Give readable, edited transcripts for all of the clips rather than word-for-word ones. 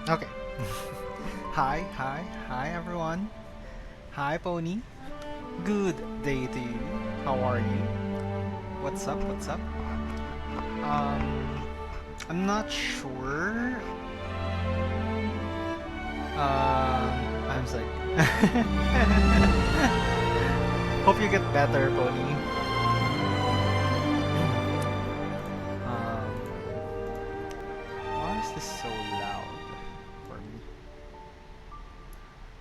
Okay. Hi everyone. Hi Pony. Good day to you. How are you? What's up? What's up? Um, I'm not sure. I'm sick. Hope you get better, Pony. Why is this so loud for me?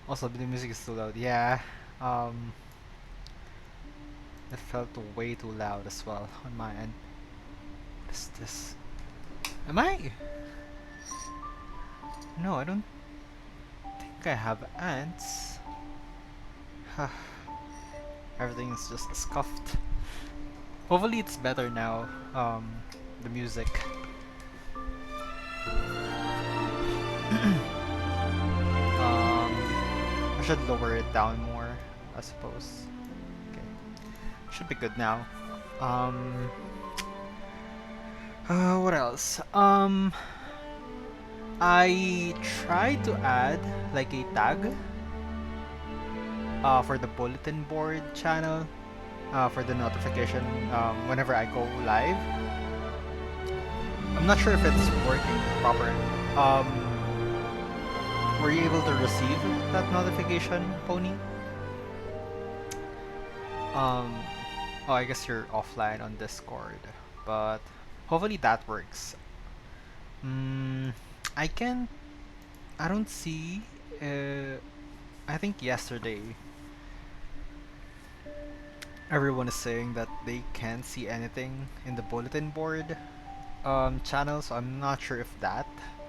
Also, the music is too loud. Yeah. Um, it felt way too loud as well on my end. What is this? Am I? No, I don't think I have ants. Everything's just scuffed. Hopefully it's better now. The music. I should lower it down more, I suppose. Okay, should be good now. Um, what else? I tried to add like a tag for the bulletin board channel for the notification whenever I go live. I'm not sure if it's working properly. Um, were you able to receive that notification, Pony? Um, oh, I guess you're offline on Discord, but hopefully that works. Mm, I can. I don't see. I think yesterday everyone is saying that they can't see anything in the bulletin board channel, so I'm not sure if that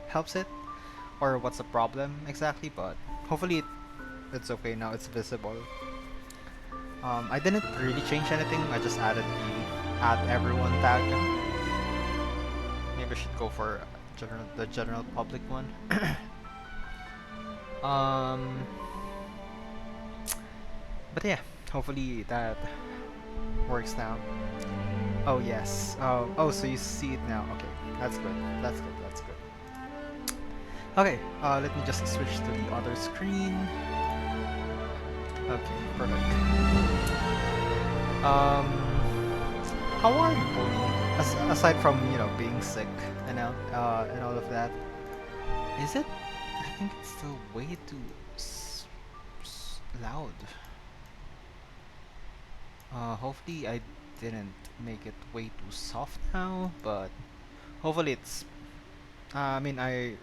helps it or what's the problem exactly, but hopefully it's okay now, it's visible. I didn't really change anything, I just added the add everyone tag. Maybe I should go for the general public one. um, but yeah, hopefully that works now. Oh yes. Oh, so you see it now. Okay, that's good. That's good. That's good. Okay. Let me just switch to the other screen. Okay, perfect. Um, how are you, Pony? Aside from being sick and all of that, is it? I think it's still way too loud. Hopefully I didn't make it way too soft now, but hopefully it's. I mean, I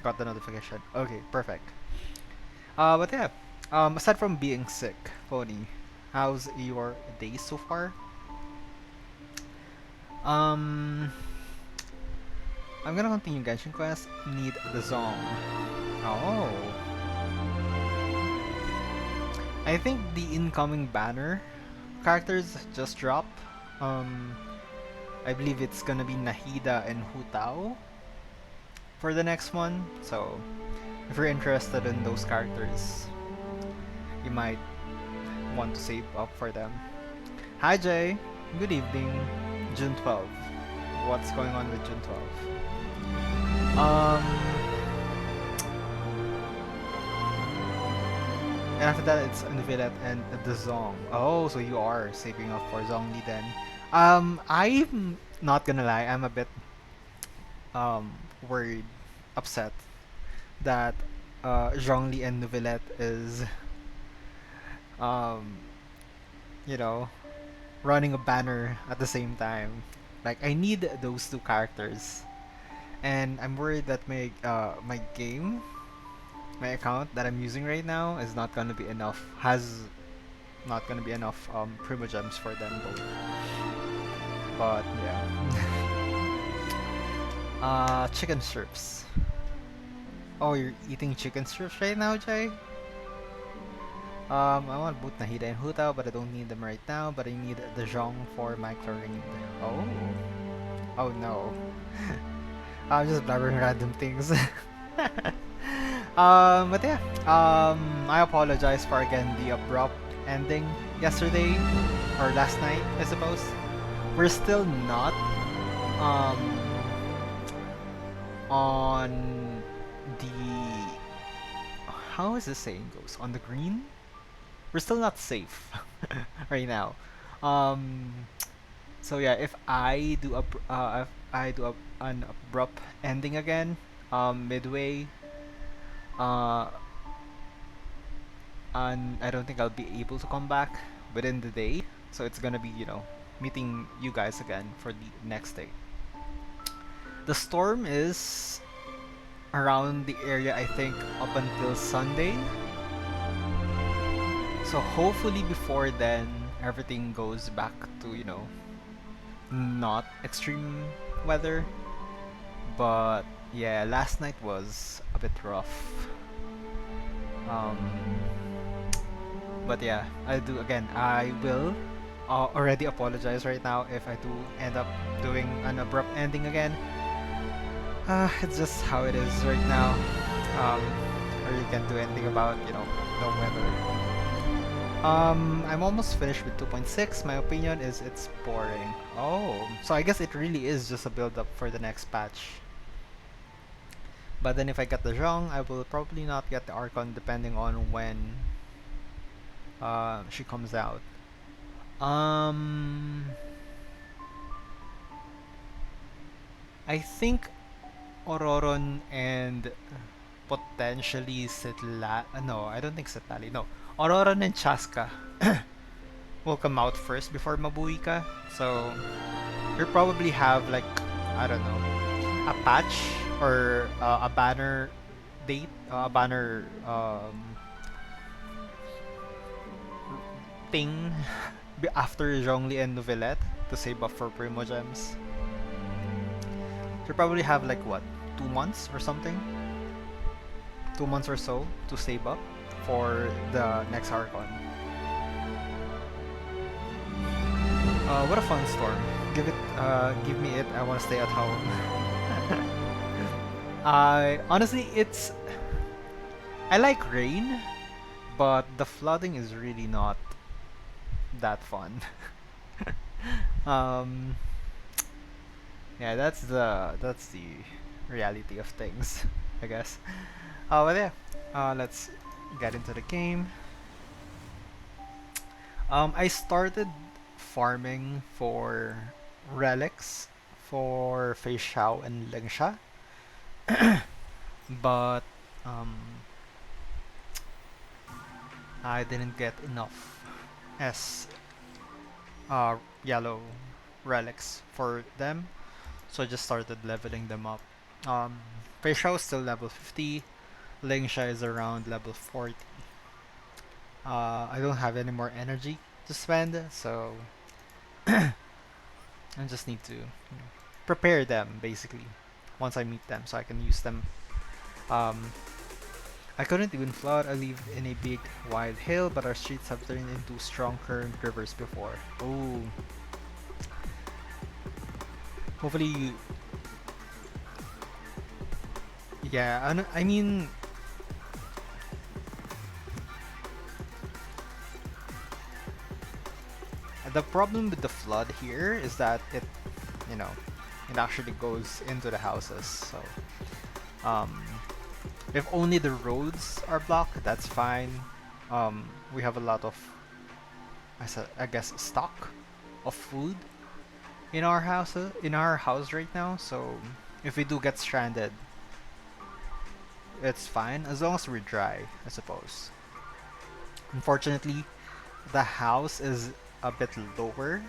got the notification. Okay, perfect. But yeah. Aside from being sick, Pony, how's your day so far? Um, I'm gonna continue Genshin Quest. Need the song. Oh, I think the incoming banner characters just dropped. Um, I believe it's gonna be Nahida and Hutao for the next one. So, if you're interested in those characters, you might want to save up for them. Hi Jay, good evening. June 12th. What's going on with June 12th? And after that it's Unveiled and the Zong. Oh, so you are saving up for Zhongli then. I'm not gonna lie, I'm a bit worried, upset that Zhongli and Novelette is um you know running a banner at the same time. Like I need those two characters, and I'm worried that my game, my account that I'm using right now is not gonna be enough. Has not gonna be enough Primo Gems for them both. But yeah. Chicken strips. Oh, you're eating chicken strips right now, Jay? I want both Nahida and Hutao, but I don't need them right now. But I need the Zhong for my Chlorine. Oh. Oh no. I'm just blabbering random things. But yeah. I apologize for again the abrupt ending yesterday or last night, I suppose. We're still not um on the how is the saying goes on the green. We're still not safe right now. Um, so yeah, if I do an abrupt ending again, midway, uh, and I don't think I'll be able to come back within the day. So it's gonna be meeting you guys again for the next day. The storm is around the area I think up until Sunday. So hopefully before then everything goes back to not extreme weather. But yeah, last night was a bit rough. Um, but yeah, I will already apologize right now if I do end up doing an abrupt ending again. It's just how it is right now. Um, or you can't do anything about the weather. I'm almost finished with 2.6. My opinion is it's boring. Oh, so I guess it really is just a build up for the next patch. But then if I get the Zhong, I will probably not get the Archon depending on when she comes out. Um, I think Ororon and potentially no, I don't think Setlali. No, Ororon and Chaska will come out first before Mabuika. So you'll probably have like I don't know a patch or a banner date, a banner thing after Zhongli and Novelette to save up for Primo Gems. You probably have like what 2 months or something, 2 months or so to save up for the next Archon. What a fun storm! Give me it. I want to stay at home. I honestly, I like rain, but the flooding is really not that fun. um, yeah, that's the reality of things, I guess. But yeah, let's get into the game. I started farming for relics for Fei Xiao and Leng Sha, but um, I didn't get enough S yellow relics for them, so I just started leveling them up. Um, Fei Xiao is still level 50, Ling Sha is around level 40. I don't have any more energy to spend, so I just need to prepare them basically once I meet them so I can use them. Um, I couldn't even flood. I live in a big wide hill, but our streets have turned into strong current rivers before. Oh, hopefully yeah, I mean, the problem with the flood here is that you know, it actually goes into the houses. So, um, if only the roads are blocked, that's fine. We have a lot of, I guess, stock of food in our house right now. So, if we do get stranded, it's fine as long as we're dry, I suppose. Unfortunately, the house is a bit lower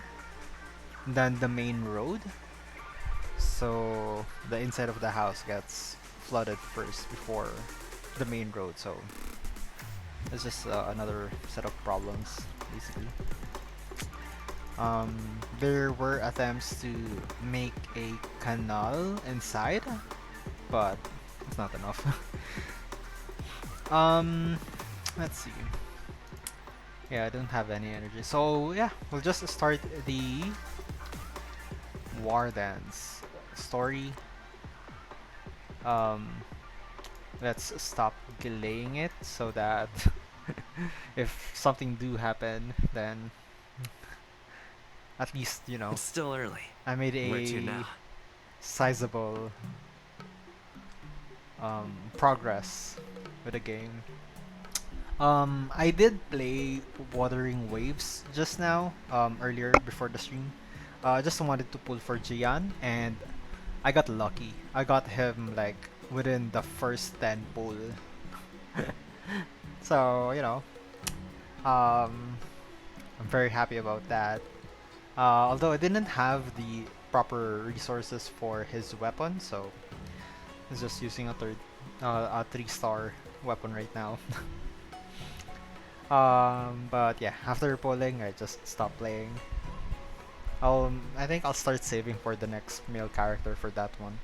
than the main road, so the inside of the house gets flooded first before the main road. So it's just another set of problems, basically. There were attempts to make a canal inside, but it's not enough. um, let's see. Yeah, I don't have any energy. So yeah, we'll just start the Wardance story. Um, let's stop delaying it so that if something do happen, then at least It's still early. I made Where to now? a sizable progress with the game. I did play Wuthering Waves just now, earlier before the stream. I just wanted to pull for Jian, and I got lucky. I got him like within the first 10 pull. So, um, I'm very happy about that. Although I didn't have the proper resources for his weapon, so he's just using a 3-star weapon right now. But yeah, after pulling, I just stopped playing. I think I'll start saving for the next male character for that one.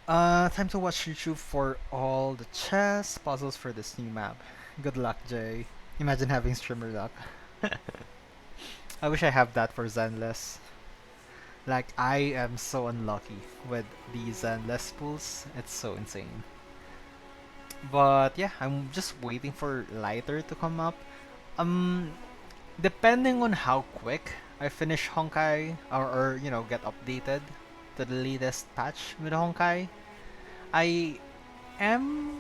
Time to watch YouTube for all the chess puzzles for this new map. Good luck, Jay. Imagine having streamer luck. I wish I have that for Zenless. Like, I am so unlucky with the Zenless pools. It's so insane. But yeah, I'm just waiting for Lighter to come up. Um, Depending on how quick I finish Honkai or get updated to the latest patch with Honkai, I am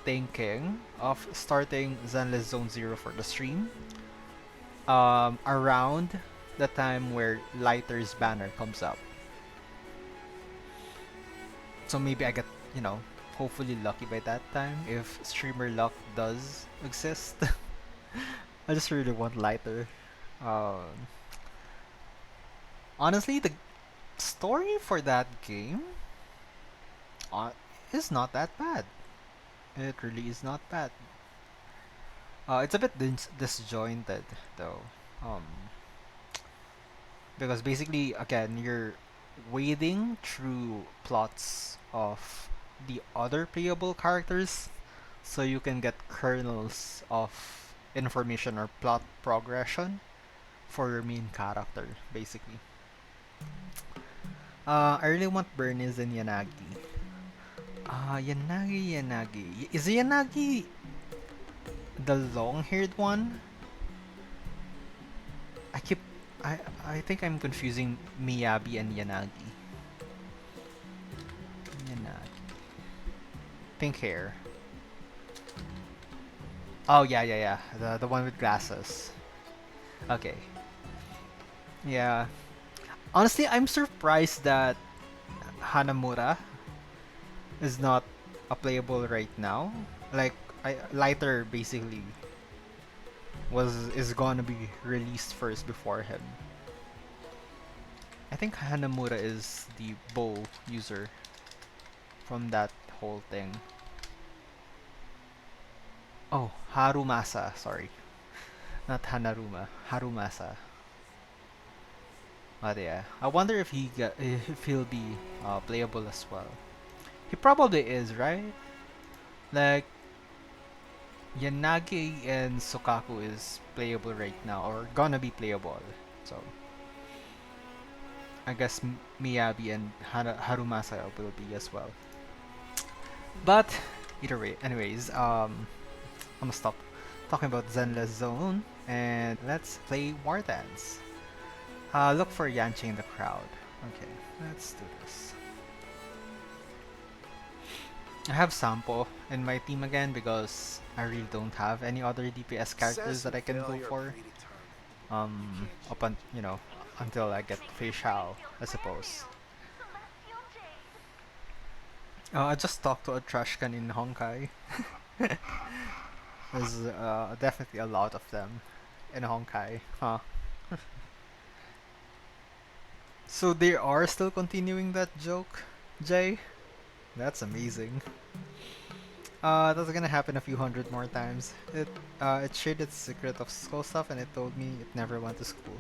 thinking of starting Zenless Zone Zero for the stream. Around the time where Lighter's banner comes up. So maybe I get, hopefully lucky by that time if streamer luck does exist. I just really want Lighter. Um, Honestly, the story for that game uh, is not that bad. It really is not bad. It's a bit disjointed though, um, because basically, again, you're wading through plots of the other playable characters, so you can get kernels of information or plot progression for your main character, basically. I really want Bernice and Yanagi. Yanagi. Is Yanagi the long-haired one? I keep I think I'm confusing Miyabi and Yanagi. Yanagi. Pink hair. Oh yeah, yeah, yeah. The one with glasses. Okay. Yeah. Honestly, I'm surprised that Hanamura is not a playable right now. Like Lighter basically is gonna be released first before him. I think Hanamura is the bow user from that whole thing. Oh, Harumasa, sorry. Not Hanaruma, Harumasa. But yeah, I wonder if he'll be playable as well. He probably is, right? Like Yanagi and Sokaku is playable right now, or gonna be playable. So I guess Miyabi and Harumasa will be as well. But either way, anyways, I'm gonna stop talking about Zenless Zone and let's play Wardance. Look for Yanchi in the crowd. Okay, let's do this. I have Sampo in my team again because I really don't have any other DPS characters that I can go for. Until I get Fei Shao, I suppose. I just talked to a trash can in Honkai. There's definitely a lot of them in Honkai, huh? So they are still continuing that joke, Jay? That's amazing. That's gonna happen a few hundred more times. It shared its secret of school stuff and it told me it never went to school.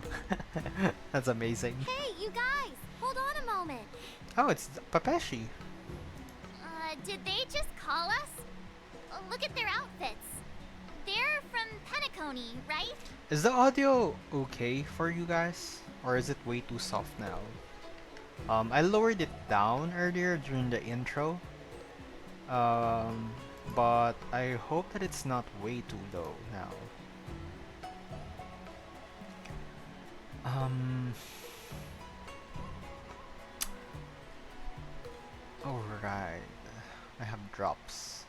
That's amazing. Hey, you guys! Hold on a moment. Oh, it's Papeshi. Did they just call us? Look at their outfits. They're from Penacony, right? Is the audio okay for you guys? Or is it way too soft now? I lowered it down earlier during the intro. Um, but I hope that it's not way too low now. Um, alright. I have drops.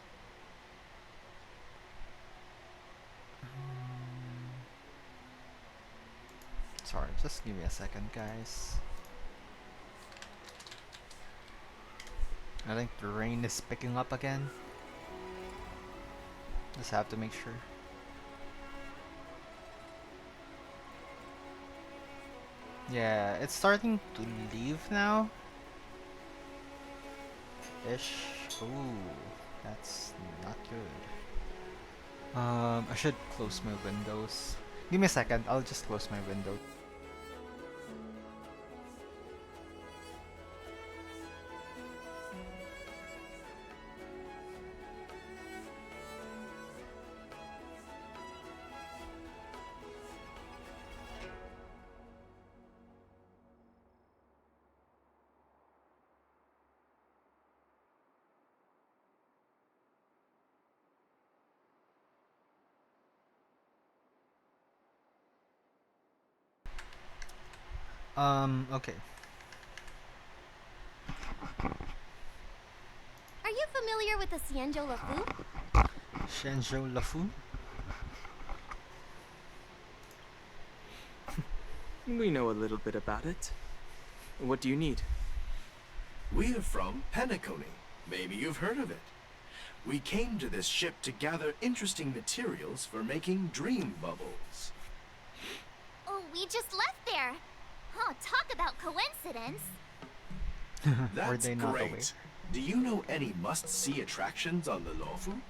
Sorry, just give me a second, guys. I think the rain is picking up again. Just have to make sure. Yeah, it's starting to leave now. Ish. Ooh, that's not good. I should close my windows. Give me a second, I'll just close my window. Okay. Are you familiar with the Cienjo Lafu? Shenzhou Lafu? We know a little bit about it. What do you need? We're from Penacony. Maybe you've heard of it. We came to this ship to gather interesting materials for making dream bubbles. Oh, we just left there. Oh, talk about coincidence. Or That's they not aware? great. Do you know any must-see attractions on the Lofu?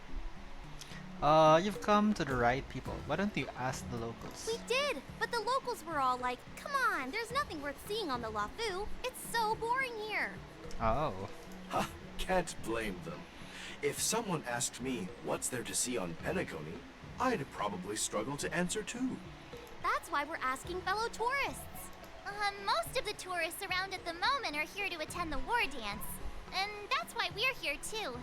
You've come to the right people. Why don't you ask the locals? We did, but the locals were all like, come on, there's nothing worth seeing on the Lafu. It's so boring here. Oh. Ha! Can't blame them. If someone asked me what's there to see on Penacony, I'd probably struggle to answer too. That's why we're asking fellow tourists. Most of the tourists around at the moment are here to attend the Wardance. And that's why we're here too.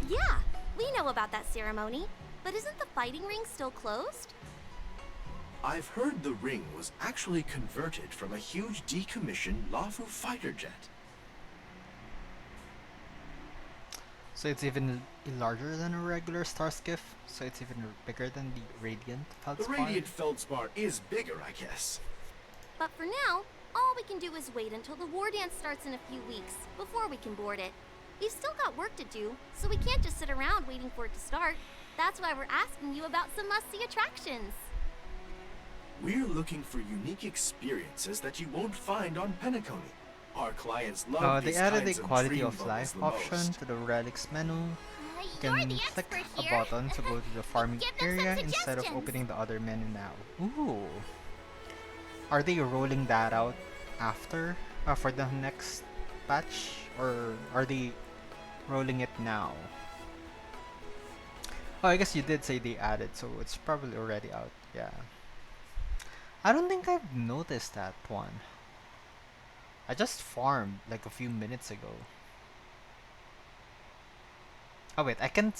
Yeah, we know about that ceremony. But isn't the fighting ring still closed? I've heard the ring was actually converted from a huge decommissioned Lofu fighter jet. So it's even larger than a regular star skiff? So it's even bigger than the Radiant The Feldspar? Radiant Feldspar is bigger, I guess. But for now, all we can do is wait until the Wardance starts in a few weeks before we can board it. We've still got work to do, so we can't just sit around waiting for it to start. That's why we're asking you about some must-see attractions. We're looking for unique experiences that you won't find on Penacony. Our clients love They these added a kinds of quality dream of bubbles life the option most. to the relics menu. You You're can the click expert a here. button to go to the farming Give them some area instead of suggestions. opening the other menu now. Ooh. Are they rolling that out after? For the next patch? Or are they rolling it now? Oh, I guess you did say they added, so it's probably already out. Yeah. I don't think I've noticed that one. I just farmed like a few minutes ago. Oh wait, I can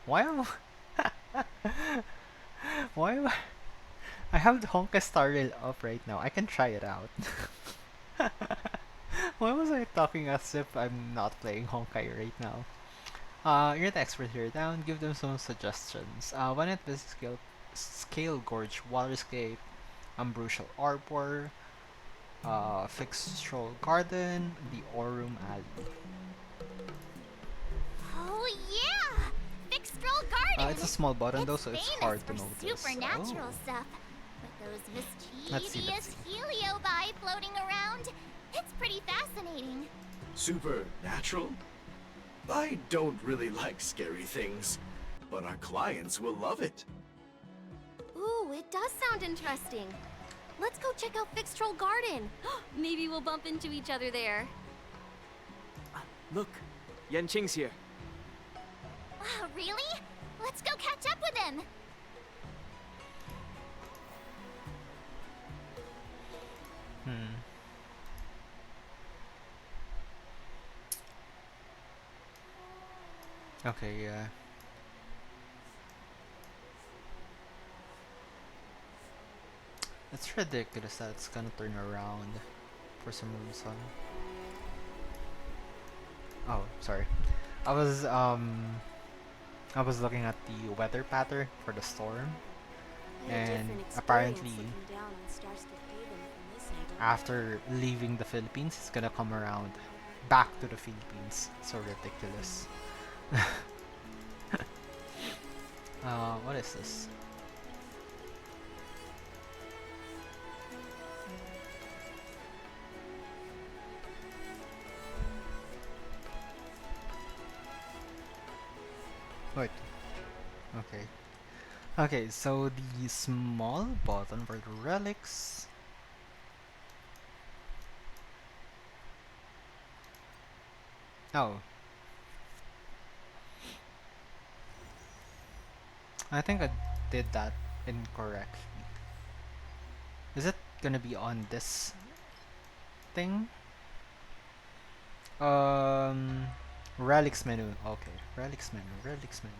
why am why am I have the Honkai Star Rail up right now. I can try it out. Why was I talking as if I'm not playing Honkai right now? You're the expert here. Down, give them some suggestions. Why not visit Scale Gorge, Waterscape, Ambrosial Arbor, Fixed Garden, the Ore Room Alley. Oh yeah! Fixtral Garden! It's a small button though, It's so it's famous hard to for notice. supernatural Oh. stuff. With those Let's see. mischievous heliobi floating around. It's pretty fascinating. Supernatural? I don't really like scary things, but our clients will love it. Ooh, it does sound interesting. Let's go check out Fixtral Garden. Maybe we'll bump into each other there. Look, Yan Qing's here. Really? Let's go catch up with him! Hmm. Okay, yeah. It's ridiculous that it's gonna turn around for some reason. Oh, sorry. I was um I was looking at the weather pattern for the storm, I had a and different experience apparently looking down on Starscape Haven from this angle. after leaving the Philippines, it's gonna come around back to the Philippines. So ridiculous. What is this? Wait. Okay. Okay, so the small button for the relics. Oh. I think I did that incorrectly. Is it gonna be on this thing? Um, relics menu. Okay, relics menu, relics menu.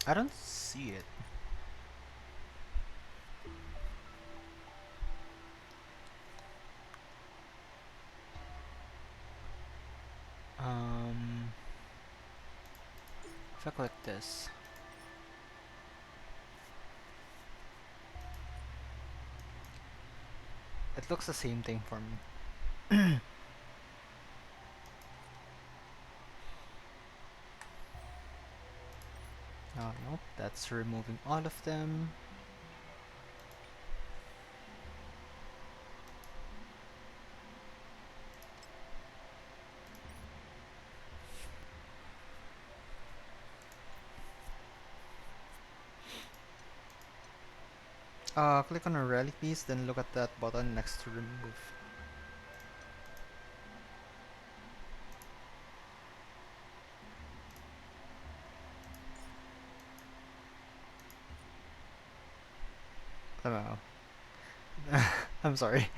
I don't see it. Um, if I click this, it looks the same thing for me. Oh, nope, that's removing all of them. Click on a relic piece, then look at that button next to remove. Somehow. I'm sorry.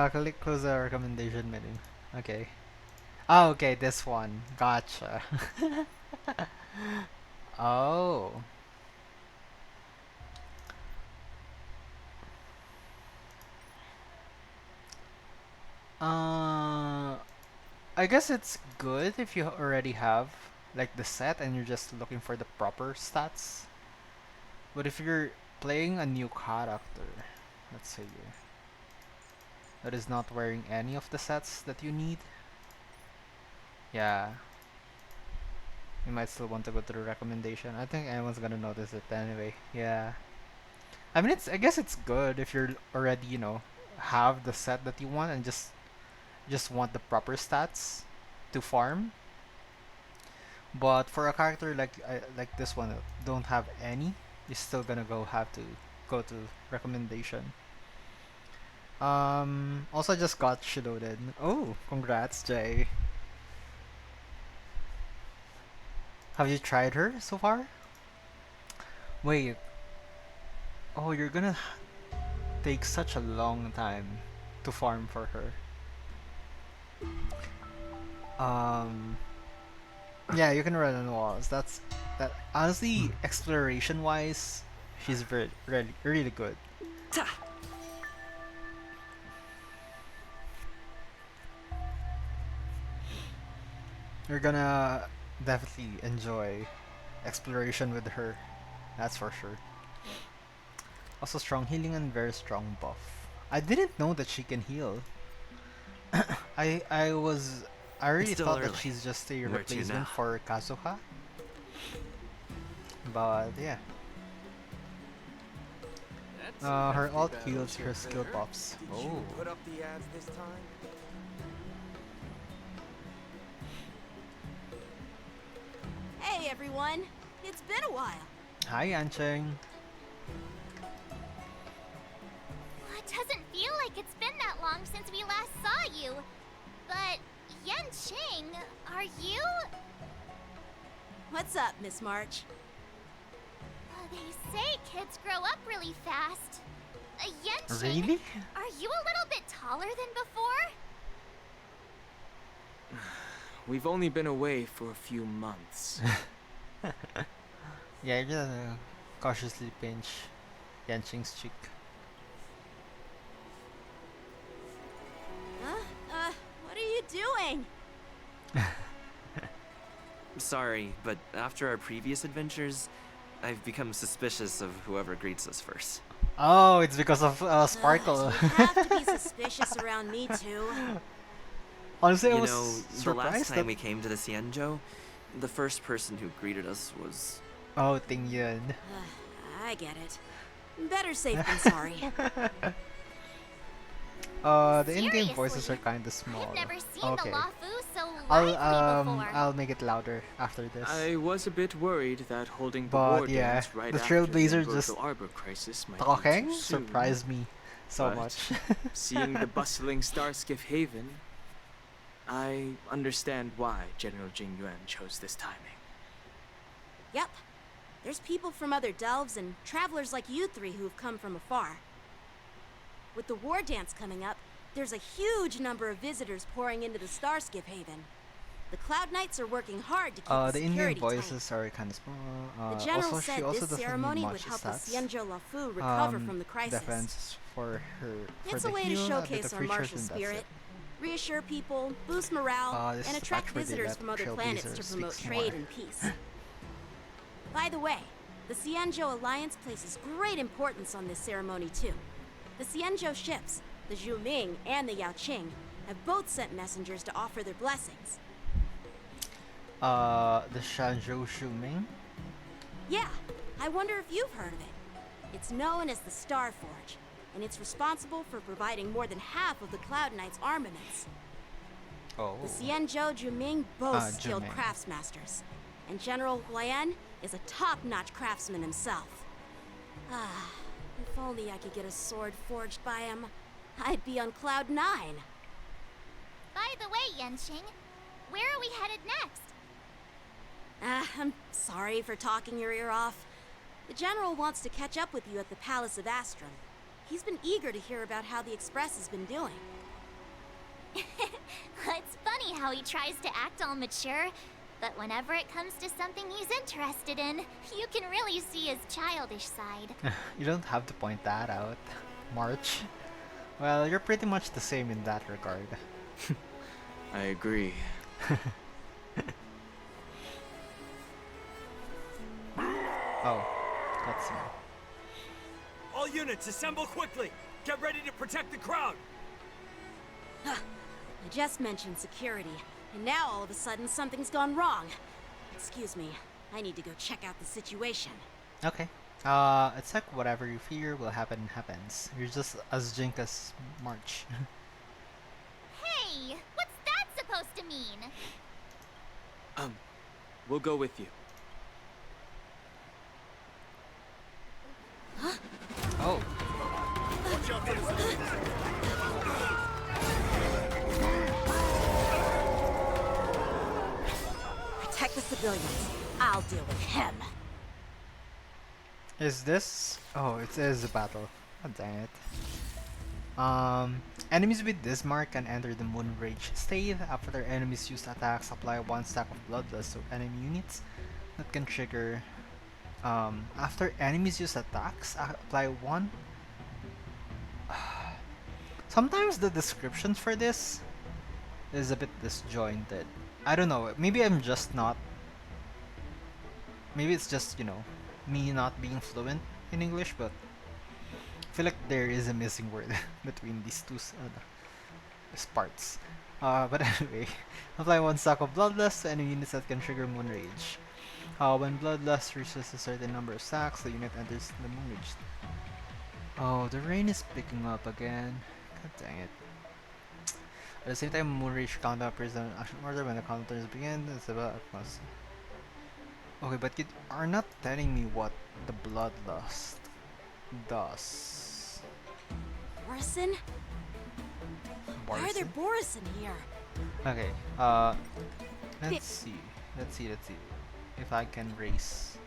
Click close the recommendation menu. Okay. Oh, okay, this one. Gotcha. Oh. Uh, I guess it's good if you already have like the set and you're just looking for the proper stats. But if you're playing a new character, let's say that is not wearing any of the sets that you need, yeah, you might still want to go to the recommendation. I think anyone's gonna notice it anyway. Yeah. I mean, I guess it's good if you're already, have the set that you want and just want the proper stats to farm. But for a character like this one, that don't have any, you're still gonna have to go to recommendation. Also just got she loaded. Oh, congrats, Jay. Have you tried her so far? Wait. Oh, you're gonna take such a long time to farm for her. Um, yeah, you can run on walls. That. Honestly, exploration wise, she's very really really good. You're gonna definitely enjoy exploration with her. That's for sure. Also strong healing and very strong buff. I didn't know that she can heal. I was I It's really still thought that early. she's just a Where to replacement now? for Kazuha. But yeah. That's Her alt heals her skill buffs. Did Oh. you put up the ads this time? Hey everyone! It's been a while. Hi Ancheng. It doesn't feel like it's been that long. long since we last saw you. But Yanqing, are you? What's up, Miss March? They say kids grow up really fast. Yanqing, Really? are you a little bit taller than before? We've only been away for a few months. Yeah, you're gonna cautiously pinch Yanqing's cheek. What are you doing? Sorry, but after our previous adventures, I've become suspicious of whoever greets us first. Oh, it's because of Sparkle. You have to be suspicious around me too. Honestly, I You was know, the last surprised time that... we came to the Xianzhou, the first person who greeted us was... Oh, Ting Yun. I get it. Better safe than sorry. The in-game voices are Seriously, kind of small. I've never seen Okay. the Lafu so I'll lively before. I'll make it louder after this. I was a bit worried that holding the But war yeah, dance right the after Trailblazer the just Umberto Arbor crisis might be talking too soon. surprised me so but much. Seeing the bustling Starskiff Haven, I understand why General Jing Yuan chose this timing. Yep. There's people from other delves and travelers like you three who've come from afar. With the war dance coming up, there's a huge number of visitors pouring into the Starskiff Haven. The Cloud Knights are working hard to keep the The in-game security tight. voices are kind of small. The general Also, she said also this doesn't ceremony need would much help the stats. Xianzhou Lafu recover from the crisis. Defense for her. For It's the a way to heal, a bit showcase of our recharge, martial and that's spirit, it. reassure people, boost morale, This and is the attract patch where they visitors let from other planets to Trailblazer promote speaks trade more. and peace. By the way, the Xianzhou Alliance places great importance on this ceremony too. The Xianzhou ships, the Zhu Ming and the Yaoqing, have both sent messengers to offer their blessings. The Shanzhou Shuming. Yeah, I wonder if you've heard of it. It's known as the Star Forge, and it's responsible for providing more than half of the Cloud Knight's armaments. Oh. The Xianzhou Juming boasts skilled Juming. craftsmasters, and General Huayan is a top-notch craftsman himself. Ah, if only I could get a sword forged by him, I'd be on cloud 9. By the way, Yanqing, where are we headed next? I'm sorry for talking your ear off. The General wants to catch up with you at the Palace of Astrum. He's been eager to hear about how the Express has been doing. It's funny how he tries to act all mature, but whenever it comes to something he's interested in, you can really see his childish side. You don't have to point that out, March. Well, you're pretty much the same in that regard. I agree. Oh, let's see. All units, assemble quickly! Get ready to protect the crowd! I just mentioned security, and now all of a sudden something's gone wrong. Excuse me, I need to go check out the situation. Okay. It's like whatever you fear will happen happens. You're just as jink as March. Hey, what's that supposed to mean? We'll go with you. Oh. Protect the civilians. I'll deal with him. Is this? Oh, it is a battle. God dang it. Enemies with this mark can enter the Moon Rage state. After their enemies use attacks, apply 1 stack of Bloodlust to enemy units. That can trigger. After enemies use attacks, apply 1. Sometimes the descriptions for this is a bit disjointed. I don't know. Maybe I'm just not. Maybe it's just, you know, me not being fluent in English, but I feel like there is a missing word between these two parts. But anyway, apply 1 stack of Bloodlust to enemy units that can trigger Moon Rage. When Bloodlust reaches a certain number of stacks, the unit enters the Moon Rage. Oh, the rain is picking up again. God dang it. At the same time, Moon Rage countdown appears in action order when the counters begin. It's about plus. Okay, but you are not telling me what the Bloodlust does. Morrison? Why are there Boris in here? Okay, let's see. Let's see. If I can race.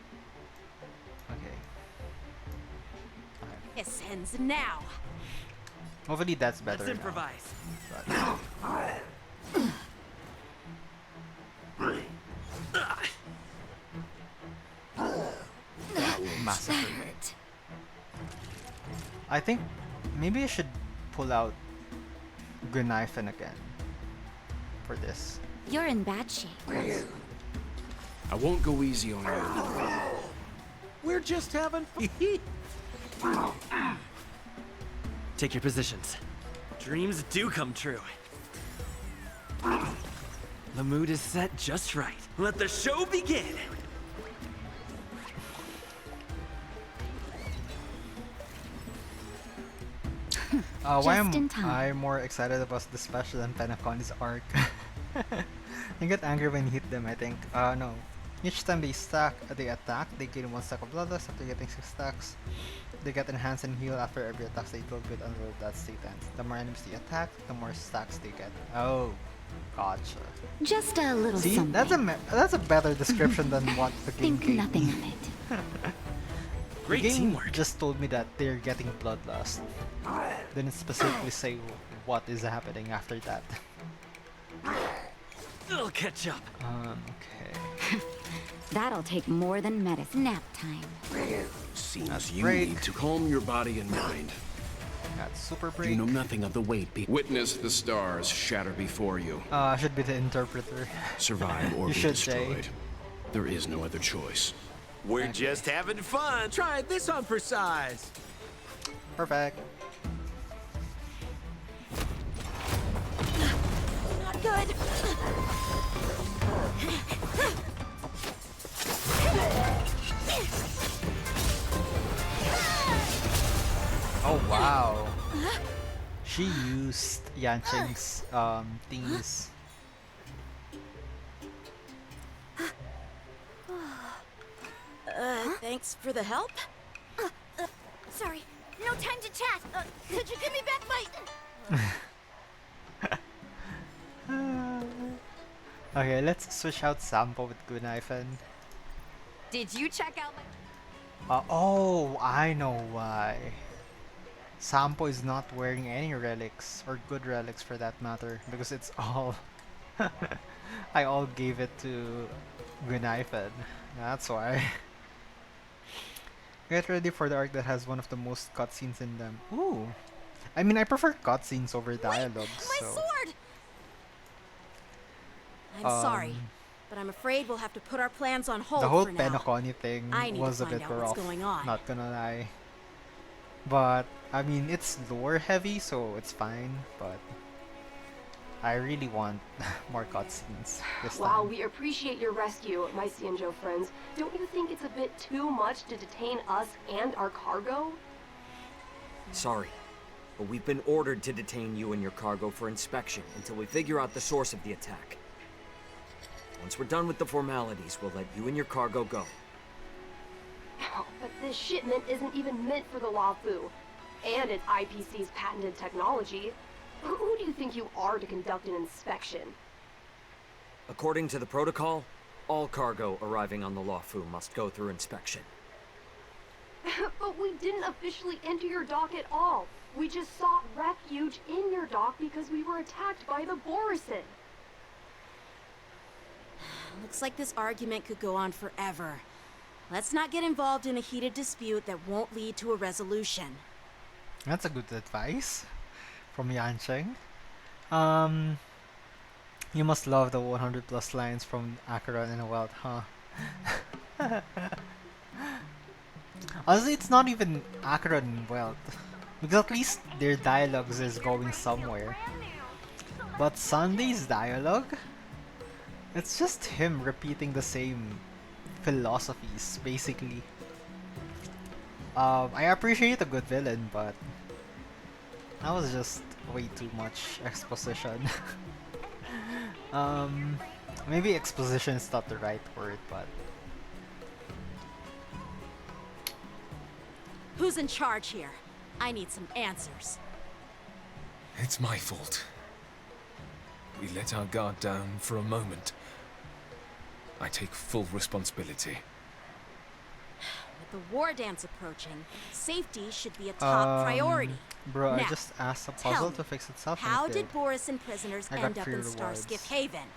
Okay. Okay. It ends now. Hopefully that's better. Let's now. improvise. Massacre. I think maybe I should pull out Gunaifen again for this. You're in bad shape. I won't go easy on you. We're just having fun. Take your positions. Dreams do come true. The mood is set just right. Let the show begin. Why Just in am time. I more excited about the special than Penaconi's arc? They get angry when you hit them, I think. No. Each time they attack, they gain 1 stack of bloodlust. After getting 6 stacks, they get enhanced and heal after every attack they deal with until that state ends. The more enemies they attack, the more stacks they get. Oh, gotcha. Just a little See, something. that's a better description than what the game Think gave nothing me. of it. Great The game teamwork. just told me that they're getting bloodlust. Didn't specifically say what is happening after that. It'll catch up. Okay. That'll take more than medicine. Nap time. Seems That's you break. need to calm your body and mind. Got super break. You know nothing of the weight. Witness the stars shatter before you. Should be the interpreter. Survive or You be should say. destroyed. There is no other choice. We're Okay. just having fun. Try this on for size. Perfect. Not good. Oh wow. She used Yanqing's things. Thanks for the help. Sorry, no time to chat. Could you give me back my... Okay, let's switch out Sampo with Gunaifen. Did you check out my... Oh, I know why. Sampo is not wearing any relics, or good relics for that matter, because it's all... I all gave it to Gunaifen. That's why. Get ready for the arc that has one of the most cutscenes in them. Ooh. I mean, I prefer cutscenes over dialogues, My so... sword! I'm sorry, Um, but I'm afraid we'll have to put our plans on hold the whole for now. Penacony thing I need to was a find bit out what's rough, going on. not gonna lie. But, I mean, it's lore heavy, so it's fine, but I really want more cutscenes this While time. we appreciate your rescue, my Cienjo friends, don't you think it's a bit too much to detain us and our cargo? Sorry, but we've been ordered to detain you and your cargo for inspection until we figure out the source of the attack. Once we're done with the formalities, we'll let you and your cargo go. But this shipment isn't even meant for the Lafu, and it's IPC's patented technology. Who do you think you are to conduct an inspection? According to the protocol, all cargo arriving on the Lafu must go through inspection. But we didn't officially enter your dock at all. We just sought refuge in your dock because we were attacked by the Borison. Looks like this argument could go on forever. Let's not get involved in a heated dispute that won't lead to a resolution. That's a good advice from Yancheng. You must love the 100 plus lines from Acheron in a Wild, huh? Honestly, it's not even Acheron in Wild, because at least their dialogues is going somewhere. But Sunday's dialogue, it's just him repeating the same philosophies, basically. I appreciate a good villain, but that was just way too much exposition. Maybe exposition is not the right word, but Who's in charge here? I need some answers. It's my fault. We let our guard down for a moment. I take full responsibility. With the war dance approaching, safety should be a top priority. Bro, I Now, just asked a tell puzzle me, to fix itself. and How it did Boris and prisoners I got end up free in rewards. Starskiff Haven?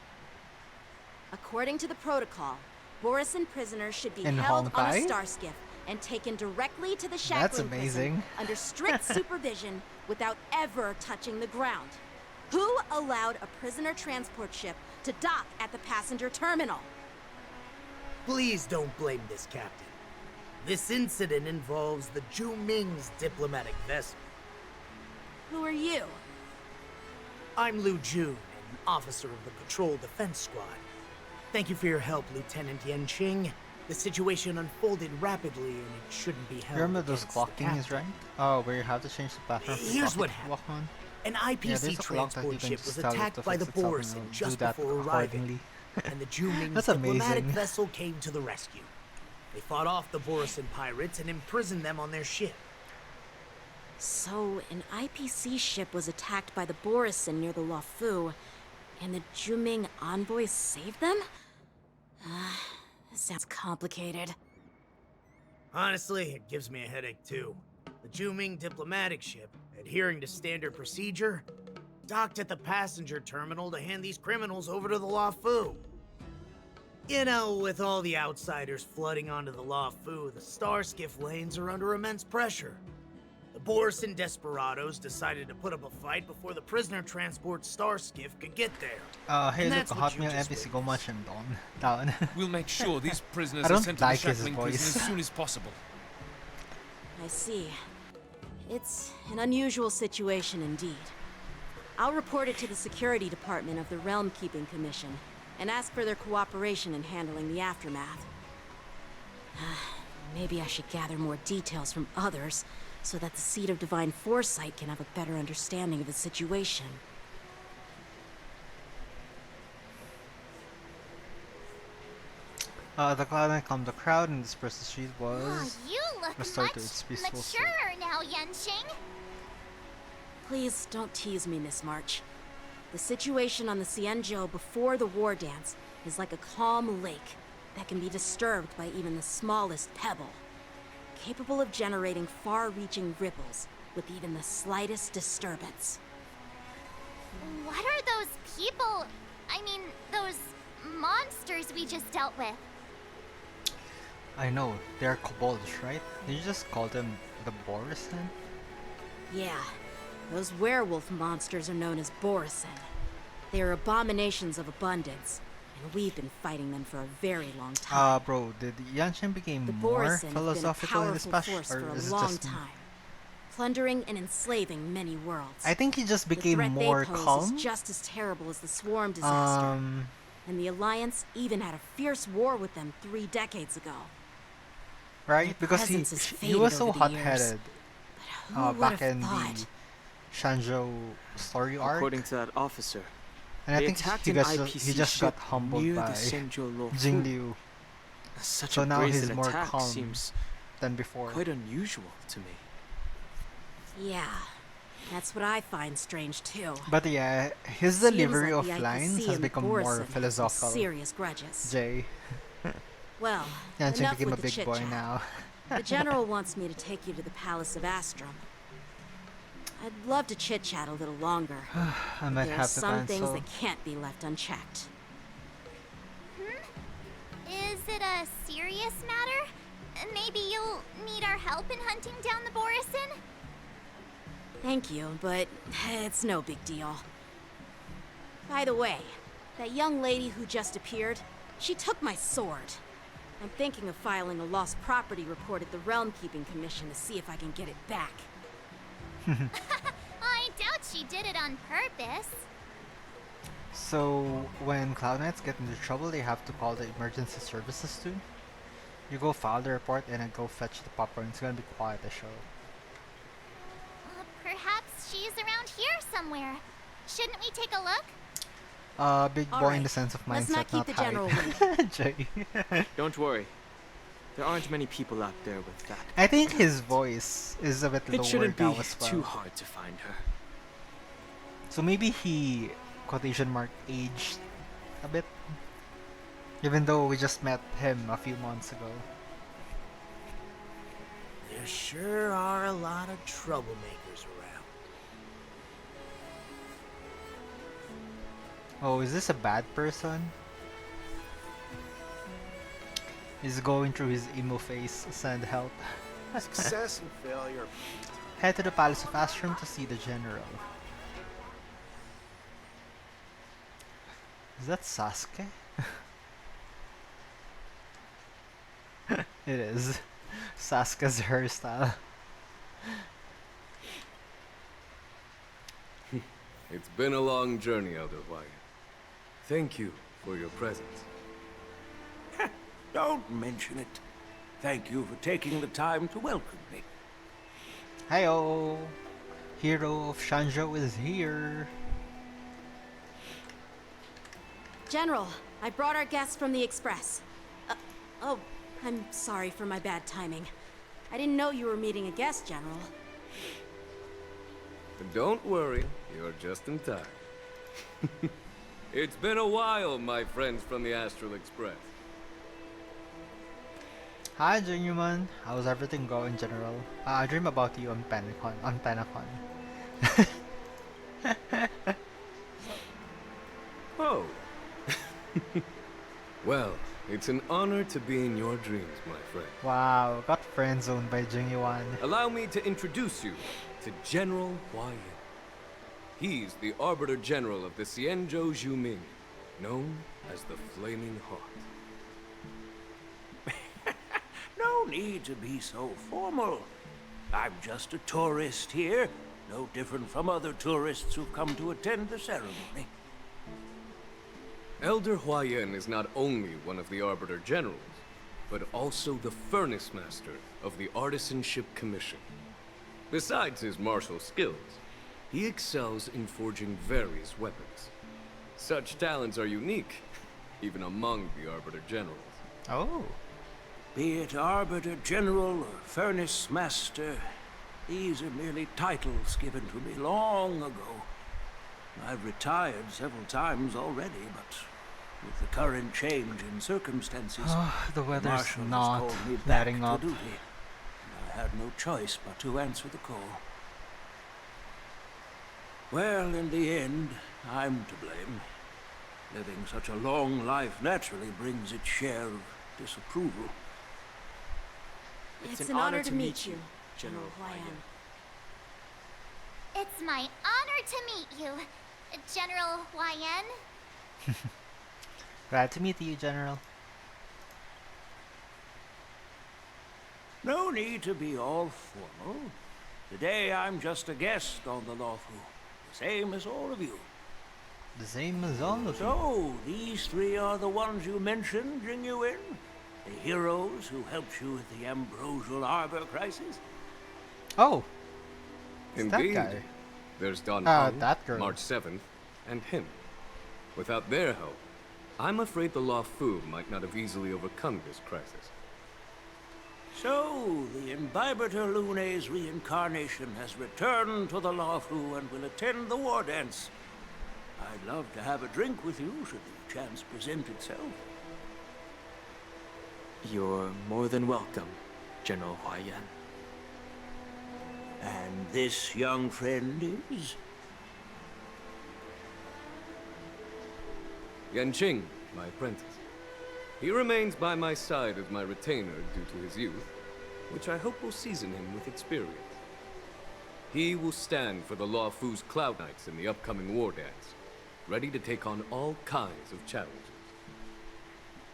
According to the protocol, Boris and prisoners should be In held on a Honkai? starskiff and taken directly to the That's Shackroom amazing. prison under strict supervision without ever touching the ground. Who allowed a prisoner transport ship to dock at the passenger terminal? Please don't blame this captain. This incident involves the Zhu Ming's diplomatic vessel. Who are you? I'm Lu Jun, an officer of the Patrol Defense Squad. Thank you for your help, Lieutenant Yanqing. The situation unfolded rapidly, and it shouldn't be held You remember those against clock the thingies, captain. right? Oh, where you have to change the platform. for Here's clock what to happened. walk on. An Yeah, IPC there's a clock that you transport can ship just was tell it attacked to by the fix itself and Borison it'll just do that before arriving, accordingly. and the Zhu Ming's That's diplomatic amazing. vessel came to the rescue. They fought off the Borison pirates and imprisoned them on their ship. So, an IPC ship was attacked by the Borison near the Luofu, and the Juming envoys saved them? This sounds complicated. Honestly, it gives me a headache too. The Zhu Ming diplomatic ship, adhering to standard procedure, docked at the passenger terminal to hand these criminals over to the Luofu. You know, with all the outsiders flooding onto the Luofu, the Starskiff lanes are under immense pressure. The Borison desperados decided to put up a fight before the prisoner transport Starskiff could get there. Hey, And look, that's what hot you meal just NPC go witnessed. much and down. We'll make sure these prisoners I are don't sent like to the his shackling prison voice. as soon as possible. I see. It's an unusual situation indeed. I'll report it to the security department of the Realm Keeping Commission and ask for their cooperation in handling the aftermath. Maybe I should gather more details from others so that the Seat of Divine Foresight can have a better understanding of the situation. The cloud calmed the crowd and dispersed the street Oh, was you look restored much to its peaceful state. maturer now, Yanqing. Please don't tease me, Miss March. The situation on the Xianzhou before the war dance is like a calm lake that can be disturbed by even the smallest pebble, capable of generating far-reaching ripples with even the slightest disturbance. What are those people? I mean, those monsters we just dealt with. I know, they're kobolds, right? Did you just call them the Borison? Yeah, those werewolf monsters are known as Borison. They are abominations of abundance, and we've been fighting them for a very long time. Bro, did Yanshin become The more Borison have been a philosophical in this powerful patch? force Or for a is it long just... time, plundering and enslaving many worlds. I think he just The became threat more they pose calm. is just as terrible as the Swarm disaster, Um, and the Alliance even had a fierce war with them 3 decades ago. right? Their Because he presence has he faded was so over the years. hot-headed Who would back have in thought? the Shanzhou story arc. According to that officer, And I they think attacked he an got IPC he just got ship humbled near by the Shenzhou Luofu. Jing Liu Such So a now he's brazen more attack calm. seems than before. quite unusual to me. Yeah, that's what I find strange too. But yeah, his Seems delivery like of the IPC lines has and become Borison more have some philosophical. serious grudges. Jay. Well, Yanshin enough became a with the big boy chit-chat. now. The General wants me to take you to the Palace of Astrum. I'd love to chit-chat a little longer. I might There are have to some things cancel. that can't be left unchecked. Is it a serious matter? Maybe you'll need our help in hunting down the Borison? Thank you, but it's no big deal. By the way, that young lady who just appeared, she took my sword. I'm thinking of filing a lost property report at the Realm Keeping Commission to see if I can get it back. I doubt she did it on purpose. So when Cloud Knights get into trouble, they have to call the emergency services too. You go file the report and then go fetch the popcorn. It's gonna be quiet, the show. Perhaps she's around here somewhere. Shouldn't we take a look? Big boy All in right, the sense of let's mindset, not keep the hype. general Jay. Don't worry. There aren't many people out there with that. I think his voice is a bit It lower shouldn't be now as well. too hard to find her. So maybe he quotation mark aged a bit. Even though we just met him a few months ago. There sure are a lot of troublemakers around. Oh, is this a bad person? He's going through his emo phase. Send help. Success and failure. Head to the Palace of Astrum to see the general. Is that Sasuke? It is. Sasuke's hairstyle. It's been a long journey, Elder Wyatt. Thank you for your presence. Don't mention it. Thank you for taking the time to welcome me. Heyo! Hero of Shanzhou is here. General, I brought our guests from the Express. Oh, I'm sorry for my bad timing. I didn't know you were meeting a guest, General. Don't worry, you're just in time. It's been a while, my friends from the Astral Express. Hi, Genuine. How's everything going, General? I dream about you on Penacon. Oh. Well, it's an honor to be in your dreams, my friend. Wow, got friend zoned by Genuine. Allow me to introduce you to General Wyatt. He's the Arbiter General of the Xianzhou Zhuming, known as the Flaming Heart. No need to be so formal. I'm just a tourist here, no different from other tourists who've come to attend the ceremony. Elder Huayan is not only one of the Arbiter Generals, but also the Furnace Master of the Artisanship Commission. Besides his martial skills, he excels in forging various weapons. Such talents are unique, even among the Arbiter Generals. Oh. Be it Arbiter General or Furnace Master, these are merely titles given to me long ago. I've retired several times already, but with the current change in circumstances, The weather's Marshal has not called me back letting to up. duty. And I had no choice but to answer the call. Well, in the end, I'm to blame. Living such a long life naturally brings its share of disapproval. It's an honor to meet you, General Huayan. It's my honor to meet you, General Huayan. Glad to meet you, General. No need to be all formal. Today I'm just a guest on the Lawfu, the same as all of you. The same as all of you. So, these three are the ones you mentioned, Jingyuin? The heroes who helped you with the Ambrosial Arbor crisis? Oh! Indeed. That guy. There's Don Hong, that girl. March 7th, and him. Without their help, I'm afraid the Lawfu might not have easily overcome this crisis. So, the Imbibitor Lune's reincarnation has returned to the Lawfu and will attend the Wardance. I'd love to have a drink with you should the chance present itself. You're more than welcome, General Huayan. And this young friend is? Yanqing, my apprentice. He remains by my side as my retainer due to his youth, which I hope will season him with experience. He will stand for the Lawfu's Cloud Knights in the upcoming war dance, ready to take on all kinds of challenges.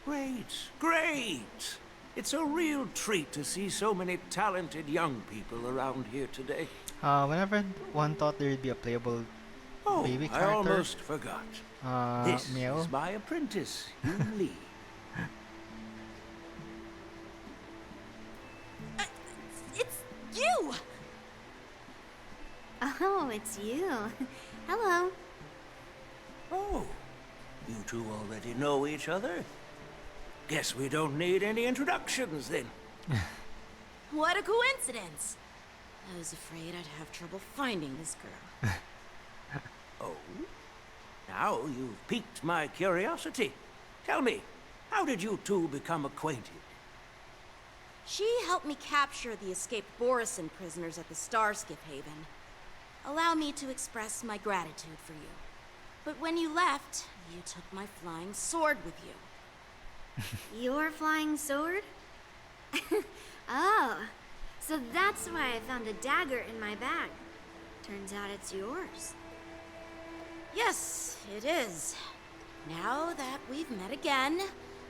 Great, great! It's a real treat to see so many talented young people around here today. Whenever one thought there'd be a playable baby character. I almost forgot. This Meow. is my apprentice, Yun Li. It's you! Oh, it's you. Hello. Oh, you two already know each other? Guess we don't need any introductions then. What a coincidence! I was afraid I'd have trouble finding this girl. Oh? Now you've piqued my curiosity. Tell me, how did you two become acquainted? She helped me capture the escaped Borison prisoners at the Starskiff Haven. Allow me to express my gratitude for you. But when you left, you took my flying sword with you. Your flying sword? Oh, so that's why I found a dagger in my bag. Turns out it's yours. Yes, it is. Now that we've met again,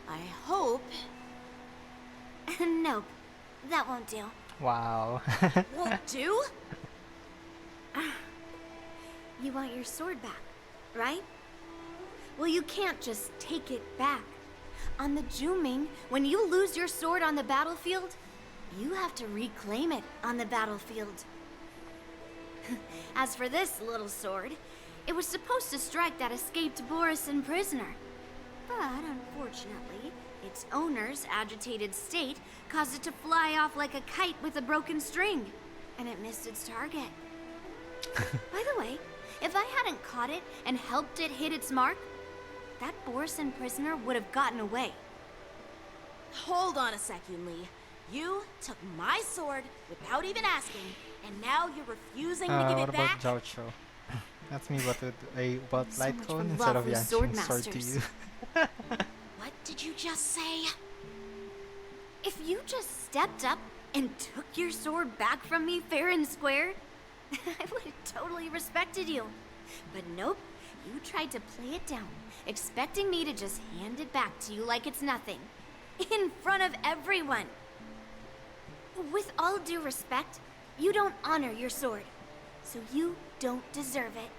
I hope... Nope, that won't do. Wow. Won't do? You want your sword back, right? Well, you can't just take it back. On the Juming, when you lose your sword on the battlefield, you have to reclaim it on the battlefield. As for this little sword, it was supposed to strike that escaped Borison prisoner. But unfortunately, its owner's agitated state caused it to fly off like a kite with a broken string, and it missed its target. By the way, if I hadn't caught it and helped it hit its mark, that Borison prisoner would have gotten away. Hold on a sec, Yunli. You took my sword without even asking, and now you're refusing to give What it about back? Gaucho? That's me, but with a belt So light much cone for instead of lawful Yanqing's sword sword to masters. you. What did you just say? If you just stepped up and took your sword back from me fair and square, I would have totally respected you. But nope, you tried to play it down, expecting me to just hand it back to you like it's nothing. In front of everyone. With all due respect, you don't honor your sword. So you don't deserve it.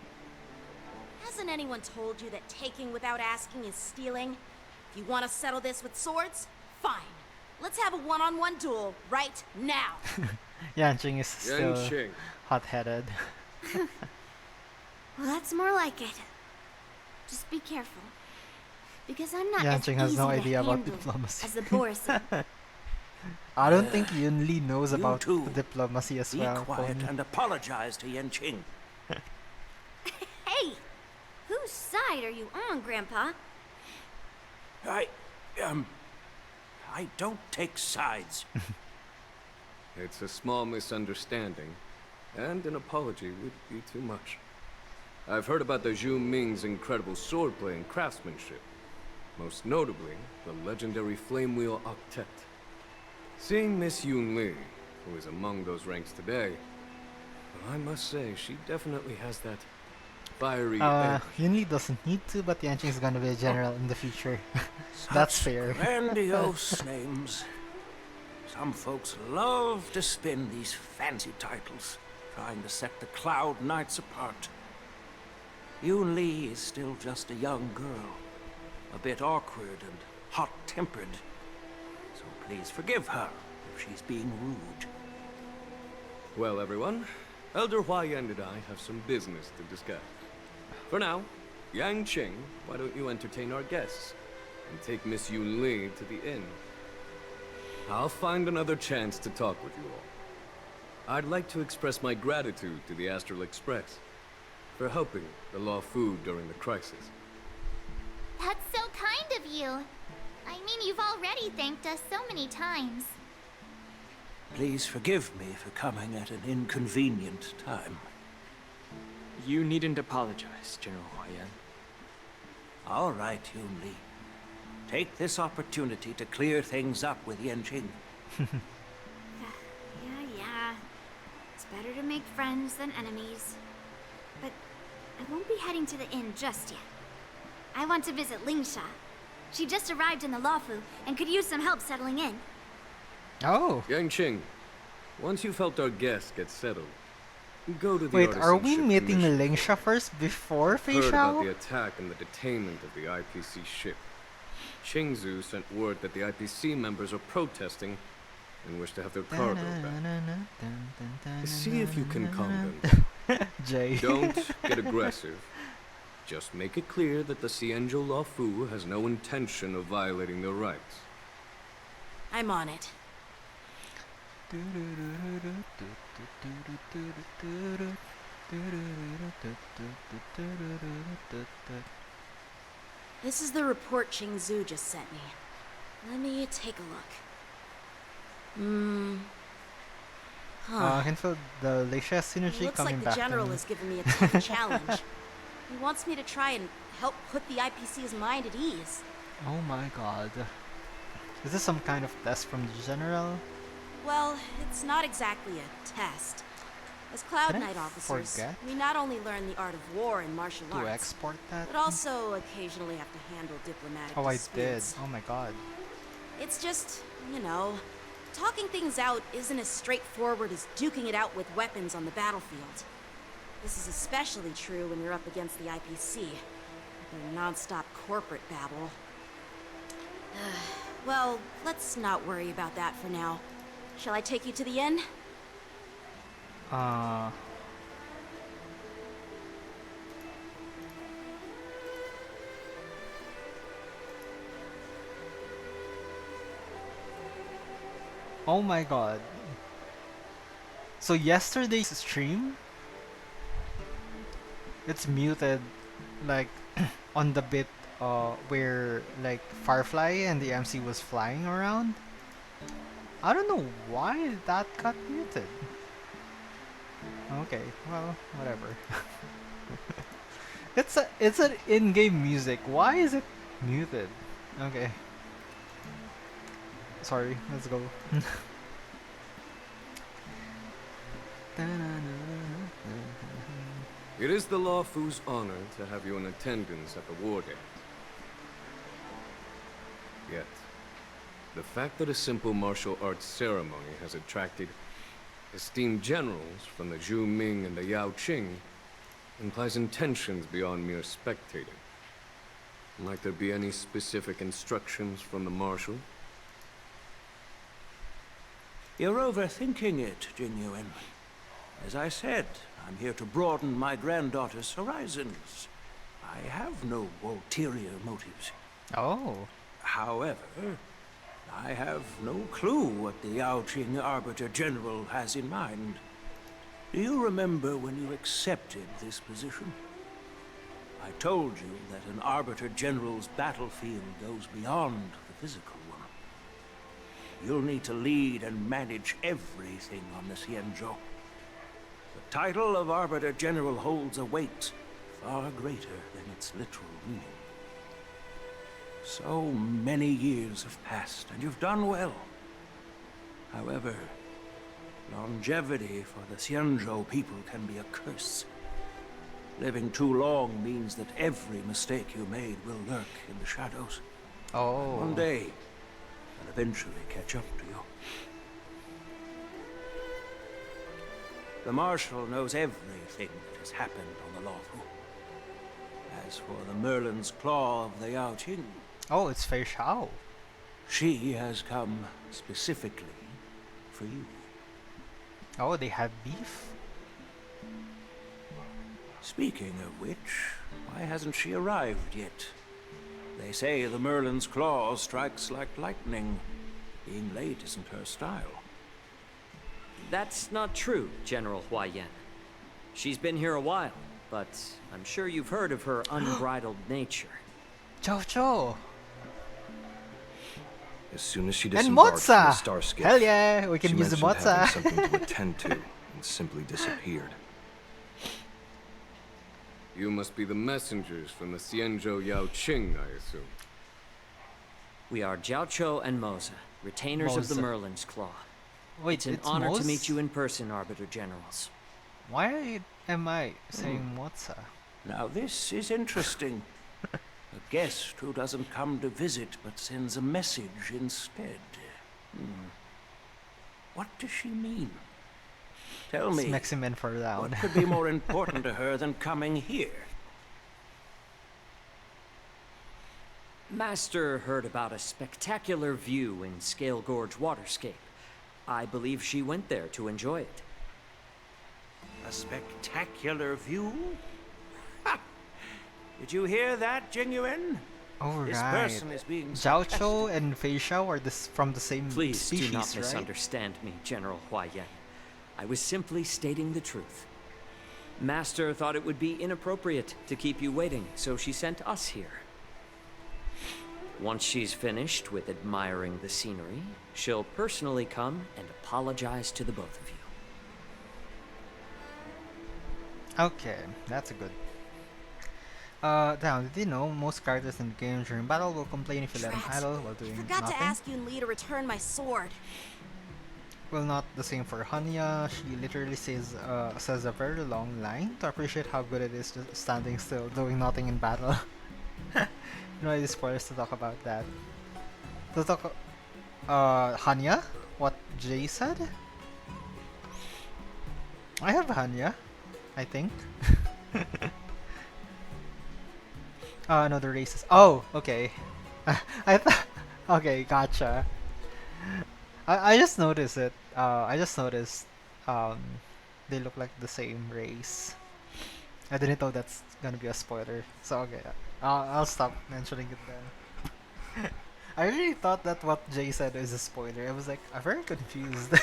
Hasn't anyone told you that taking without asking is stealing? If you want to settle this with swords, fine. Let's have a one-on-one duel right now. Yanqing is still Yanqing. hot-headed. Well, that's more like it. Just be careful. Because I'm not as Yanqing has easy no to idea about handle diplomacy. as the Borison. I don't think Yunli knows You about two, diplomacy as Be well. quiet Pony. and apologize to Yanqing. Hey! Whose side are you on, Grandpa? I don't take sides. It's a small misunderstanding, and an apology would be too much. I've heard about the Zhu Ming's incredible swordplay and craftsmanship. Most notably, the legendary Flame Wheel Octet. Seeing Miss Yunli, who is among those ranks today, well, I must say, she definitely has that fiery edge. Yunli doesn't need to, but Yanqing is gonna be a general in the future. That's Such fair. Grandiose names. Some folks love to spin these fancy titles, trying to set the Cloud Knights apart. Yunli is still just a young girl, a bit awkward and hot-tempered. So please forgive her if she's being rude. Well, everyone, Elder Huayan and I have some business to discuss. For now, Yanqing, why don't you entertain our guests and take Miss Yunli to the inn? I'll find another chance to talk with you all. I'd like to express my gratitude to the Astral Express for helping the Law Fu during the crisis. That's so kind of you. I mean, you've already thanked us so many times. Please forgive me for coming at an inconvenient time. You needn't apologize, General Huayan. All right, Yunli. Take this opportunity to clear things up with Yanqing. Yeah. It's better to make friends than enemies. But I won't be heading to the inn just yet. I want to visit Lingsha. She just arrived in the Luofu and could use some help settling in. Oh. Yanqing, once you've helped our guests get settled, go to the Wait, are we Artisanship meeting Commission. Lingsha first before Fei Heard about Shao? the attack and the detainment of the IPC ship. Qingzu sent word that the IPC members are protesting and wish to have their cargo back. See if you can calm them. Jay. Don't get aggressive. Just make it clear that the Xianzhou Law Fu has no intention of violating their rights. I'm on it. This is the report Qingzu just sent me. Let me take a look. I can feel the Leisha synergy Looks coming like the back. general is giving me a tough challenge. He wants me to try and help put the IPC's mind at ease. Oh my god. Is this some kind of test from the general? Well, it's not exactly a test. As Cloud Can I Knight officers, forget we not only learn the art of war and martial to arts, export that? but also occasionally have to handle diplomatic Oh, I did. disputes. Oh my god. It's just, you know, talking things out isn't as straightforward as duking it out with weapons on the battlefield. This is especially true when you're up against the IPC, with their non-stop corporate babble. Well, let's not worry about that for now. Shall I take you to the inn? Oh my god. So yesterday's stream, it's muted, like on the bit where like Firefly and the MC was flying around. I don't know why that got muted. Okay, well, whatever. it's an in-game music. Why is it muted? Okay. Sorry, let's go. It is the Lawfu's honor to have you in attendance at the Wardance. Yet, the fact that a simple martial arts ceremony has attracted esteemed generals from the Zhu Ming and the Yao Qing implies intentions beyond mere spectating. Might there be any specific instructions from the marshal? You're overthinking it, Jingyuan. As I said, I'm here to broaden my granddaughter's horizons. I have no ulterior motives. Oh. However, I have no clue what the Yao Qing Arbiter General has in mind. Do you remember when you accepted this position? I told you that an Arbiter General's battlefield goes beyond the physical one. You'll need to lead and manage everything on the Xianzhou. The title of Arbiter General holds a weight far greater than its literal meaning. So many years have passed, and you've done well. However, longevity for the Xianzhou people can be a curse. Living too long means that every mistake you made will lurk in the shadows. Oh. One day, I'll eventually catch up to you. The Marshal knows everything that has happened on the Lawfu. As for the Merlin's Claw of the Yao Qing... Oh, it's Fei Shao. She has come specifically for you. Oh, they have beef? Speaking of which, why hasn't she arrived yet? They say the Merlin's Claw strikes like lightning. Being late isn't her style. That's not true, General Huaiyan. She's been here a while, but I'm sure you've heard of her unbridled nature. Jojo! As soon as she And disembarked from the Mozza! star skiff, Hell yeah, we can she use the mentioned having Mozza. something to attend to and simply disappeared. You must be the messengers from the Xianzhou Yao Qing, I assume. We are Jiaoqiu and Moza, retainers of the Moza. Merlin's Claw. Wait, It's an honor to meet you in person, Arbiter Generals. Why am I saying Mozza? Now this is interesting. A guest who doesn't come to visit but sends a message instead. What does she mean? Tell me, Maximin for loud. what could be more important to her than coming here? Master heard about a spectacular view in Scale Gorge Waterscape. I believe she went there to enjoy it. A spectacular view? Ha! Did you hear that, Jingyuan? Oh, This right. person is being Jiaoqiu and Fei Shao are from the same Please species, do not right? misunderstand me, General Huaiyan. I was simply stating the truth. Master thought it would be inappropriate to keep you waiting, so she sent us here. Once she's finished with admiring the scenery, she'll personally come and apologize to the both of you. Okay, that's a good. Down, did you know most characters in the game during battle will complain if you let them Drat. idle while doing Forgot nothing? to ask Yun Li to return my sword. Well, not the same for Hanya. She literally says a very long line to appreciate how good it is just standing still, doing nothing in battle. No idea spoilers to talk about that. To talk, Hanya? What Jay said? I have Hanya, I think. No, the races. Oh, okay. I thought. Okay, gotcha. I just noticed it. I just noticed. Um, they look like the same race. I didn't know that's gonna be a spoiler. So okay, I'll stop mentioning it then. I really thought that what Jay said is a spoiler. I was like, I'm very confused.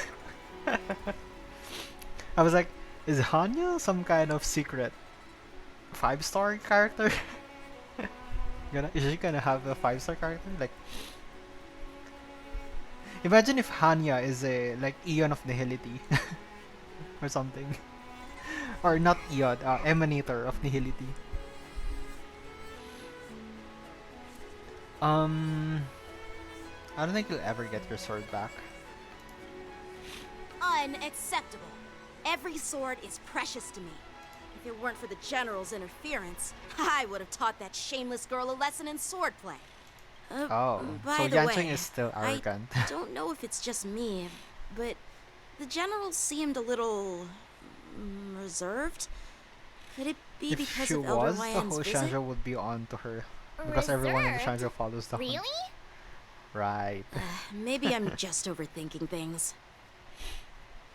I was like, is Hanya some kind of secret 5-star character? Is she gonna have a 5-star character? Like, imagine if Hanya is a like Eon of Nihility or something, or not Eon, Emanator of Nihility. I don't think you'll ever get your sword back. Unacceptable. Every sword is precious to me. If it weren't for the General's interference, I would have taught that shameless girl a lesson in swordplay. Oh, By so the Yancheng way, is still arrogant. I don't know if it's just me, but the General seemed a little reserved. Could it be If because she of Elder was, the Wyan's whole visit? Shangja would be on to her. Because everyone in the Reserved? Shangja follows the hunt. Really? Right. Maybe I'm just overthinking things.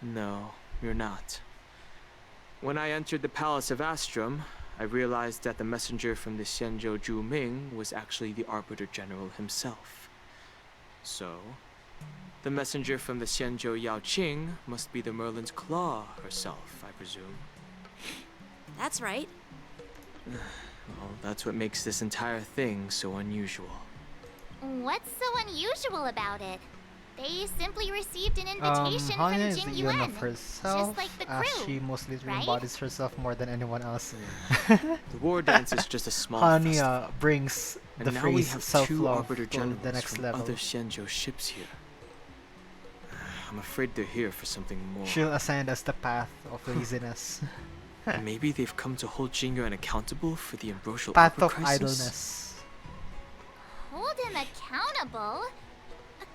No, you're not. When I entered the Palace of Astrum, I realized that the messenger from the Xianzhou Zhu Ming was actually the Arbiter General himself. So, the messenger from the Xianzhou Yao Qing must be the Merlin's Claw herself, I presume. That's right. Well, that's what makes this entire thing so unusual. What's so unusual about it? They simply received an invitation from Hanya is Jing the Eon Yuan, of herself, just like the as crew, she most literally right? embodies herself more than anyone else. The war dance is just a small Hanya festival. brings And the now we phrase have two self-love Arbiter to Generals the next from level. other Xianzhou ships here. I'm afraid they're here for something more. She'll ascend as the path of laziness. Maybe they've come to hold Jingyuan accountable for the ambrosial Path arbor of crisis? idleness. Hold him accountable?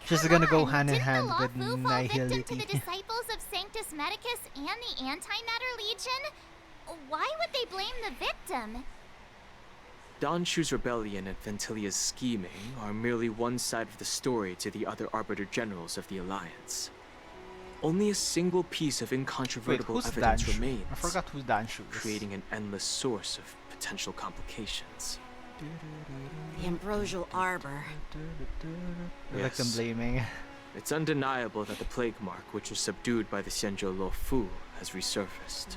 She's Come gonna go on, hand in didn't hand the with Lawfu fall victim to nihility. the disciples of Sanctus Medicus and the Antimatter Legion? Why would they blame the victim? Don Shu's rebellion and Ventilia's scheming are merely one side of the story to the other Arbiter Generals of the Alliance. Only a single piece of Wait, incontrovertible who's evidence Danshu? remains, I forgot who Danshu is. creating an endless source of potential complications. The ambrosial arbor. Victim blaming. It's undeniable that the plague mark, which was subdued by the Xianzhou Luofu, has resurfaced.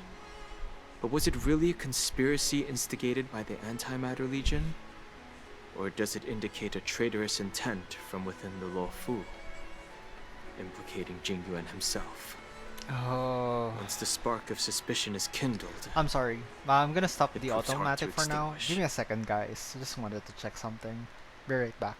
But was it really a conspiracy instigated by the Antimatter Legion? Or does it indicate a traitorous intent from within the Luofu, implicating Jingyuan himself? Oh. Once the spark of suspicion is kindled, I'm sorry. I'm gonna stop It the proves hard automatic to for now. extinguish. Give me a second, guys. I just wanted to check something. Be right back.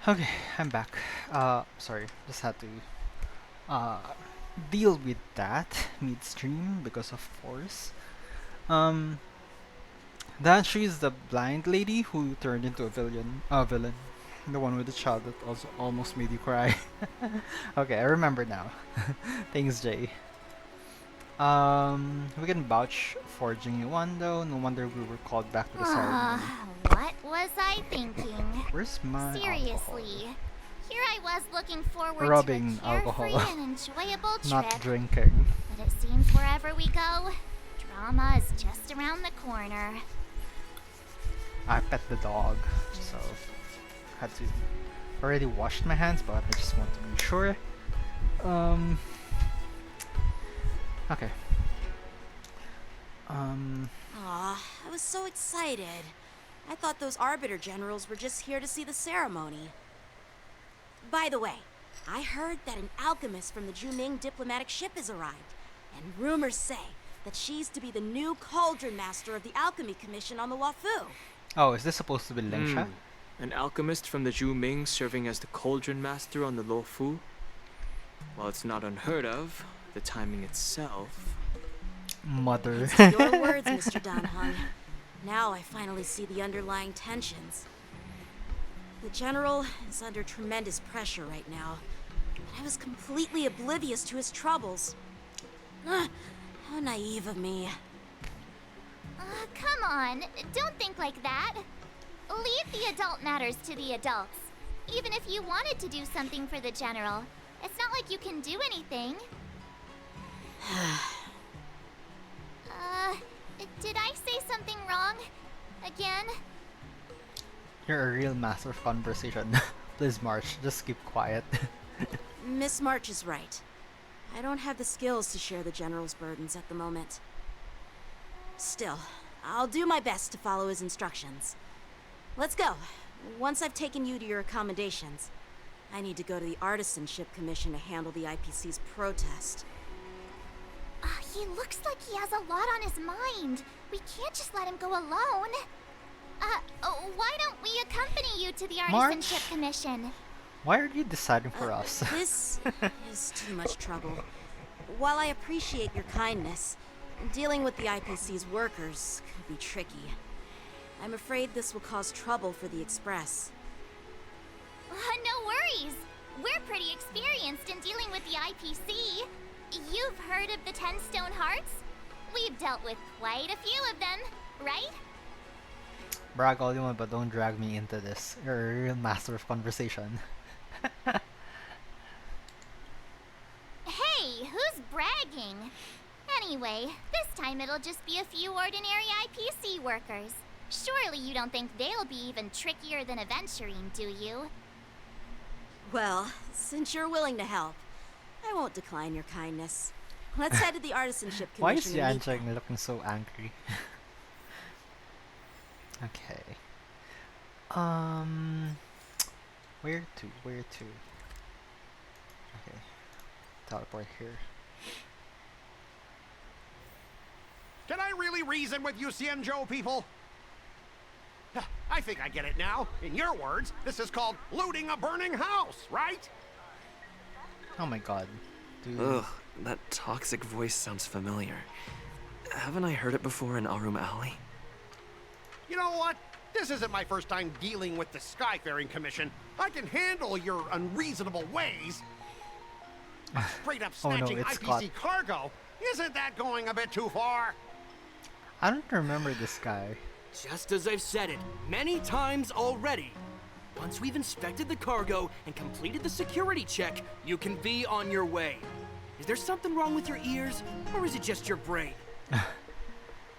Okay, I'm back. Sorry, just had to uh deal with that midstream because of force. Um, that she's the blind lady who turned into a villain, the one with the child that also almost made you cry. Okay, I remember now. Thanks, Jay. We can vouch for Jingyu one though. No wonder we were called back to the ceremony. What was I thinking? Where's my alcohol? Seriously. Here I was looking forward Rubbing to a carefree alcohol. and enjoyable Not trip. drinking. But it seems wherever we go, drama is just around the corner. I pet the dog, so had to already washed my hands, but I just want to be sure. Okay. Aw, I was so excited. I thought those Arbiter Generals were just here to see the ceremony. By the way, I heard that an alchemist from the Juming diplomatic ship has arrived, and rumors say that she's to be the new Cauldron Master of the Alchemy Commission on the Luofu. Oh, is this supposed to be Lingsha? An alchemist from the Zhu Ming serving as the Cauldron Master on the Luofu? While it's not unheard of, the timing itself... Mother. It's your words, Mr. Dan Heng. Now I finally see the underlying tensions. The General is under tremendous pressure right now, but I was completely oblivious to his troubles. How naive of me. Come on, don't think like that. Leave the adult matters to the adults. Even if you wanted to do something for the General, it's not like you can do anything. Did I say something wrong? Again? You're a real master of conversation. Please, March, just keep quiet. Miss March is right. I don't have the skills to share the General's burdens at the moment. Still, I'll do my best to follow his instructions. Let's go. Once I've taken you to your accommodations, I need to go to the Artisanship Commission to handle the IPC's protest. He looks like he has a lot on his mind. We can't just let him go alone. Why don't we accompany you to the Artisanship Commission? Why are you deciding for us? This is too much trouble. While I appreciate your kindness, dealing with the IPC's workers could be tricky. I'm afraid this will cause trouble for the Express. No worries. We're pretty experienced in dealing with the IPC. You've heard of the 10 Stone Hearts? We've dealt with quite a few of them, right? Brag all you want, but don't drag me into this. You're a real master of conversation. Hey, who's bragging? Anyway, this time it'll just be a few ordinary IPC workers. Surely you don't think they'll be even trickier than Aventurine, do you? Well, since you're willing to help, I won't decline your kindness. Let's head to the Artisanship Commission. Why is and meet them. Yancheng looking so angry? Okay. Where to? Okay. Teleport here. Can I really reason with you Xianzhou people? I think I get it now. In your words, this is called looting a burning house, right? Oh my god. Dude. Ugh, that toxic voice sounds familiar. Haven't I heard it before in Arum Alley? You know what? This isn't my first time dealing with the Skyfaring Commission. I can handle your unreasonable ways. Straight up snatching IPC cargo? Isn't that going a bit too far? I don't remember this guy. Just as I've said it many times already. Once we've inspected the cargo and completed the security check, you can be on your way. Is there something wrong with your ears, or is it just your brain?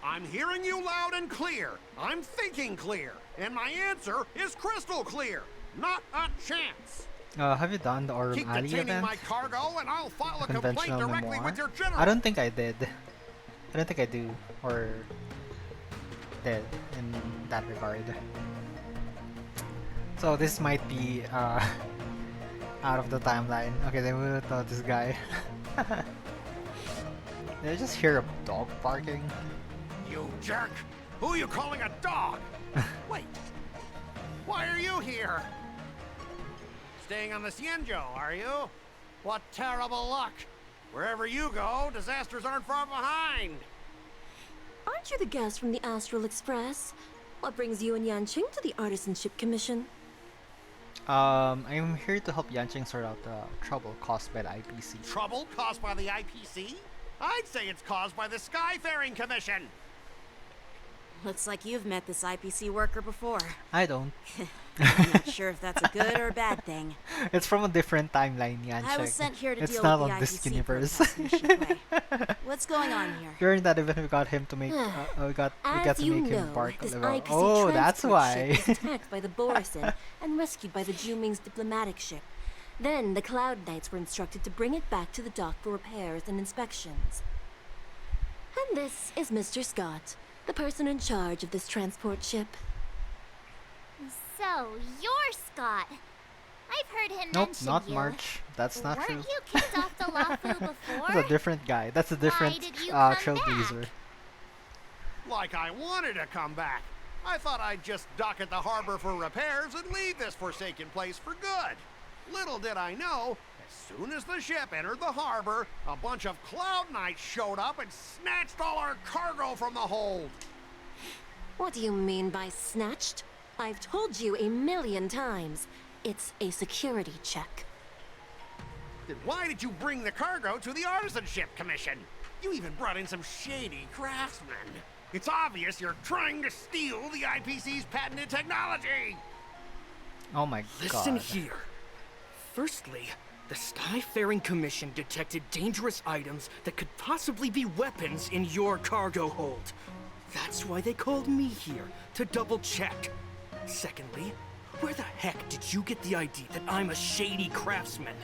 I'm hearing you loud and clear. I'm thinking clear. And my answer is crystal clear. Not a chance. Have you done the Aurum Keep Alley detaining event? my cargo and I'll file a complaint Conventional directly memoir? with your general. I don't think I did. I don't think I do. Or did in that regard. So this might be out of the timeline. Okay, then we'll tell this guy. Did I just hear a dog barking? You jerk! Who are you calling a dog? Wait. Why are you here? Staying on the Xianzhou, are you? What terrible luck! Wherever you go, disasters aren't far behind! Aren't you the guest from the Astral Express? What brings you and Yanqing to the Artisanship Commission? I'm here to help Yanqing sort out the trouble caused by the IPC. Trouble caused by the IPC? I'd say it's caused by the Skyfaring Commission! Looks like you've met this IPC worker before. I don't. I'm not sure if that's a good or a bad thing. It's from a different timeline, Yanqing. I was sent here to it's deal not with the on this IPC universe. What's going on here? During that event, we got him to make. we got to make him bark a this little. IPC Oh, that's transport why. ship was attacked by the Borisin and rescued by the Juming's diplomatic ship. Then the Cloud Knights were instructed to bring it back to the dock for repairs and inspections. And this is Mr. Scott, the person in charge of this transport ship. So, you're Scott. I've heard him Nope, mention not you. March. That's not Weren't true. you kicked off the Lafu before? That's a different guy. That's a different did you come trailblazer. Like I wanted to come back. I thought I'd just dock at the harbor for repairs and leave this forsaken place for good. Little did I know, as soon as the ship entered the harbor, a bunch of Cloud Knights showed up and snatched all our cargo from the hold. What do you mean by snatched? I've told you 1,000,000 times. It's a security check. Then why did you bring the cargo to the Artisanship Commission? You even brought in some shady craftsmen. It's obvious you're trying to steal the IPC's patented technology! Oh my god. Listen here. Firstly, the Skyfaring Commission detected dangerous items that could possibly be weapons in your cargo hold. That's why they called me here, to double check. Secondly, where the heck did you get the idea that I'm a shady craftsman?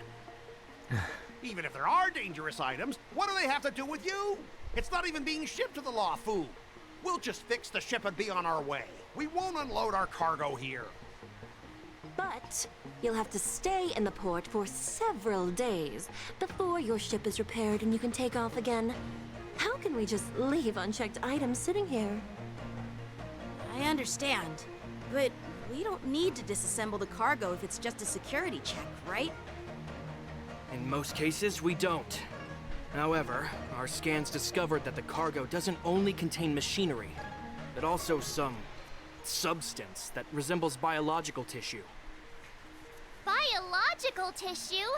Even if there are dangerous items, what do they have to do with you? It's not even being shipped to the Lafu. We'll just fix the ship and be on our way. We won't unload our cargo here. But you'll have to stay in the port for several days before your ship is repaired and you can take off again. How can we just leave unchecked items sitting here? I understand, but we don't need to disassemble the cargo if it's just a security check, right? In most cases, we don't. However, our scans discovered that the cargo doesn't only contain machinery, but also some substance that resembles biological tissue. Biological tissue?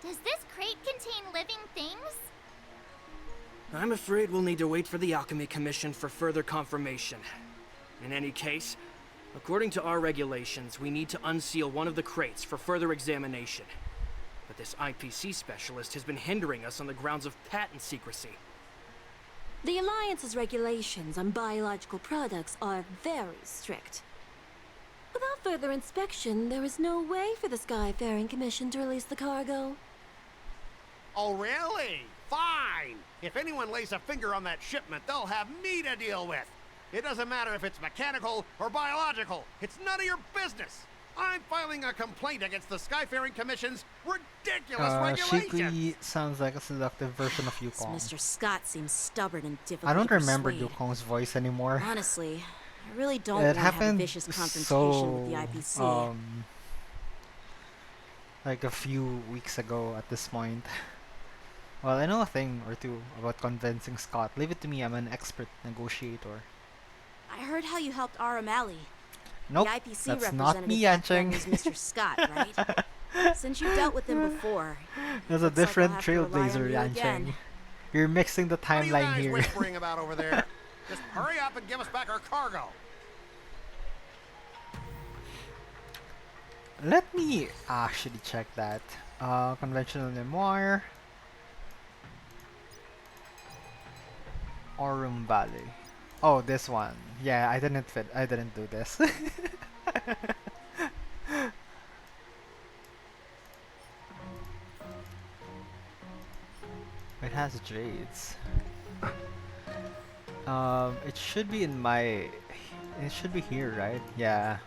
Does this crate contain living things? I'm afraid we'll need to wait for the Alchemy Commission for further confirmation. In any case, according to our regulations, we need to unseal one of the crates for further examination. But this IPC specialist has been hindering us on the grounds of patent secrecy. The Alliance's regulations on biological products are very strict. Without further inspection, there is no way for the Skyfaring Commission to release the cargo. Oh, really? Fine! If anyone lays a finger on that shipment, they'll have me to deal with. It doesn't matter if it's mechanical or biological. It's none of your business. I'm filing a complaint against the Skyfaring Commission's ridiculous regulations. Shikui sounds like a seductive version of Yukong. Mr. Scott seems stubborn and difficult I don't to remember persuade. Yukong's voice anymore. Honestly, I really don't It want to have a happened vicious confrontation so, with the IPC. like a few weeks ago at this point. Well, I know a thing or two about convincing Scott. Leave it to me, I'm an expert negotiator. I heard how you helped Aramali. Nope, the IPC that's representative not me, back then Yanqing. was Mr. Scott, right? Since you've dealt with him before, There's a looks like different I'll have to rely on trailblazer, you Yanqing. again. You're mixing the What are you timeline guys here. whispering about over there? Just hurry up and give us back our cargo. Let me actually check that. Conventional memoir. Aurum Valley. Oh, this one. Yeah, I didn't do this. It has jades. It should be in my. It should be here, right? Yeah.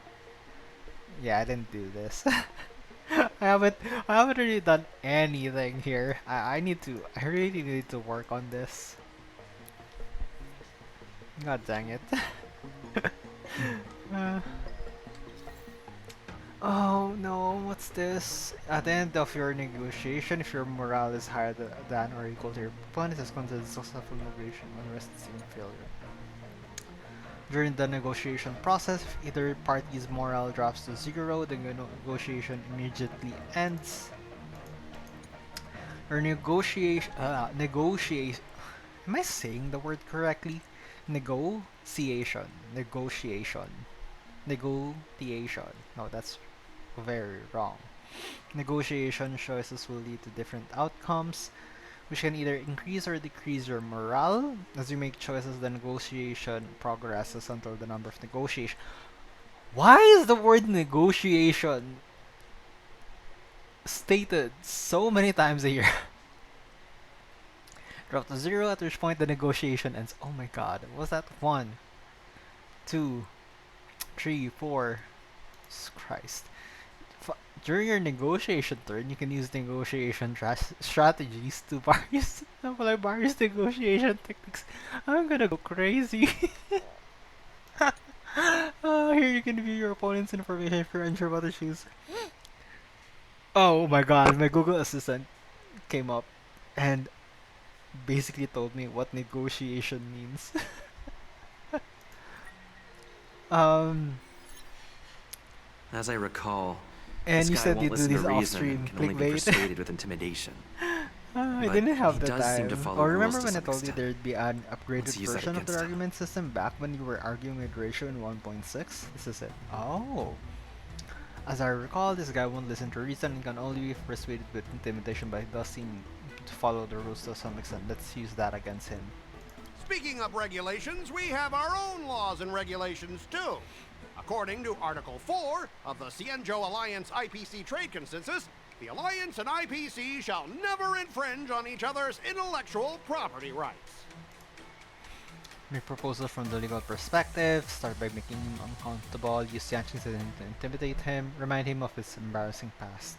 Yeah, I didn't do this. I haven't really done anything here. I really need to work on this. God dang it. Oh no, what's this? At the end of your negotiation, if your morale is higher than or equal to your opponent, it's considered successful negotiation. Unrest is even failure. During the negotiation process, if either party's morale drops to 0, the negotiation immediately ends. Or negotiation. Am I saying the word correctly? Negotiation. Negotiation. Negotiation. No, that's very wrong. Negotiation choices will lead to different outcomes, which can either increase or decrease your morale. As you make choices, the negotiation progresses until the number of negotiation. Why is the word negotiation stated so many times a year? Drop to 0, at which point the negotiation ends. Oh my god, was that 1, 2, 3, 4? Jesus Christ. During your negotiation turn, you can use negotiation strategies to apply various negotiation techniques. I'm gonna go crazy. Here you can view your opponent's information if you're unsure what to choose. Oh my god, my Google Assistant came up and basically told me what negotiation means. As I recall, and this you guy said won't you do listen to this reason off-stream and can only be clickbait. persuaded with intimidation. I But didn't have he the does seem to time. follow Or rules remember to when I some told you extent. there'd be an Let's upgraded use that version of the against him. argument system back when you were arguing with ratio in 1.6? This is it. Oh. As I recall, this guy won't listen to reason and can only be persuaded with intimidation, but he does seem to follow the rules to some extent. Let's use that against him. Speaking of regulations, we have our own laws and regulations too. According to Article 4 of the Cienjo Alliance IPC Trade Consensus, the Alliance and IPC shall never infringe on each other's intellectual property rights. Make proposals from the legal perspective. Start by making him uncomfortable. Use sanctions to intimidate him. Remind him of his embarrassing past.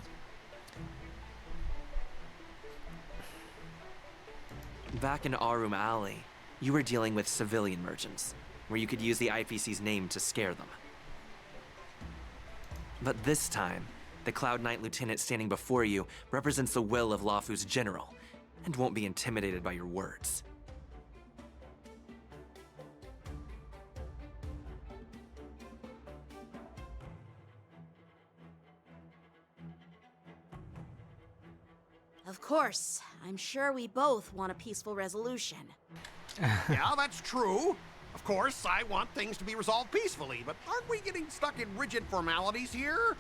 Back in Arum Alley, you were dealing with civilian merchants, where you could use the IPC's name to scare them. But this time, the Cloud Knight Lieutenant standing before you represents the will of Lafu's general, and won't be intimidated by your words. Of course. I'm sure we both want a peaceful resolution. Yeah, that's true. Of course, I want things to be resolved peacefully, but aren't we getting stuck in rigid formalities here?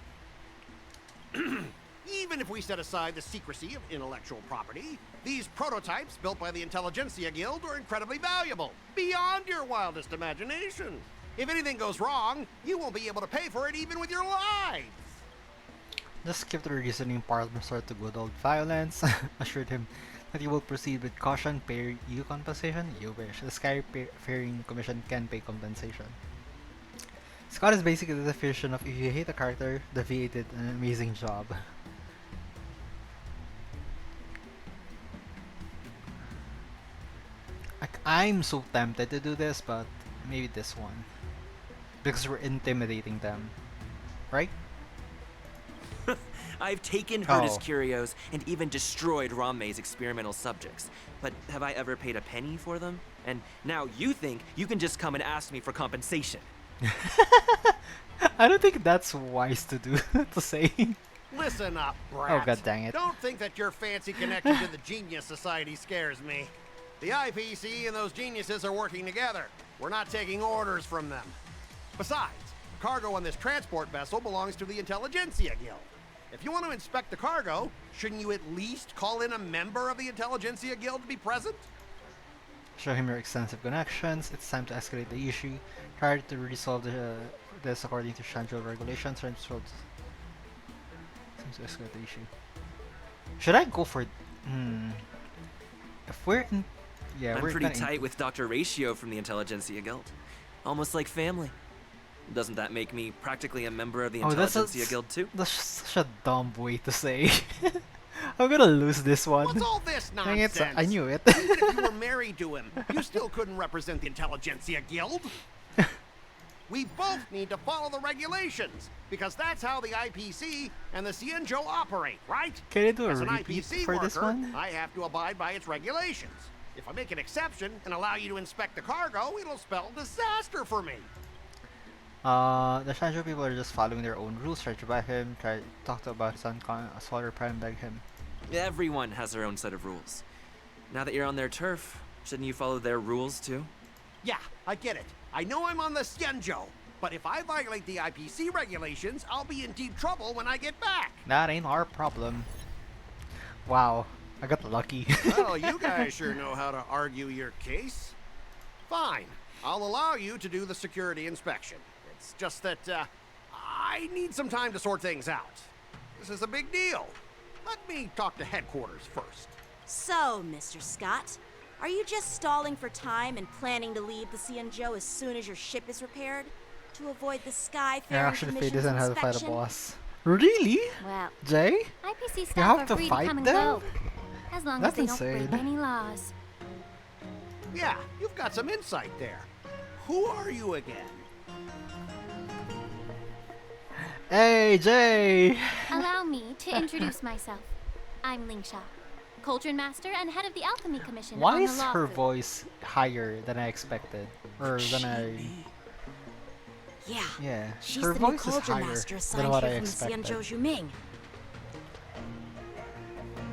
Even if we set aside the secrecy of intellectual property, these prototypes built by the Intelligentsia Guild are incredibly valuable, beyond your wildest imagination. If anything goes wrong, you won't be able to pay for it even with your lives. Just skip the reasoning part and resort to good old violence. Assured him that you will proceed with caution, pay you compensation. You wish. The Skyfaring Commission can pay compensation. Scott is basically the definition of if you hate a character, the VA did an amazing job. I'm so tempted to do this, but maybe this one. Because we're intimidating them. Right? I've taken her his curios and even destroyed Ramei's experimental subjects. But have I ever paid a penny for them? And now you think you can just come and ask me for compensation. I don't think that's wise to do, to say. Listen up, brat. Oh, god dang it. Don't think that your fancy connection to the Genius Society scares me. The IPC and those geniuses are working together. We're not taking orders from them. Besides, cargo on this transport vessel belongs to the Intelligentsia Guild. If you want to inspect the cargo, shouldn't you at least call in a member of the Intelligentsia Guild to be present? Show him your extensive connections. It's time to escalate the issue. Try to resolve this according to Shanjo regulations. Seems to escalate the issue. Should I go for... If we're in... Yeah, I'm we're pretty kinda tight with Dr. Ratio from the Intelligentsia Guild. Almost like family. Doesn't that make me practically a member of the Intelligentsia Guild too? That's such a dumb way to say. I'm gonna lose this one. What's all this Dang it, nonsense? I knew it. Even if you were married to him, you still couldn't represent the Intelligentsia Guild. We both need to follow the regulations, because that's how the IPC and the Cienjo operate, right? Can I do a As an repeat IPC for worker, this one? I have to abide by its regulations. If I make an exception and allow you to inspect the cargo, it'll spell disaster for me. The Shanjo people are just following their own rules. Try to buy him, try to talk to about his Swatter Prime, beg him. Everyone has their own set of rules. Now that you're on their turf, shouldn't you follow their rules too? Yeah, I get it. I know I'm on the Cienjo, but if I violate the IPC regulations, I'll be in deep trouble when I get back. That ain't our problem. Wow, I got lucky. Well, you guys sure know how to argue your case. Fine, I'll allow you to do the security inspection. It's just that, I need some time to sort things out. This is a big deal. Let me talk to headquarters first. So, Mr. Scott, are you just stalling for time and planning to leave the Cienjo as soon as your ship is repaired? To avoid the Skyfaring Actually, Faye Commission's doesn't have to fight a inspection? boss. Really? Well, Jay? IPC You staff have are to free fight to come and them? go, as long That's as they insane. don't break any laws. Yeah, you've got some insight there. Who are you again? Hey, Jay! Allow me to introduce myself. I'm Lingsha, Cauldron Master and head of the Alchemy Commission Why on the is law her firm. voice higher than I expected? Or than I... Yeah, She's her the new voice is Cauldron higher Master than assigned what I here from the expected. Cienjo Juming.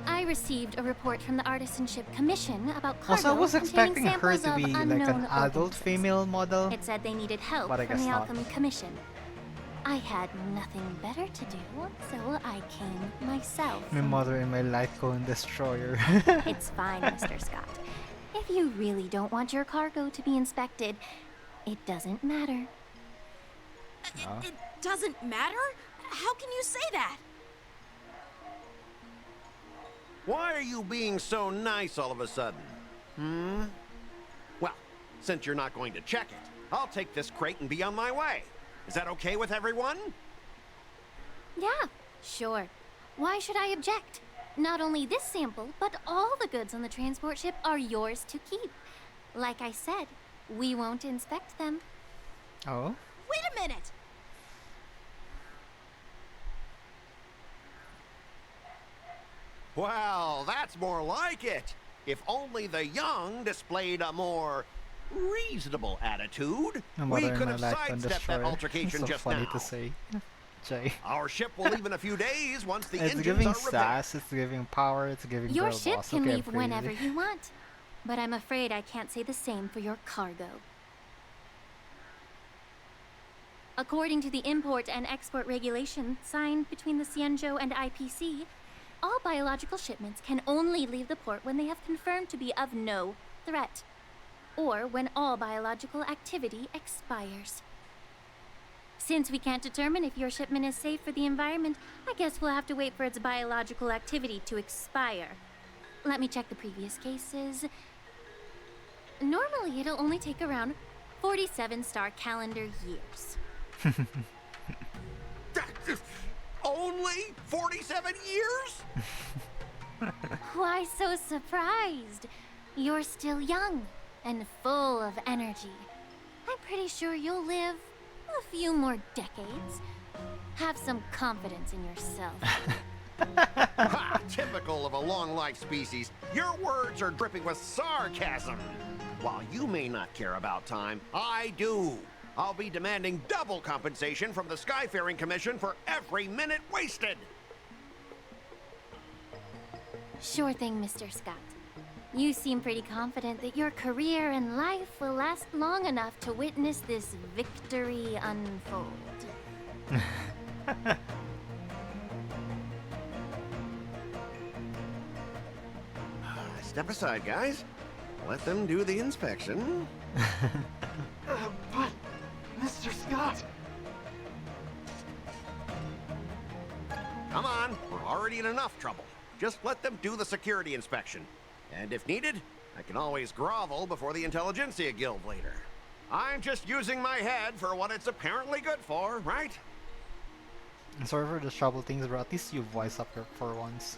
I received a report from the Artisanship Commission about cargo Also, I was containing expecting her samples to of be like an unknown adult organisms. female model. It said they needed help But I from guess the not. Alchemy Commission. I had nothing better to do, so I came myself. My mother and my light cone destroyer. It's fine, Mr. Scott. If you really don't want your cargo to be inspected, it doesn't matter. It doesn't matter? How can you say that? Why are you being so nice all of a sudden? Well, since you're not going to check it, I'll take this crate and be on my way. Is that okay with everyone? Yeah, sure. Why should I object? Not only this sample, but all the goods on the transport ship are yours to keep. Like I said, we won't inspect them. Oh? Wait a minute! Well, that's more like it. If only the young displayed a more reasonable attitude, My we mother and could my have light cone sidestepped that destroyer. altercation So just funny now. to say. Jay. Our ship will leave in a few days once the It's engines giving are repaired. sass, it's giving power, it's giving Your girl ship boss. can Okay, I'm leave crazy. whenever you want. But I'm afraid I can't say the same for your cargo. According to the import and export regulation signed between the Cienjo and IPC, all biological shipments can only leave the port when they have confirmed to be of no threat, or when all biological activity expires. Since we can't determine if your shipment is safe for the environment, I guess we'll have to wait for its biological activity to expire. Let me check the previous cases. Normally, it'll only take around 47 star calendar years. Only 47 years? Why so surprised? You're still young and full of energy. I'm pretty sure you'll live a few more decades. Have some confidence in yourself. Ha! Typical of a long-life species. Your words are dripping with sarcasm. While you may not care about time, I do. I'll be demanding double compensation from the Skyfaring Commission for every minute wasted. Sure thing, Mr. Scott. You seem pretty confident that your career and life will last long enough to witness this victory unfold. Step aside, guys. Let them do the inspection. But, Mr. Scott... Come on, we're already in enough trouble. Just let them do the security inspection. And if needed, I can always grovel before the Intelligentsia Guild later. I'm just using my head for what it's apparently good for, right? Sorry for the trouble things, but at least you voice up for once.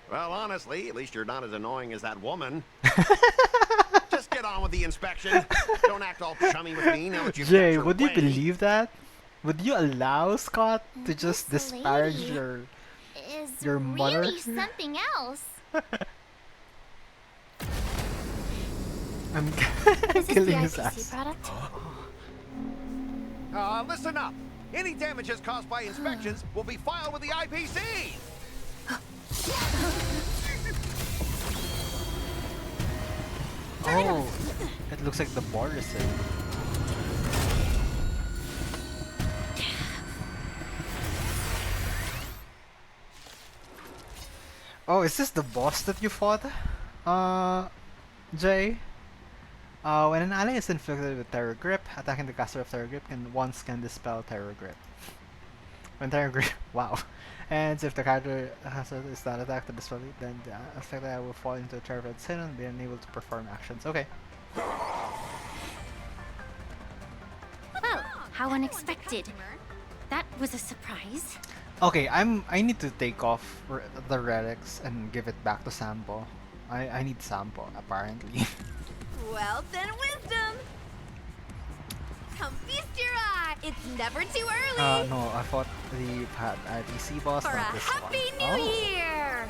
Well, honestly, at least you're not as annoying as that woman. Just get on with the inspection. Don't act all chummy with me now that you've got Jay, your would you way. believe that? Would you allow Scott to just This disparage lady is your mother? really something else. I'm This is the killing his IPC ass. product. Listen up. Any damages caused by inspections will be filed with the IPC. Oh, it looks like the Borison. Oh, is this the boss that you fought? Jay? When an ally is inflicted with Terror Grip, attacking the caster of Terror Grip can dispel Terror Grip. When Terror Grip, wow. And if the character is not attacked to dispel it, then the affected ally will fall into a Terror Red Sin and be unable to perform actions. Okay. Well, how unexpected. That was a surprise. Okay, I need to take off the relics and give it back to Sampo. I need Sampo, apparently. Well then, wisdom! Come feast your eye! It's never too early! No, I fought the IPC boss, For not a this happy one. new year!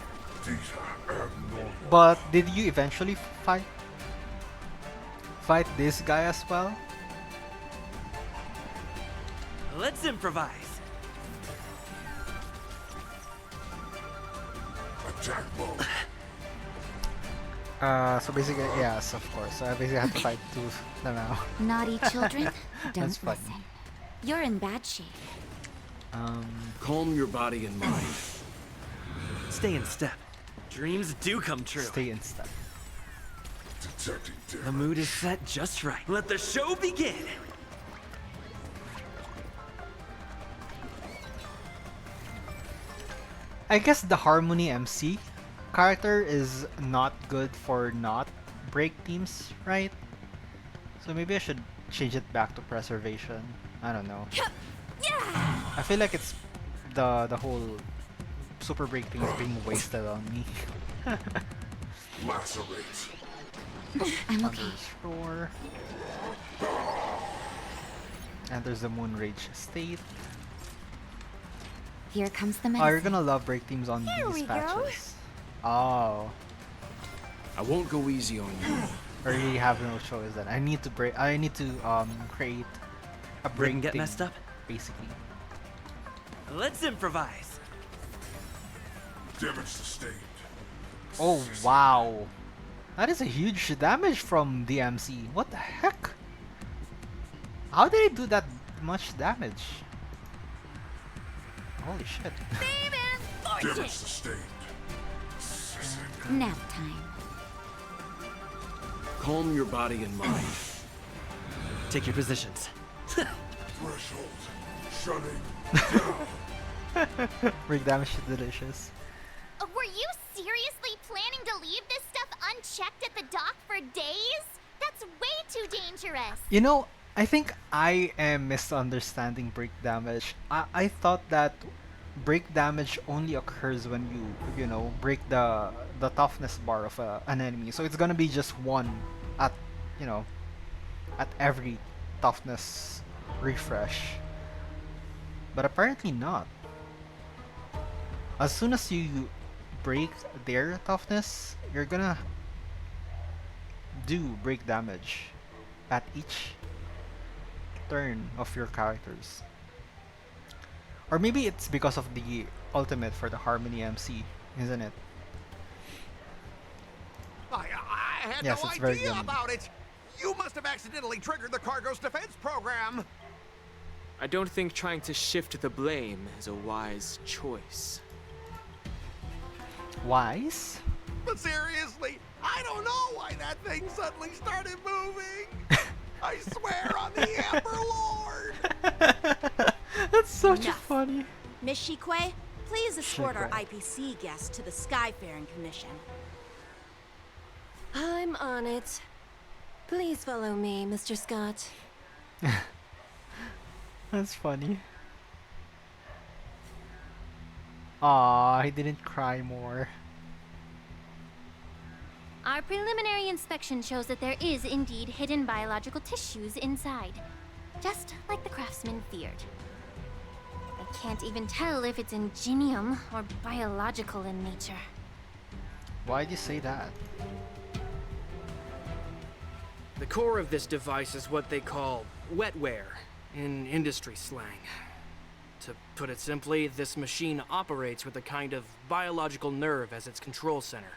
But did you eventually fight this guy as well? Let's improvise. Attack mode. So basically, yes, of course. So I basically have to fight two now. Naughty children, don't That's funny. listen. You're in bad shape. Calm your body and mind. Stay in step. Dreams do come true. Stay in step. Detecting The mood is set just right. Let the show begin. I guess the Harmony MC character is not good for not break teams, right? So maybe I should change it back to preservation. I don't know. I feel like it's the whole super break thing is being wasted on me. Lacerate. I'm okay. Underscore. And there's the Moon Rage state. Here comes the Oh, medicine. you're gonna love break teams on Here these we go. patches. Oh. I won't go easy on you. Or you have no choice then. I need to create a break Ring get thing, messed up? basically. Let's improvise. Damage sustained. Oh wow. That is a huge damage from the MC. What the heck? How did he do that much damage? Holy shit. Damage sustained. Nap time. Calm your body and mind. Take your positions. Threshold. Shutting. Break damage is delicious. Were you seriously planning to leave this stuff unchecked at the dock for days? That's way too dangerous. You know, I think I am misunderstanding break damage. I thought that break damage only occurs when you know, break the toughness bar of an enemy. So it's gonna be just one at, you know, at every toughness refresh. But apparently not. As soon as you break their toughness, you're gonna do break damage at each turn of your characters. Or maybe it's because of the ultimate for the Harmony MC, isn't it? I had Yes, no it's very idea good. about it. You must have accidentally triggered the cargo's defense program. I don't think trying to shift the blame is a wise choice. Wise? But seriously, I don't know why that thing suddenly started moving. I swear on the Ember Lord. That's such Enough. funny. Miss Shikwe, please escort our Shikwe. IPC guest to the Skyfaring Commission. I'm on it. Please follow me, Mr. Scott. That's funny. Aw, he didn't cry more. Our preliminary inspection shows that there is indeed hidden biological tissues inside, just like the craftsman feared. I can't even tell if it's ingenium or biological in nature. Why'd you say that? The core of this device is what they call wetware in industry slang. To put it simply, this machine operates with a kind of biological nerve as its control center.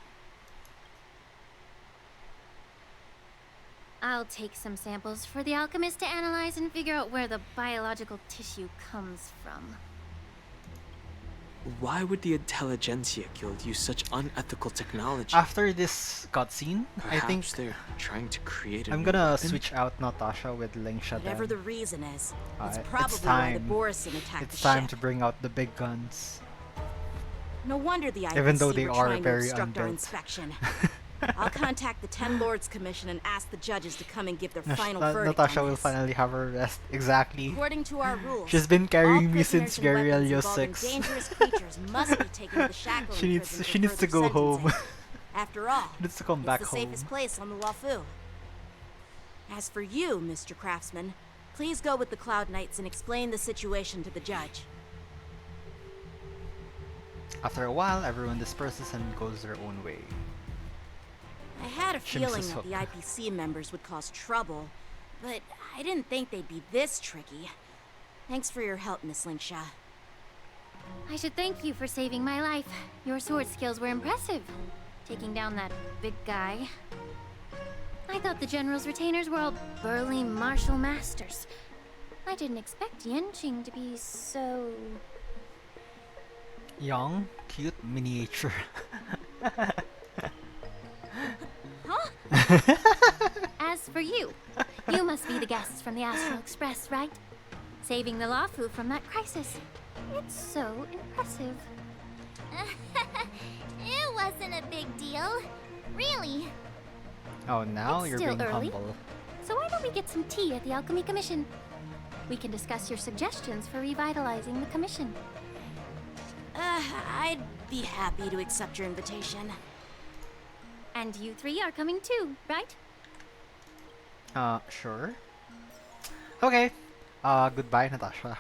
I'll take some samples for the alchemist to analyze and figure out where the biological tissue comes from. Why would the Intelligentsia Guild use such unethical technology? After this cutscene, I think they're trying to create a I'm new gonna weapon? switch out Natasha with Lingsha. Whatever the reason is, it's it's probably why the time. Borison attacked It's the time ship. to bring out the big guns. No wonder the IPC Even though they were are trying very to obstruct our unbuilt. inspection. I'll contact the 10 Lords Commission and ask the judges to come and give their final verdict Natasha on will this. finally have her rest. Exactly. According to our rules, She's been all carrying me prisoners since and weapons Guerrilla involving 6. dangerous creatures must be taken to the shackling She needs prison she for needs to further go home. sentencing. After all, She needs to come it's back the home. safest place on the Wafu. As for you, Mr. Craftsman, please go with the Cloud Knights and explain the situation to the judge. After a while, everyone disperses and goes their own way. I had a feeling Shim's that the IPC members would cause trouble, but I didn't think they'd be this tricky. Thanks for your help, Miss Lingsha. I should thank you for saving my life. Your sword skills were impressive. Taking down that big guy. I thought the General's retainers were all burly martial masters. I didn't expect Yenqing to be so... Young, cute, miniature. As for you, you must be the guests from the Astral Express, right? Saving the Lafu from that crisis. It's so impressive. It wasn't a big deal. Really. Oh, now It's you're still being early. humble. So why don't we get some tea at the Alchemy Commission? We can discuss your suggestions for revitalizing the commission. I'd be happy to accept your invitation. And you three are coming too, right? Sure. Okay. Goodbye, Natasha.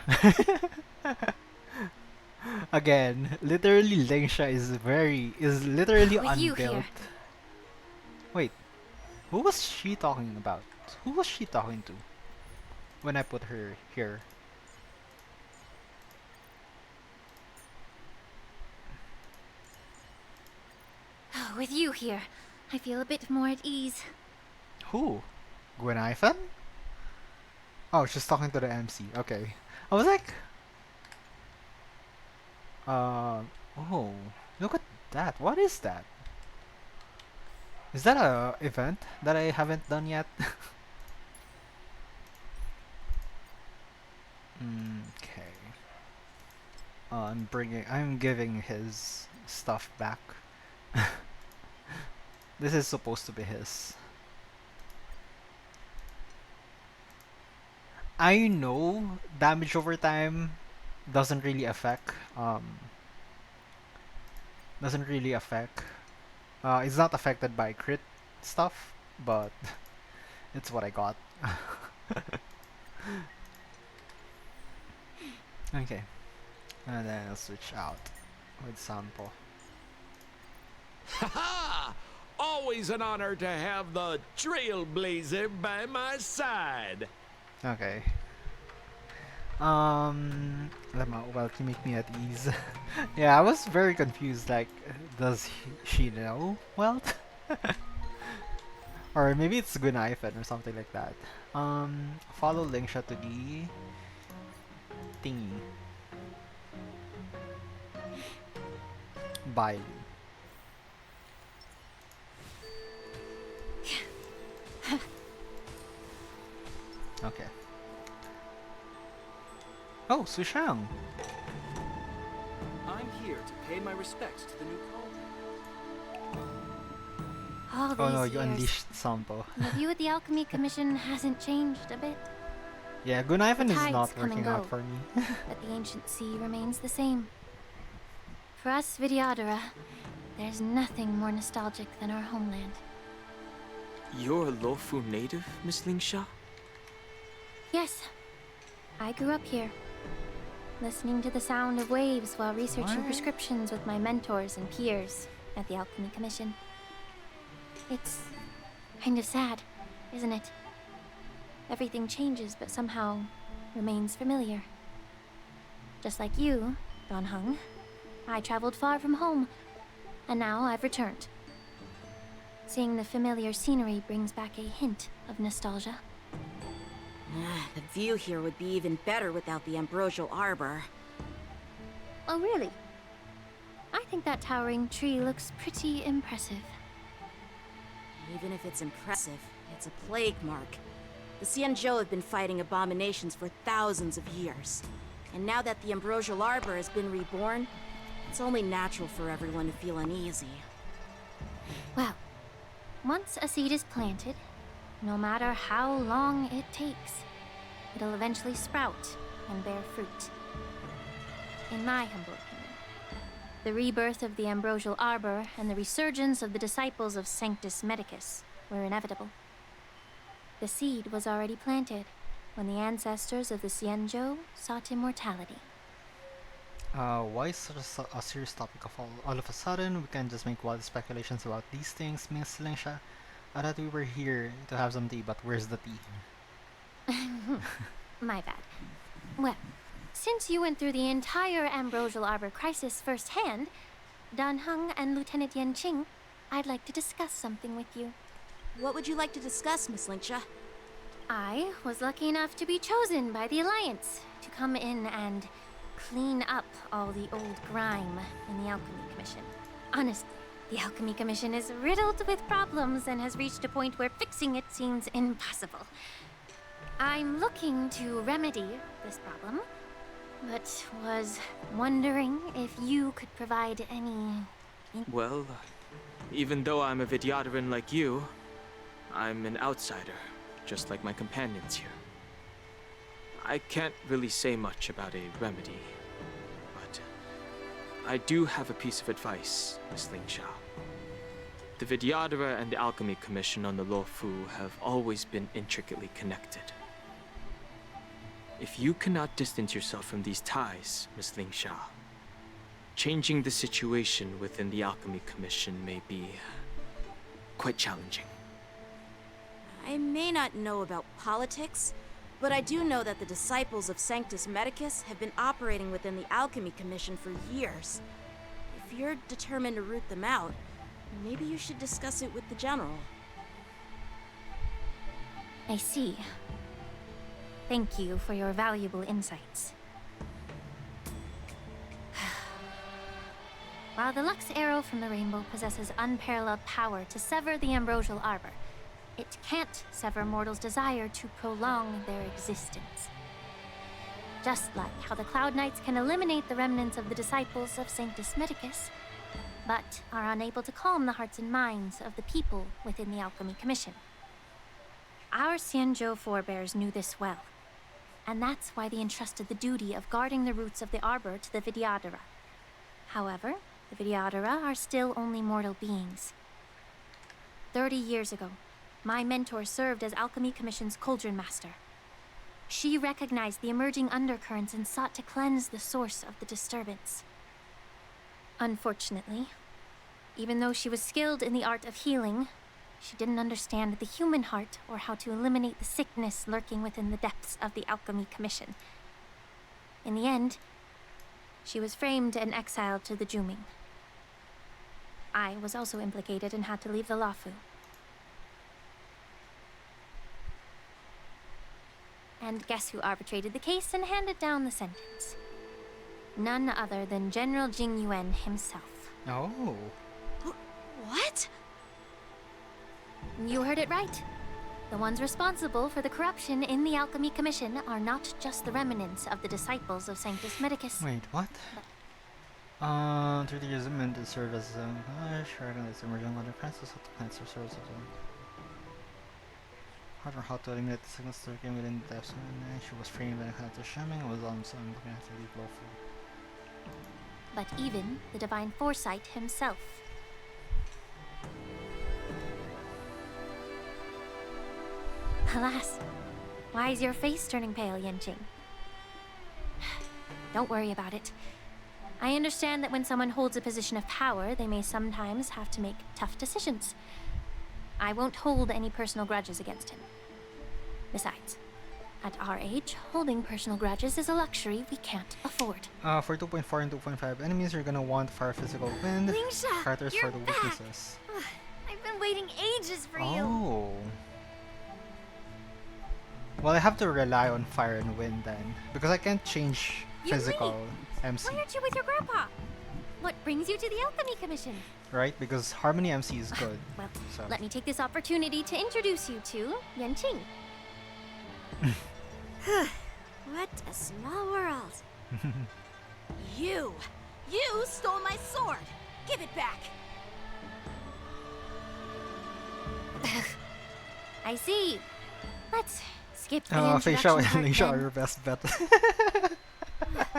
Again, literally Lingsha is literally With you unbuilt. here. Wait, who was she talking about? Who was she talking to when I put her here? Oh, with you here, I feel a bit more at ease. Who? Gwenithan? Oh, she's talking to the MC. Okay. I was like, oh, look at that. What is that? Is that a event that I haven't done yet? Okay. I'm giving his stuff back. This is supposed to be his. I know damage over time doesn't really affect it's not affected by crit stuff, but it's what I got. Okay, and then I'll switch out with Sampo. Ha! Always an honor to have the Trailblazer by my side. Okay. Well, to make me at ease. Yeah, I was very confused. Like, does she know Welt? Or maybe it's Gunaifen or something like that. Follow Lingsha to the thingy. Bye. Okay. Oh, Sushang. I'm here to pay my respects to the new colony. All Oh these no, you years, unleashed Sampo. the view at the Alchemy Commission hasn't changed a bit. Yeah, Gunaifen The is tides not come and working out go, for me. but the ancient sea remains the same. For us Vidyadhara, there's nothing more nostalgic than our homeland. You're a Lofu native, Miss Lingsha? Yes. I grew up here, listening to the sound of waves while researching What? prescriptions with my mentors and peers at the Alchemy Commission. It's kind of sad, isn't it? Everything changes but somehow remains familiar. Just like you, Don Hung, I traveled far from home, and now I've returned. Seeing the familiar scenery brings back a hint of nostalgia. The view here would be even better without the ambrosial arbor. Oh, really? I think that towering tree looks pretty impressive. Even if it's impressive, it's a plague mark. The Xianzhou have been fighting abominations for thousands of years. And now that the ambrosial arbor has been reborn, it's only natural for everyone to feel uneasy. Well, once a seed is planted, no matter how long it takes, it'll eventually sprout and bear fruit. In my humble opinion, the rebirth of the ambrosial arbor and the resurgence of the disciples of Sanctus Medicus were inevitable. The seed was already planted when the ancestors of the Xianzhou sought immortality. Why such a serious topic of all of a sudden? We can just make wild speculations about these things, Miss Lingsha. I thought we were here to have some tea, but where's the tea? My bad. Well, since you went through the entire ambrosial arbor crisis firsthand, Dan Heng and Lieutenant Yan Qing, I'd like to discuss something with you. What would you like to discuss, Miss Lingsha? I was lucky enough to be chosen by the Alliance to come in and clean up all the old grime in the Alchemy Commission. Honestly, the Alchemy Commission is riddled with problems and has reached a point where fixing it seems impossible. I'm looking to remedy this problem, but was wondering if you could provide any... Well, even though I'm a Vidyadharan like you, I'm an outsider, just like my companions here. I can't really say much about a remedy, but I do have a piece of advice, Miss Lingsha. The Vidyadhara and the Alchemy Commission on the Luofu have always been intricately connected. If you cannot distance yourself from these ties, Miss Lingsha, changing the situation within the Alchemy Commission may be quite challenging. I may not know about politics, but I do know that the disciples of Sanctus Medicus have been operating within the Alchemy Commission for years. If you're determined to root them out, maybe you should discuss it with the General. I see. Thank you for your valuable insights. While the Lux Arrow from the Rainbow possesses unparalleled power to sever the ambrosial arbor, it can't sever mortals' desire to prolong their existence. Just like how the Cloud Knights can eliminate the remnants of the disciples of Sanctus Medicus, but are unable to calm the hearts and minds of the people within the Alchemy Commission. Our Xianzhou forebears knew this well, and that's why they entrusted the duty of guarding the roots of the arbor to the Vidyadhara. However, the Vidyadhara are still only mortal beings. 30 years ago, my mentor served as Alchemy Commission's Cauldron Master. She recognized the emerging undercurrents and sought to cleanse the source of the disturbance. Unfortunately, even though she was skilled in the art of healing, she didn't understand the human heart or how to eliminate the sickness lurking within the depths of the Alchemy Commission. In the end, she was framed and exiled to the Juming. I was also implicated and had to leave the Luofu. And guess who arbitrated the case and handed down the sentence? None other than General Jing Yuan himself. Oh. What? You heard it right. The ones responsible for the corruption in the Alchemy Commission are not just the remnants of the disciples of Sanctus Medicus. Wait, what? Through the years, it meant to serve as recognized emerging other crisis of the plants or sources of how to eliminate the sickness lurking within the depths. She was framed by a kind of shaman and was also looking after the Luofu. But even the divine foresight himself. Alas, why is your face turning pale, Yanqing? Don't worry about it. I understand that when someone holds a position of power, they may sometimes have to make tough decisions. I won't hold any personal grudges against him. Besides, at our age, holding personal grudges is a luxury we can't afford. For 2.4 and 2.5, enemies are gonna want fire physical wind. Lingsha, Characters you're for the back. weaknesses. I've been waiting ages for you. Oh. Well, I have to rely on fire and wind then, because I can't change physical MC, Why aren't you with your grandpa? What brings you to the Alchemy Commission? right? Because Harmony MC is good. Well, so. let me take this opportunity to introduce you to Yanqing. What a small world. You stole my sword. Give it back. I see. Let's skip the Fei Xiao introduction and part Ling Xiao are then. your best bet.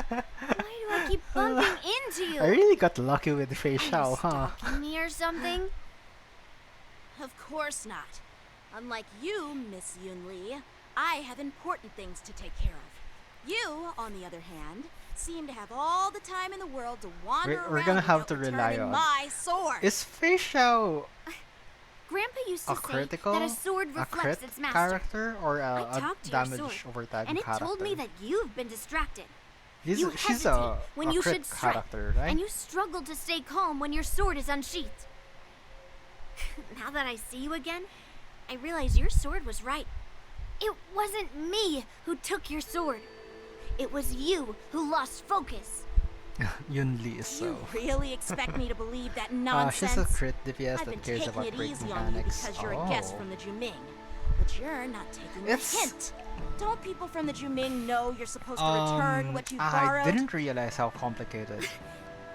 Why do I keep bumping into you? I really got lucky with Fei Xiao, huh? Stalking me or something? Of course not. Unlike you, Miss Yunli, I have important things to take care of. You, on the other hand, seem to have all the time in the world to wander around We're gonna have without to rely returning on. my sword. Is Fei Xiao Grandpa used a to say critical, that a sword a reflects crit its master. character, or I a talked to your damage sword, over time and it character? told me that you've been distracted. She's You a hesitate when you crit should strike, character, right? and you struggle to stay calm when your sword is unsheathed. Now that I see you again, I realize your sword was right. It wasn't me who took your sword. It was you who lost focus. Yunli is so. You really expect me to believe that She's nonsense? a crit DPS I've been that cares taking about it break easy on you mechanics. because you're a guest from the Juming. But you're not taking the It's- hint. Don't people from the Juming know you're supposed to return what you I borrowed? didn't realize how complicated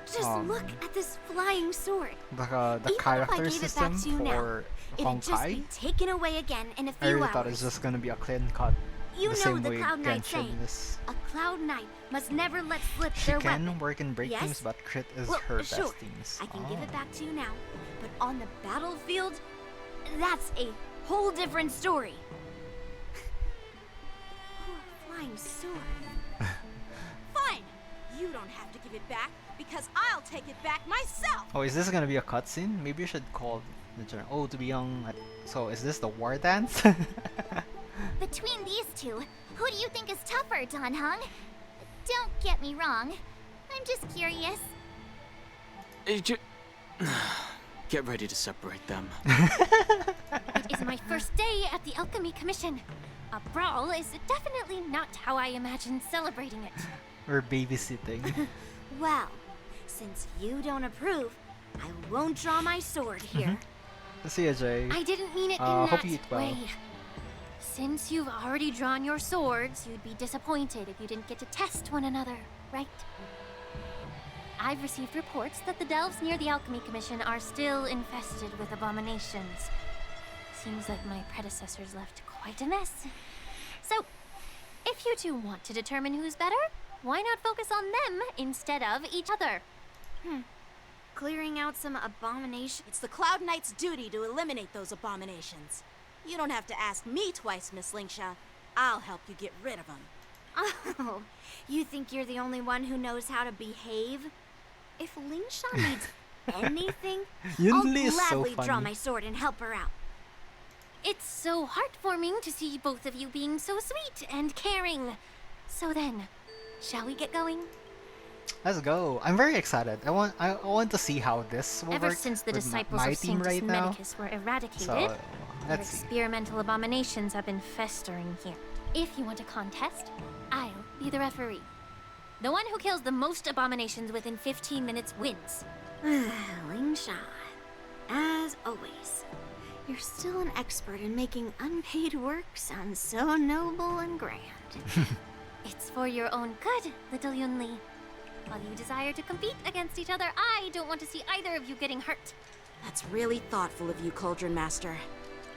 Just look at this flying sword. the Even if I character gave it system back to you now, for it'd just be Honkai. taken away again in a I few really hours. thought it was just gonna be a clean cut. You the know same the way Cloud Knight Genshin saying, is. a Cloud Knight must never let slip She their can weapon. work in break Yes? teams, but crit is Well, her sure, best teams. I can give it back to you now, but on the battlefield, that's a whole different story. Flying sword. Fine. You don't have to give it back because I'll take it back myself. Oh, is this gonna be a cutscene? Maybe you should call the general. Oh, to be young. So is this the Wardance? Between these two, who do you think is tougher, Dan Heng? Don't get me wrong. I'm just curious. Get ready to separate them. It is my first day at the Alchemy Commission. A brawl is definitely not how I imagined celebrating it. We're babysitting. Well, since you don't approve, I won't draw my sword here. See you, Jay. I didn't mean it in hope that you eat well. way. Since you've already drawn your swords, you'd be disappointed if you didn't get to test one another, right? I've received reports that the delves near the Alchemy Commission are still infested with abominations. Seems like my predecessors left quite a mess. So, if you two want to determine who's better, why not focus on them instead of each other? Clearing out some abominations. It's the Cloud Knight's duty to eliminate those abominations. You don't have to ask me twice, Miss Lingsha. I'll help you get rid of them. Oh, you think you're the only one who knows how to behave? If Lingsha needs anything, I'll Yunli is so gladly draw funny. my sword and help her out. It's so heartwarming to see both of you being so sweet and caring. So then, shall we get going? Let's go. I'm very excited. I want to see how this will Ever work since the with disciples my of team Sanctus right now. Medicus were eradicated, So, their let's see. experimental abominations have been festering here. If you want a contest, I'll be the referee. The one who kills the most abominations within 15 minutes wins. Lingsha, as always, you're still an expert in making unpaid work sound so noble and grand. It's for your own good, little Yunli. While you desire to compete against each other, I don't want to see either of you getting hurt. That's really thoughtful of you, Cauldron Master.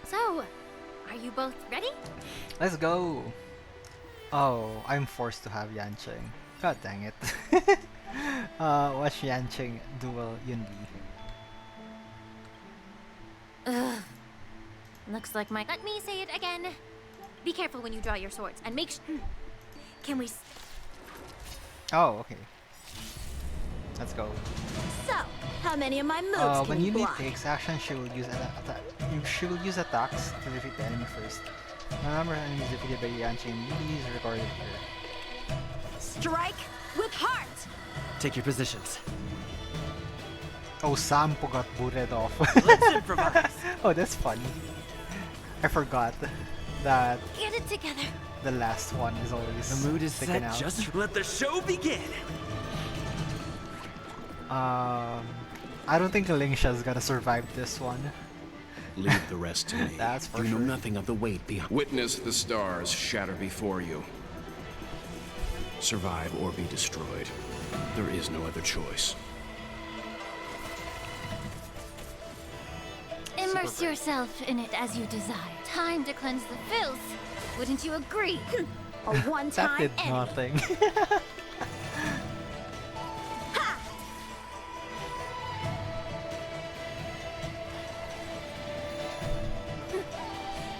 So, are you both ready? Let's go. Oh, I'm forced to have Yanqing. God dang it. Watch Yanqing duel Yunli. Ugh. Looks like my. Let me say it again. Be careful when you draw your swords, and make Can we... Oh, okay. Let's go. So, how many of my moves can when you Yumi block? takes action, she will use she will use attacks to defeat the enemy first. The number of enemies defeated by Yanchi and Yumi is recorded here. Strike with heart! Take your positions. Oh, Sampo got booted off. Let's improvise. Oh, that's funny. I forgot that Get it together. the last one is always The mood is sticking set. out. Just let the show begin. I don't think Lingsha's gonna survive this one. Leave the rest to me. That's for you sure. know nothing of the weight behind. Witness the stars shatter before you. Survive or be destroyed. There is no other choice. Immerse yourself in it as you desire. Time to cleanse the filth. Wouldn't you agree? A That one-time did enemy. nothing.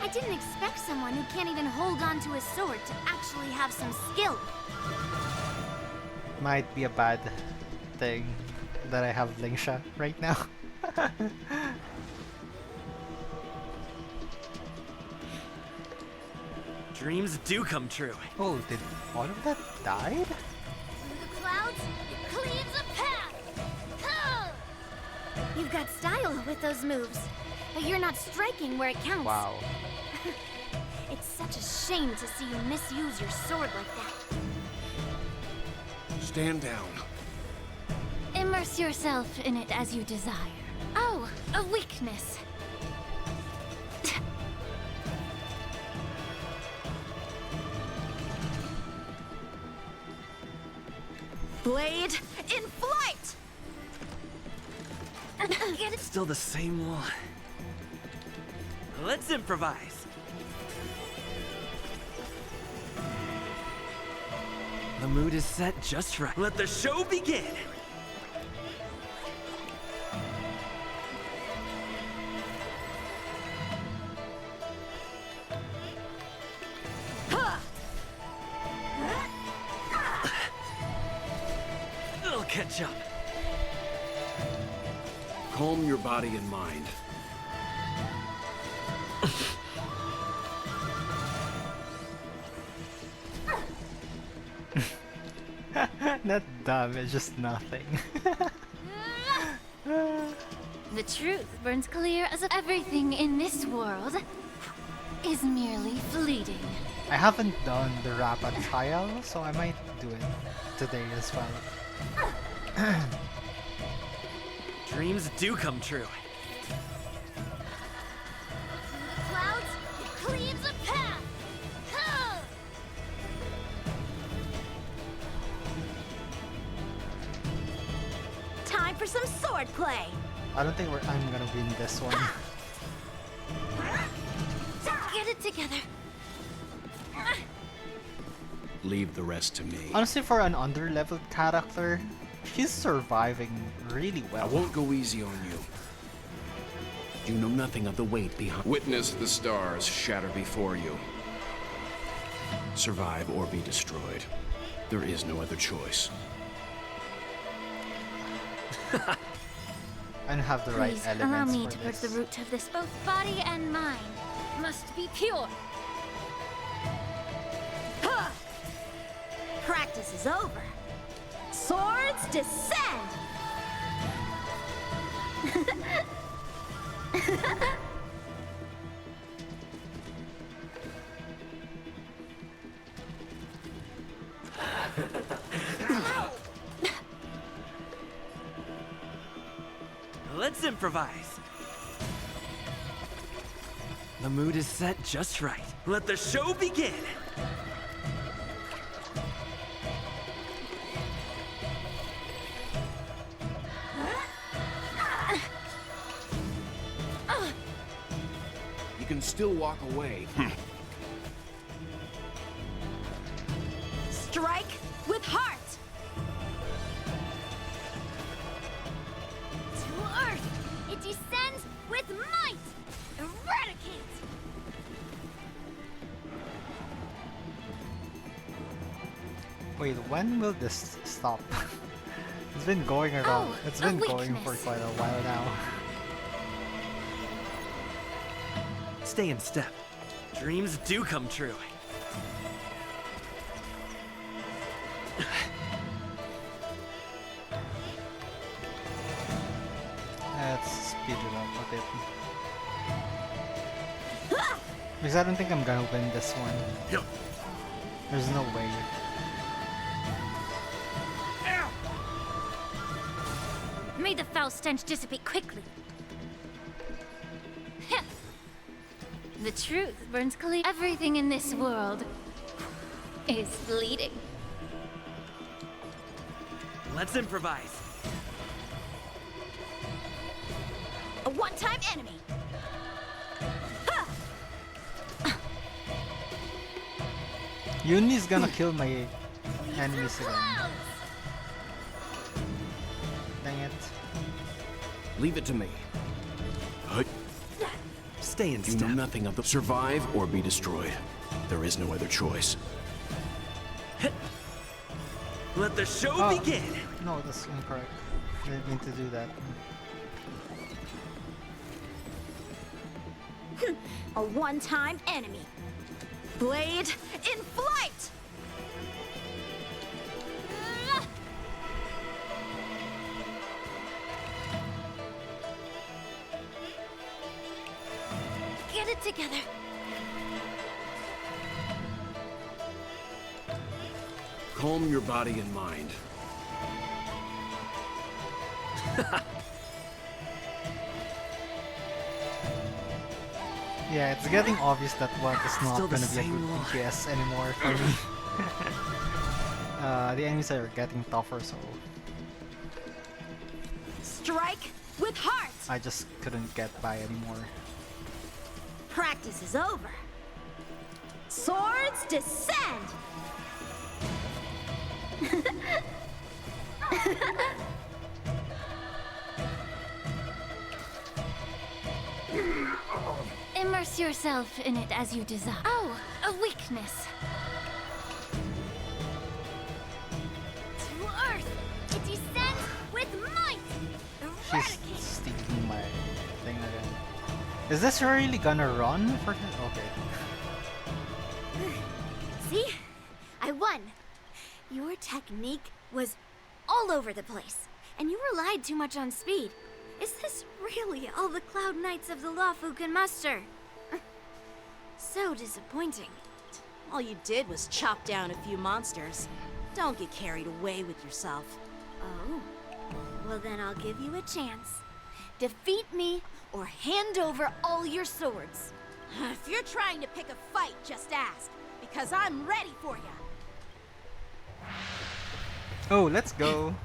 I didn't expect someone who can't even hold on to a sword to actually have some skill. Might be a bad thing that I have Lingsha right now. Dreams do come true. Oh, did all of that died? Through the clouds, it cleaves a path! Huh! You've got style with those moves, but you're not striking where it counts. Wow. It's such a shame to see you misuse your sword like that. Stand down. Immerse yourself in it as you desire. Oh, a weakness. Blade in flight! Get it. Still the same one. Let's improvise. The mood is set just right. Let the show begin. I'll catch up. Calm your body and mind. Not dumb, it's just nothing. The truth burns clear as if everything in this world is merely fleeting. I haven't done the rapid trial, so I might do it today as well. Dreams do come true. Through the clouds, it cleaves a path! Huh! Time for some sword play. I don't think I'm gonna win this one. Get it together. Leave the rest to me. Honestly, for an under-leveled character, she's surviving really well. I won't go easy on you. You know nothing of the weight behind. Witness the stars shatter before you. Survive or be destroyed. There is no other choice. I don't have the right Please allow elements me for to put this. the root of this. Both body and mind must be pure. Practice is over. Swords descend! Let's improvise. The mood is set just right. Let the show begin. You can still walk away. Strike with heart! To Earth, it descends with might! Eradicate! Wait, when will this stop? It's been going around. It's been going for quite a while now. Stay in step. Dreams do come true. Let's speed it up a bit. Because I don't think I'm gonna win this one. There's no way. May the foul stench dissipate quickly. The truth burns clear. Everything in this world is bleeding. Let's improvise. A one-time enemy. Yuni's gonna kill my enemies again. Dang it. Leave it to me. Stay in You step. know nothing of the survive or be destroyed. There is no other choice. Let the show begin. No, that's incorrect. I didn't mean to do that. A one-time enemy. Blade in flight! Get it together. Calm your body and mind. Yeah, it's getting obvious that what is not Still the gonna be a same good line. BTS anymore for me. The enemies are getting tougher, so Strike with heart! I just couldn't get by anymore. Practice is over. Swords descend! Immerse yourself in it as you desire. Oh, a weakness. To Earth! It descends with might! She's stealing my thing again. Is this really gonna run for him? Okay. See? I won. Your technique was all over the place, and you relied too much on speed. Is this really all the Cloud Knights of the Lawfu can muster? So disappointing. All you did was chop down a few monsters. Don't get carried away with yourself. Oh. Well, then I'll give you a chance. Defeat me, or hand over all your swords. If you're trying to pick a fight, just ask, because I'm ready for you. Oh, let's go.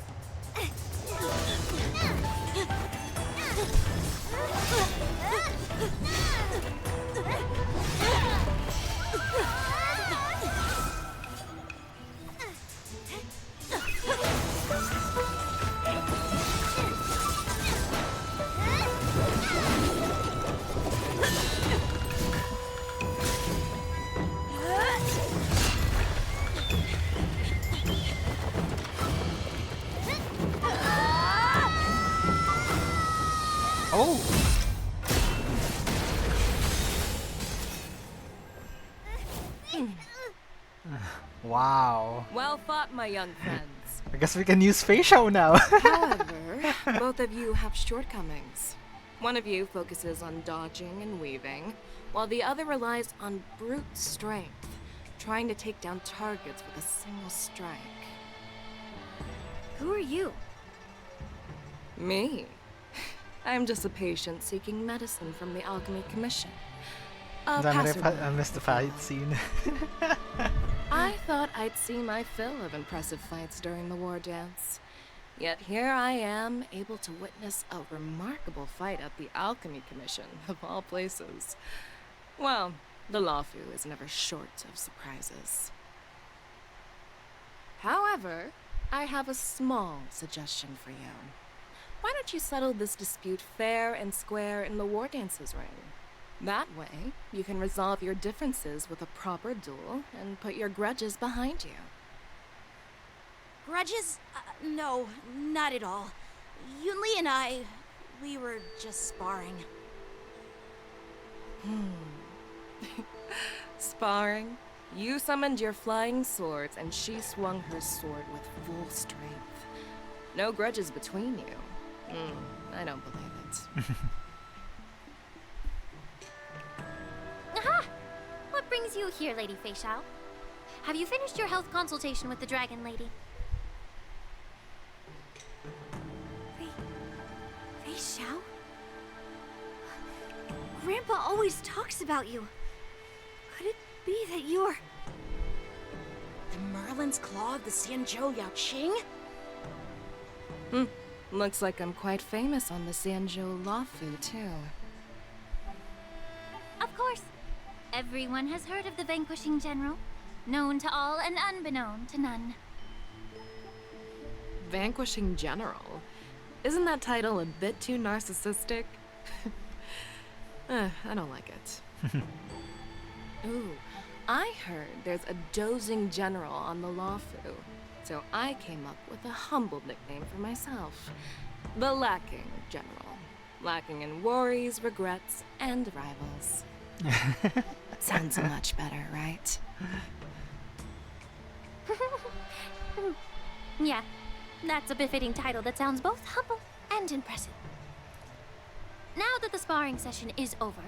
Oh! Wow. Well fought, my young friends. I guess we can use facial now. However, both of you have shortcomings. One of you focuses on dodging and weaving, while the other relies on brute strength, trying to take down targets with a single strike. Who are you? Me? I'm just a patient seeking medicine from the Alchemy Commission. A passerby. I missed the fight scene. I thought I'd see my fill of impressive fights during the war dance. Yet here I am, able to witness a remarkable fight at the Alchemy Commission, of all places. Well, the Lawfu is never short of surprises. However, I have a small suggestion for you. Why don't you settle this dispute fair and square in the Wardance's ring? That way, you can resolve your differences with a proper duel and put your grudges behind you. Grudges? No, not at all. Yunli and I, we were just sparring. Sparring? You summoned your flying swords, and she swung her sword with full strength. No grudges between you. I don't believe it. Aha! What brings you here, Lady Fei Xiao? Have you finished your health consultation with the Dragon Lady? Fei Xiao? Grandpa always talks about you. Could it be that you're... The Merlin's Claw of the Xianzhou Yaoqing? Looks like I'm quite famous on the Xianzhou Luofu, too. Of course. Everyone has heard of the Vanquishing General. Known to all and unbeknown to none. Vanquishing General? Isn't that title a bit too narcissistic? I don't like it. Ooh, I heard there's a dozing general on the Luofu, so I came up with a humble nickname for myself. The Lacking General. Lacking in worries, regrets, and rivals. Sounds much better, right? Yeah, that's a befitting title that sounds both humble and impressive. Now that the sparring session is over,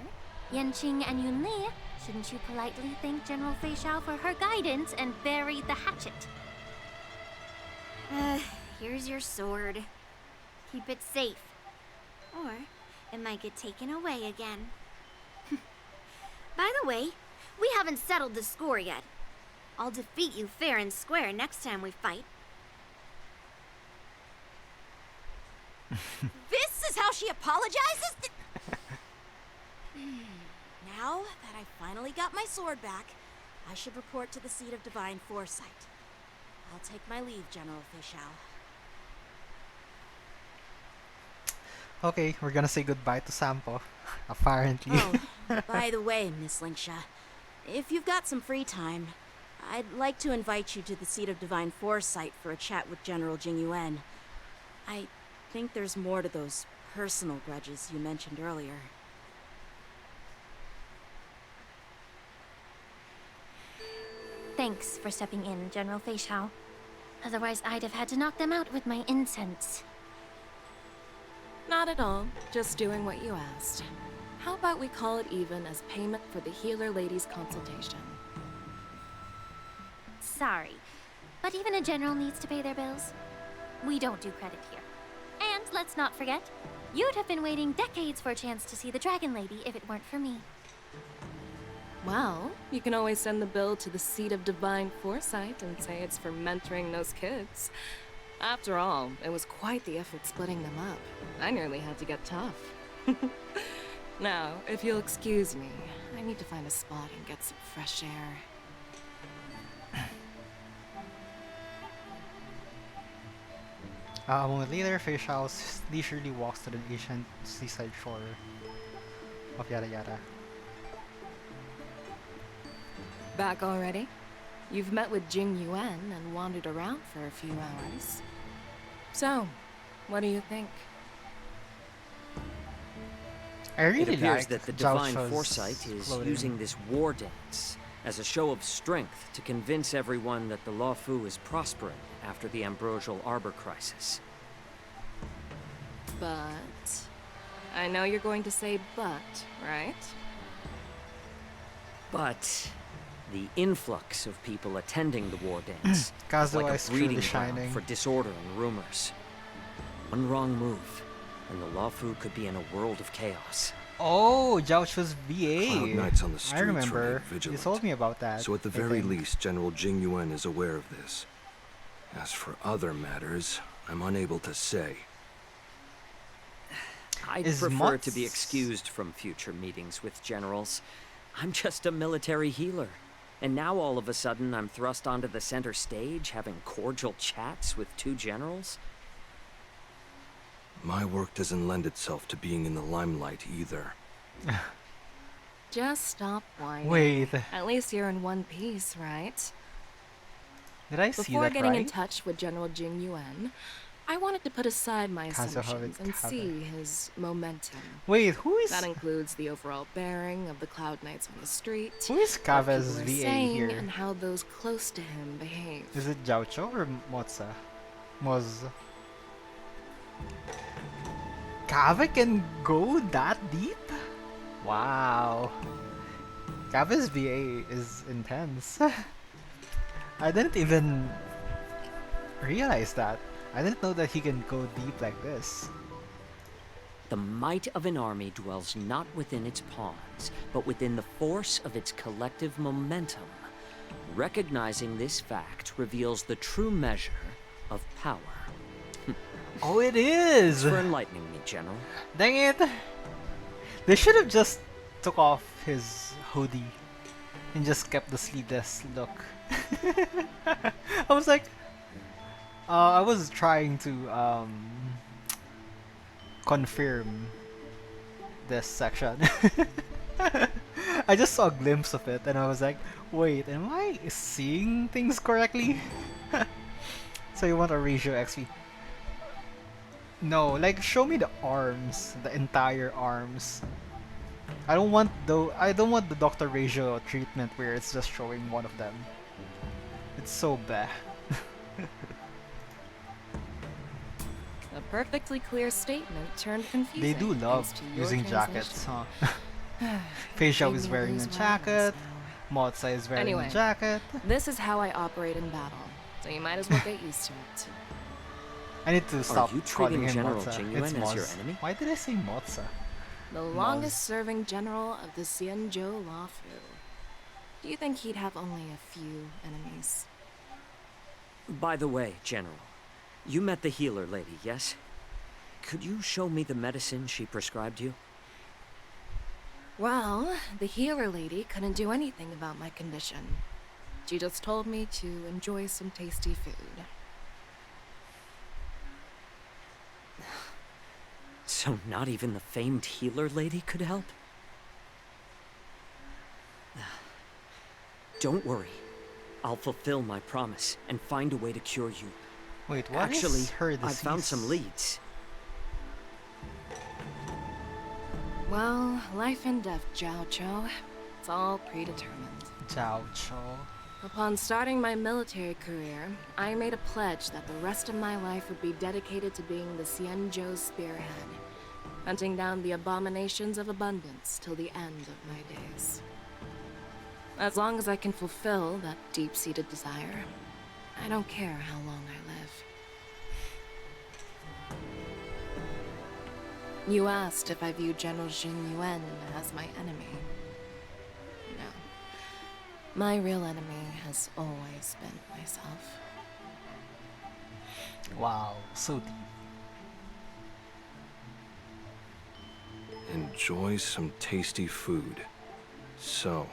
Yanqing and Yunli, shouldn't you politely thank General Fei Xiao for her guidance and bury the hatchet? Here's your sword. Keep it safe. Or it might get taken away again. By the way, we haven't settled the score yet. I'll defeat you fair and square next time we fight. This is how she apologizes? Now that I finally got my sword back, I should report to the seat of divine foresight. I'll take my leave, General Fei Xiao. Okay, we're gonna say goodbye to Sampo, apparently. Oh, by the way, Miss Linksha, if you've got some free time, I'd like to invite you to the seat of divine foresight for a chat with General Jingyuan. I think there's more to those personal grudges you mentioned earlier. Thanks for stepping in, General Fei Xiao. Otherwise, I'd have had to knock them out with my incense. Not at all. Just doing what you asked. How about we call it even as payment for the healer lady's consultation? Sorry, but even a general needs to pay their bills. We don't do credit here. And let's not forget, you'd have been waiting decades for a chance to see the Dragon Lady if it weren't for me. Well, you can always send the bill to the seat of divine foresight and say it's for mentoring those kids. After all, it was quite the effort splitting them up. I nearly had to get tough. Now, if you'll excuse me, I need to find a spot and get some fresh air. A moment later, Fei Xiao leisurely walks to the ancient seaside shore of Yada Yada. Back already? You've met with Jing Yuan and wandered around for a few hours. So, what do you think? I really It appears like that the Zhao divine Chu's foresight is clothing. using this war dance as a show of strength to convince everyone that the Luofu is prospering after the Ambrosial Arbor crisis. But... I know you're going to say but, right? But the influx of people attending the war dance is Kazuha like a is truly breeding ground shining. for disorder and rumors. One wrong move, and the Luofu could be in a world of chaos. Oh, Zhao Chu's VA. Cloud Knights on the streets I remember. remain You vigilant. told me about that. So at the I very think. least, General Jing Yuan is aware of this. As for other matters, I'm unable to say. I'd Is prefer to be Mutz- excused from future meetings with generals. I'm just a military healer. And now all of a sudden I'm thrust onto the center stage having cordial chats with two generals? My work doesn't lend itself to being in the limelight either. Just stop whining. Wait. At least you're in one piece, right? Did I see Before that getting in right? touch with General Jing Yuan, I wanted to put aside my assumptions and see his momentum. Wait, who is... That includes the overall bearing of the Cloud Knights on the street, Who is what Kave's people are VA saying, here? and how those close to him behave. Is it Jiaocho or Moza? Moz. Kave can go that deep? Wow. Kave's VA is intense. I didn't even realize that. I didn't know that he can go deep like this. The might of an army dwells not within its pawns, but within the force of its collective momentum. Recognizing this fact reveals the true measure of power. Oh, it is! Thanks for enlightening me, General. Dang it! They should have just took off his hoodie and just kept the sleeveless look. I was like, I was trying to confirm this section. I just saw a glimpse of it and I was like, wait, am I seeing things correctly? So you want a ratio XP? No, like show me the arms, the entire arms. I don't want the Dr. Ratio treatment where it's just showing one of them. It's so bad. A perfectly clear statement turned confusing. They do love thanks to your using jackets, huh? Feisha is wearing a jacket. Moza is wearing a jacket. This is how I operate in battle, so you might as well get used to it. I need to stop you calling treating him General Moza. Jing Yuan It's as your Moz. enemy? Why did I say Moza? The longest-serving general of the Xianzhou Luofu. Do you think he'd have only a few enemies? By the way, General, you met the healer lady, yes? Could you show me the medicine she prescribed you? Well, the healer lady couldn't do anything about my condition. She just told me to enjoy some tasty food. So not even the famed healer lady could help? Don't worry. I'll fulfill my promise and find a way to cure you. Wait, what Actually, is her I disease? found some leads. Well, life and death, Jiaocho. It's all predetermined. Jiaocho. Upon starting my military career, I made a pledge that the rest of my life would be dedicated to being the Xianzhou spearhead, hunting down the abominations of abundance till the end of my days. As long as I can fulfill that deep-seated desire, I don't care how long I live. You asked if I view General Jing Yuan as my enemy. No. My real enemy has always been myself. Wow, so deep. Enjoy some tasty food. So,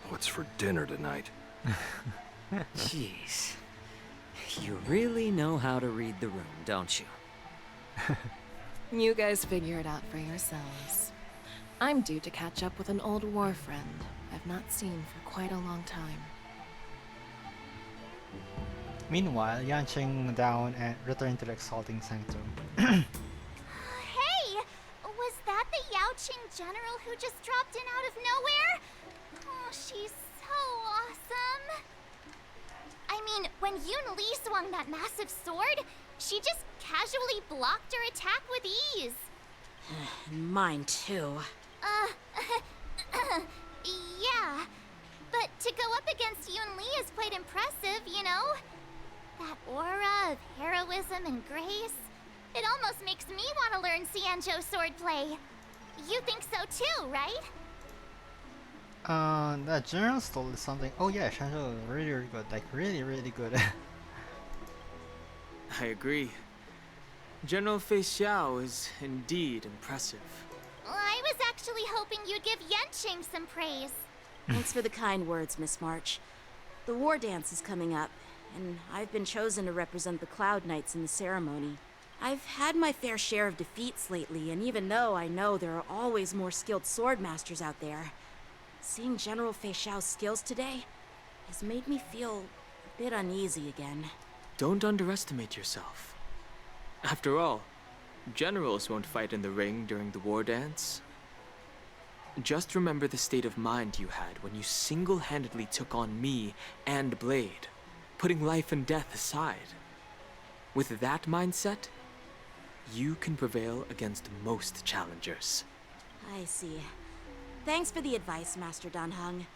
what's for dinner tonight? Jeez. You really know how to read the room, don't you? You guys figure it out for yourselves. I'm due to catch up with an old war friend I've not seen for quite a long time. Meanwhile, Yanqing down and returned to the Exalting Sanctum. Hey! Was that the Yaoqing general who just dropped in out of nowhere? Oh, she's so awesome! I mean, when Yun Li swung that massive sword, she just casually blocked her attack with ease. Mine too. Yeah. But to go up against Yun Li is quite impressive, you know? That aura of heroism and grace. It almost makes me want to learn Xianzhou swordplay. You think so too, right? That general stole something. Oh yeah, Xianzhou is really, really good. Like, really, really good. I agree. General Fei Xiao is indeed impressive. I was actually hoping you'd give Yanqing some praise. Thanks for the kind words, Miss March. The Wardance is coming up, and I've been chosen to represent the Cloud Knights in the ceremony. I've had my fair share of defeats lately, and even though I know there are always more skilled sword masters out there, seeing General Fei Xiao's skills today has made me feel bit uneasy again. Don't underestimate yourself. After all, generals won't fight in the ring during the war dance. Just remember the state of mind you had when you single-handedly took on me and Blade, putting life and death aside. With that mindset, you can prevail against most challengers. I see. Thanks for the advice, Master Dan Heng.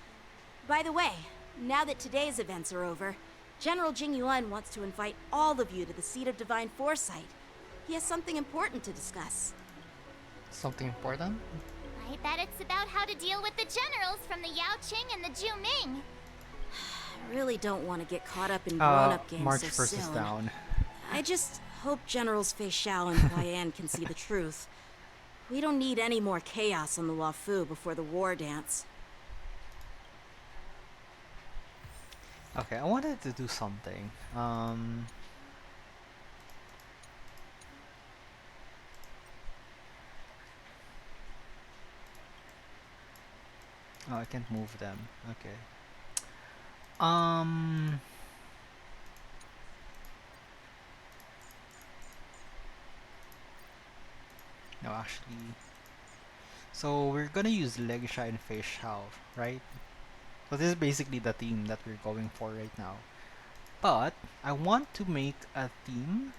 By the way, now that today's events are over, General Jing Yuan wants to invite all of you to the Seat of Divine Foresight. He has something important to discuss. Something important? I bet it's about how to deal with the generals from the Yao Qing and the Zhu Ming. I really don't want to get caught up in grown-up games March so 1st is soon. down. I just hope Generals Fei Xiao and Hua Yan can see the truth. We don't need any more chaos on the Wafu before the war dance. Okay, I wanted to do something. Oh, I can't move them. Okay. No, actually. So we're gonna use Legisha and Fei Xiao, right? So this is basically the theme that we're going for right now. But I want to make a theme.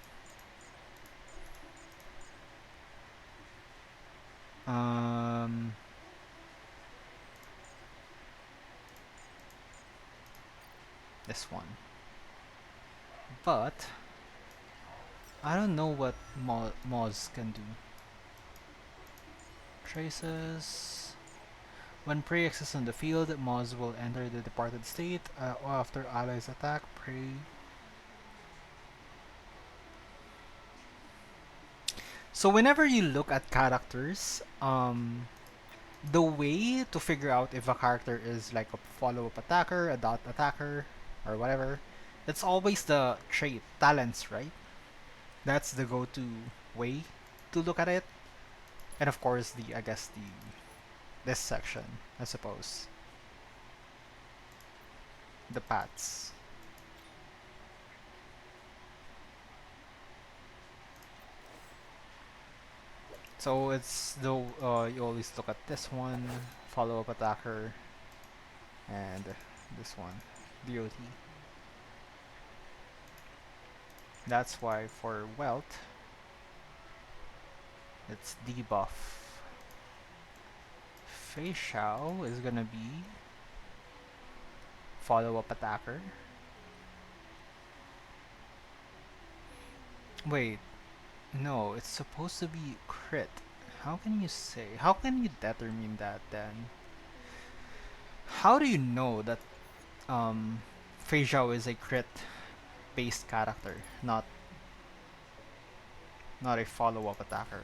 This one. But I don't know what Moz can do. Traces. When prey exists on the field, Moz will enter the departed state. After allies attack, prey. So whenever you look at characters, the way to figure out if a character is like a follow-up attacker, a dot attacker, or whatever, it's always the trait, talents, right? That's the go-to way to look at it. And of course, this section, I suppose. The paths. So it's the you always look at this one, follow-up attacker, and this one, DOT. That's why for wealth, it's debuff. Fei Xiao is gonna be follow-up attacker. Wait, no, it's supposed to be crit. How can you say? How can you determine that then? How do you know that Fei Xiao is a crit-based character, not a follow-up attacker?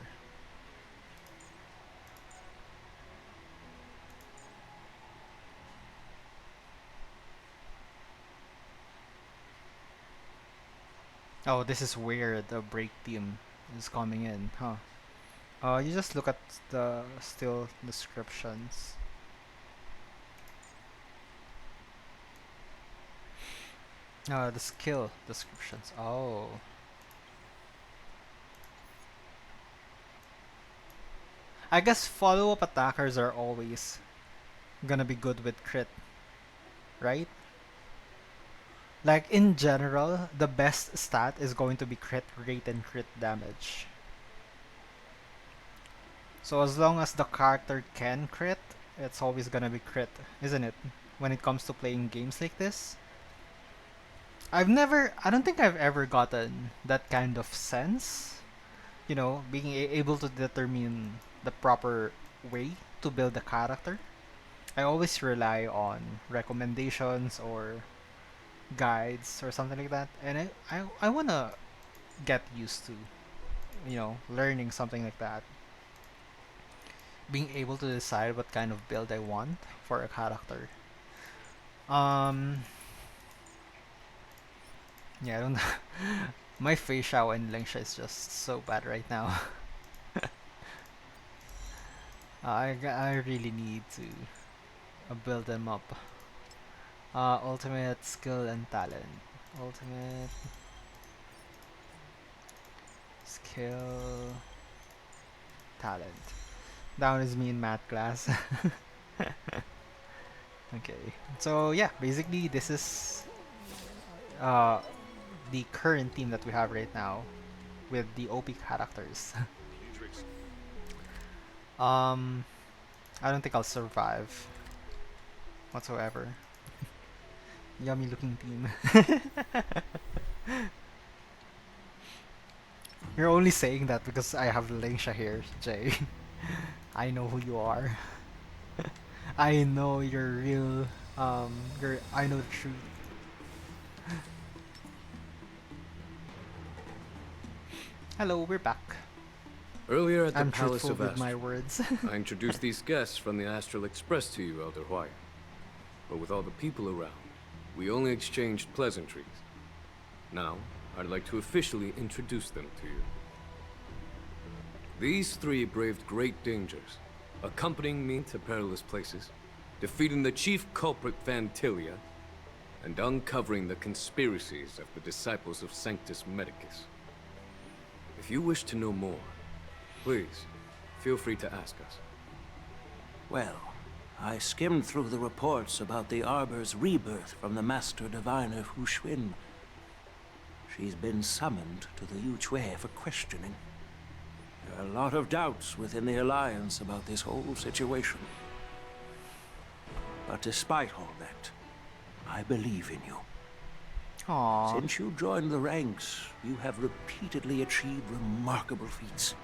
Oh, this is weird. The break team is coming in, huh? You just look at the still descriptions. The skill descriptions. Oh. I guess follow-up attackers are always gonna be good with crit, right? Like in general, the best stat is going to be crit rate and crit damage. So as long as the character can crit, it's always gonna be crit, isn't it? When it comes to playing games like this. I don't think I've ever gotten that kind of sense. You know, being able to determine the proper way to build a character. I always rely on recommendations or guides or something like that, and I wanna get used to, you know, learning something like that, being able to decide what kind of build I want for a character. Yeah, I don't know. My Fei Xiao and Lingsha is just so bad right now. I really need to build them up. Ultimate skill and talent. Ultimate. Skill. Talent. Down is me in math class. Okay. So yeah, basically this is the current team that we have right now with the OP characters. I don't think I'll survive whatsoever. Yummy looking team. You're only saying that because I have Lingsha here, Jay. I know who you are. I know your real I know the truth. Hello, we're back. Earlier at the I'm Palace truthful of with my Astrum, words. I introduced these guests from the Astral Express to you, Elder Hwyer. But with all the people around, we only exchanged pleasantries. Now, I'd like to officially introduce them to you. These three braved great dangers, accompanying me to perilous places, defeating the chief culprit Vantilia, and uncovering the conspiracies of the disciples of Sanctus Medicus. If you wish to know more, please, feel free to ask us. Well, I skimmed through the reports about the Arbor's rebirth from the Master Diviner Fu Xuan. She's been summoned to the Yuchue for questioning. There are a lot of doubts within the Alliance about this whole situation. But despite all that, I believe in you. Aww. Since you joined the ranks, you have repeatedly achieved remarkable feats.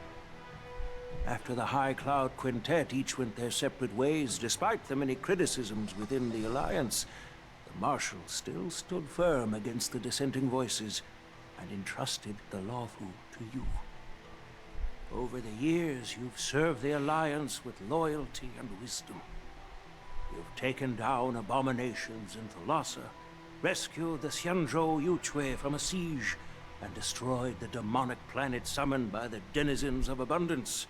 After the High Cloud Quintet each went their separate ways, despite the many criticisms within the Alliance, the Marshal still stood firm against the dissenting voices and entrusted the Lawfu to you. Over the years, you've served the Alliance with loyalty and wisdom. You've taken down abominations in Thalassa, rescued the Xianzhou Yuchue from a siege, and destroyed the demonic planet summoned by the denizens of abundance.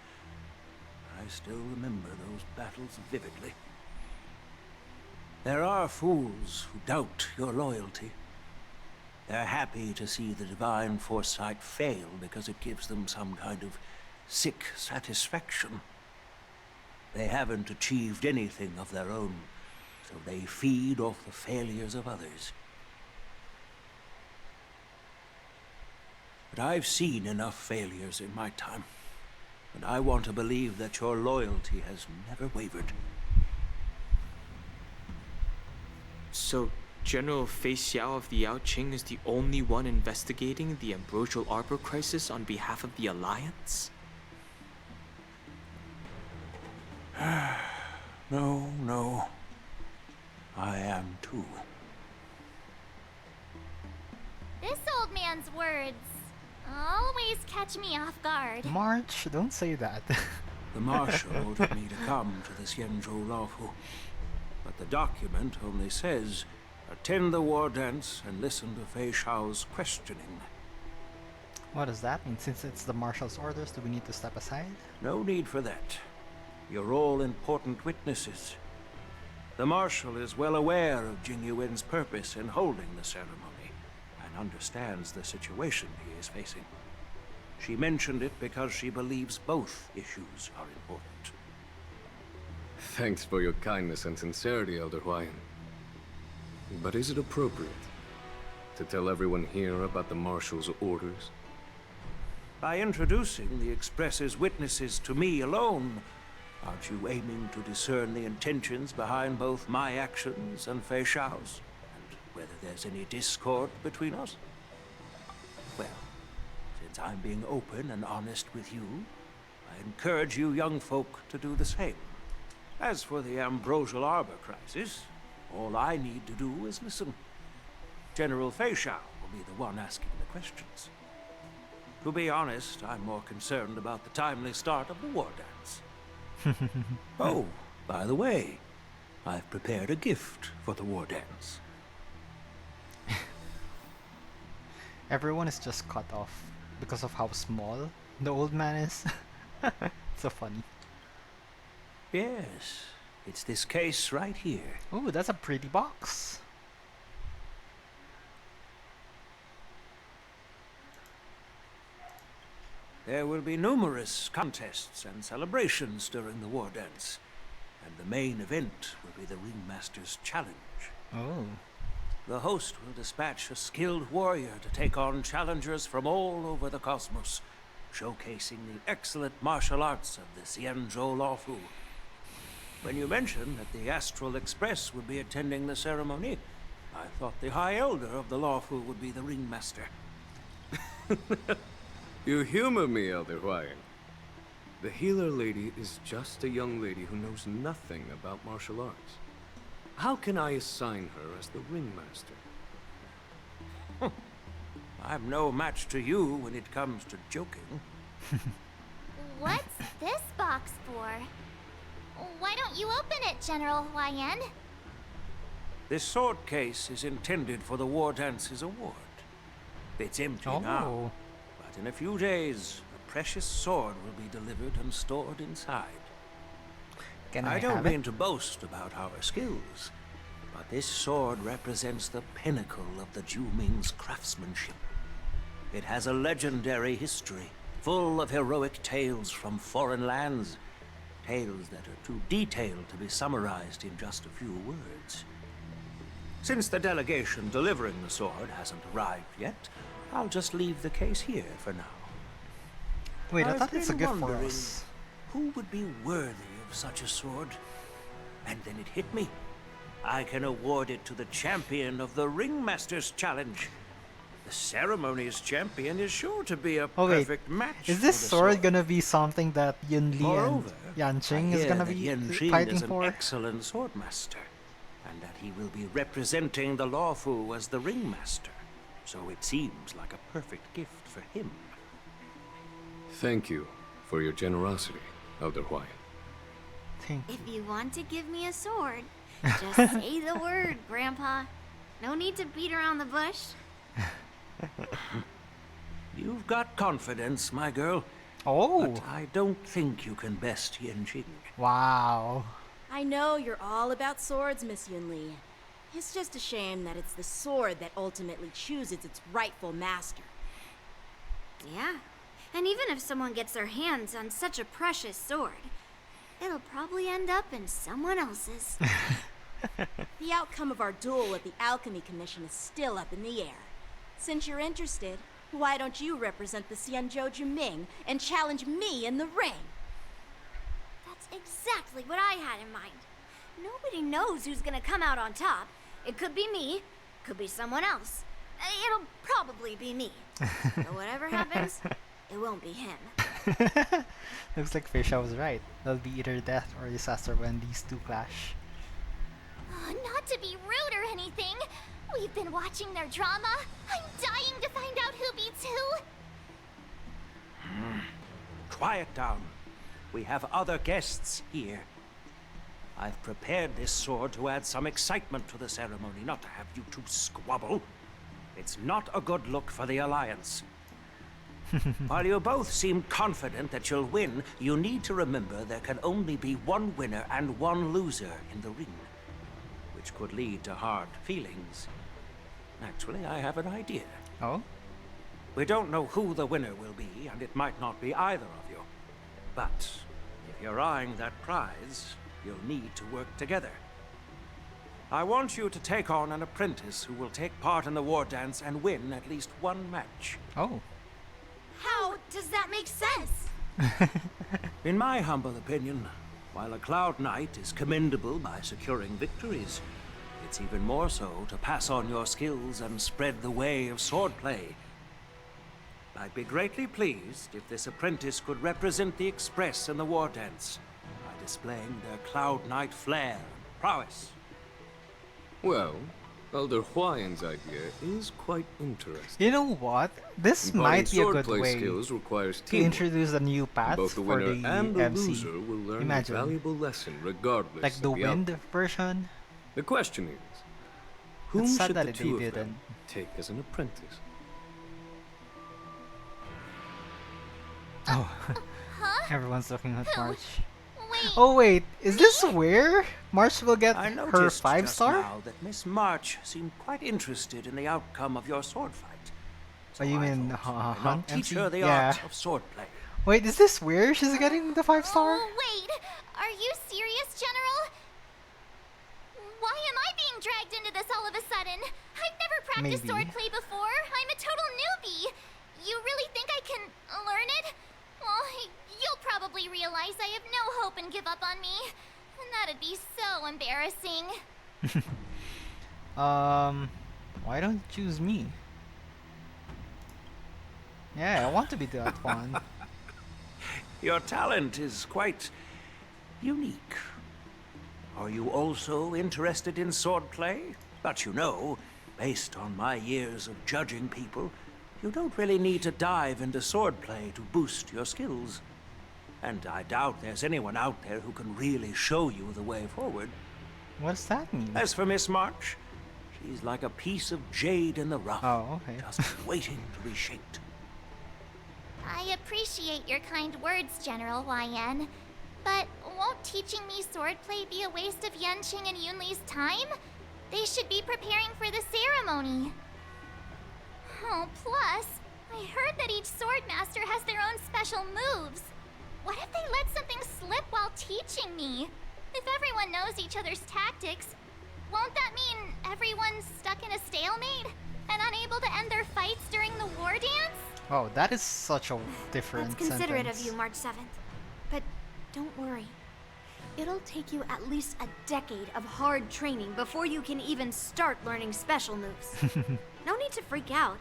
I still remember those battles vividly. There are fools who doubt your loyalty. They're happy to see the divine foresight fail because it gives them some kind of sick satisfaction. They haven't achieved anything of their own, so they feed off the failures of others. But I've seen enough failures in my time, and I want to believe that your loyalty has never wavered. So, General Fei Xiao of the Yaoqing is the only one investigating the Ambrosial Arbor crisis on behalf of the Alliance? No. I am too. This old man's words always catch me off guard. March, don't say that. The Marshal ordered me to come to the Xianzhou Lawfu, but the document only says, attend the Wardance and listen to Fei Xiao's questioning. What does that mean? Since it's the Marshal's orders, do we need to step aside? No need for that. You're all important witnesses. The Marshal is well aware of Jing Yuan's purpose in holding the ceremony, and understands the situation he is facing. She mentioned it because she believes both issues are important. Thanks for your kindness and sincerity, Elder Hwyer. But is it appropriate to tell everyone here about the Marshal's orders? By introducing the Express's witnesses to me alone, aren't you aiming to discern the intentions behind both my actions and Fei Xiao's? And whether there's any discord between us? Well, since I'm being open and honest with you, I encourage you young folk to do the same. As for the Ambrosial Arbor crisis, all I need to do is listen. General Fei Xiao will be the one asking the questions. To be honest, I'm more concerned about the timely start of the Wardance. Oh, by the way, I've prepared a gift for the Wardance. Everyone is just cut off because of how small the old man is. So funny. Yes, it's this case right here. Oh, that's a pretty box. There will be numerous contests and celebrations during the war dance, and the main event will be the Ringmaster's Challenge. Oh. The host will dispatch a skilled warrior to take on challengers from all over the cosmos, showcasing the excellent martial arts of the Xianzhou Lawfu. When you mentioned that the Astral Express would be attending the ceremony, I thought the High Elder of the Lawfu would be the Ringmaster. You humor me, Elder Huayan. The healer lady is just a young lady who knows nothing about martial arts. How can I assign her as the Ringmaster? I'm no match to you when it comes to joking. What's this box for? Why don't you open it, General Huayan? This sword case is intended for the War Dance's award. It's empty now, but in a few days, a precious sword will be delivered and stored inside. I don't mean to boast about our skills, but this sword represents the pinnacle of the Ju-Ming's craftsmanship. It has a legendary history, full of heroic tales from foreign lands, tales that are too detailed to be summarized in just a few words. Since the delegation delivering the sword hasn't arrived yet, I'll just leave the case here for now. Wait, I I've thought it's a been gift for wondering us. who would be worthy of such a sword? And then it hit me. I can award it to the champion of the Ringmaster's Challenge. The ceremony's champion is sure to be a perfect match. Is this for the sword gonna be something that Yun Li and Moreover, Yanqing I is hear gonna that be Yanqing fighting is an for? excellent swordmaster, and that he will be representing the Lawfu as the Ringmaster. So it seems like a perfect gift for him. Thank you for your generosity, Elder Huayan. If you want to give me a sword, just say the word, Grandpa. No need to beat around the bush. You've got confidence, my girl. Oh. But I don't think you can best Yanqing. Wow. I know you're all about swords, Miss Yunli. It's just a shame that it's the sword that ultimately chooses its rightful master. Yeah, and even if someone gets their hands on such a precious sword, it'll probably end up in someone else's. The outcome of our duel at the Alchemy Commission is still up in the air. Since you're interested, why don't you represent the Xianzhou Juming and challenge me in the ring? That's exactly what I had in mind. Nobody knows who's gonna come out on top. It could be me, could be someone else. It'll probably be me. But whatever happens, it won't be him. Looks like Fisha was right. There'll be either death or disaster when these two clash. Not to be rude or anything. We've been watching their drama. I'm dying to find out who beats who. Quiet down. We have other guests here. I've prepared this sword to add some excitement to the ceremony, not to have you two squabble. It's not a good look for the Alliance. While you both seem confident that you'll win, you need to remember there can only be one winner and one loser in the ring, which could lead to hard feelings. Actually, I have an idea. Oh? We don't know who the winner will be, and it might not be either of you. But if you're eyeing that prize, you'll need to work together. I want you to take on an apprentice who will take part in the war dance and win at least one match. Oh. How does that make sense? In my humble opinion, while a Cloud Knight is commendable by securing victories, it's even more so to pass on your skills and spread the way of swordplay. I'd be greatly pleased if this apprentice could represent the Express in the war dance by displaying their Cloud Knight flair and prowess. Well, Elder Huayan's idea is quite interesting. You know what? This Imparting might be a good swordplay way skills requires to teamwork. introduce a new path Both the for winner the and the MC. loser will learn Imagine. a valuable lesson regardless Like the of wind outcome. version. The question is, whom It's sad should that the they two of didn't. them take as an apprentice? Oh. Everyone's looking at March. Oh wait, is this where March will get I her noticed 5-star? just now that Miss March seemed quite interested in the outcome of your sword fight. Oh, you mean Why not teach MC? her the Yeah. art of swordplay? Wait, is this where she's getting the 5-star? Oh, wait! Are you serious, General? Why am I being dragged into this all of a sudden? I've never practiced Maybe. swordplay before. I'm a total newbie. You really think I can learn it? Well, you'll probably realize I have no hope and give up on me. And that'd be so embarrassing. Why don't you choose me? Yeah, I want to be that one. Your talent is quite unique. Are you also interested in swordplay? But you know, based on my years of judging people, you don't really need to dive into swordplay to boost your skills. And I doubt there's anyone out there who can really show you the way forward. What does that mean? As for Miss March, she's like a piece of jade in the rough. Oh, okay. Just waiting to be shaped. I appreciate your kind words, General YN. But won't teaching me swordplay be a waste of Yenqing and Yunli's time? They should be preparing for the ceremony. Oh, plus, I heard that each swordmaster has their own special moves. What if they let something slip while teaching me? If everyone knows each other's tactics, won't that mean everyone's stuck in a stalemate and unable to end their fights during the war dance? Oh, that is such a different That's considerate sentence. of you, March 7th. But don't worry. It'll take you at least a decade of hard training before you can even start learning special moves. No need to freak out.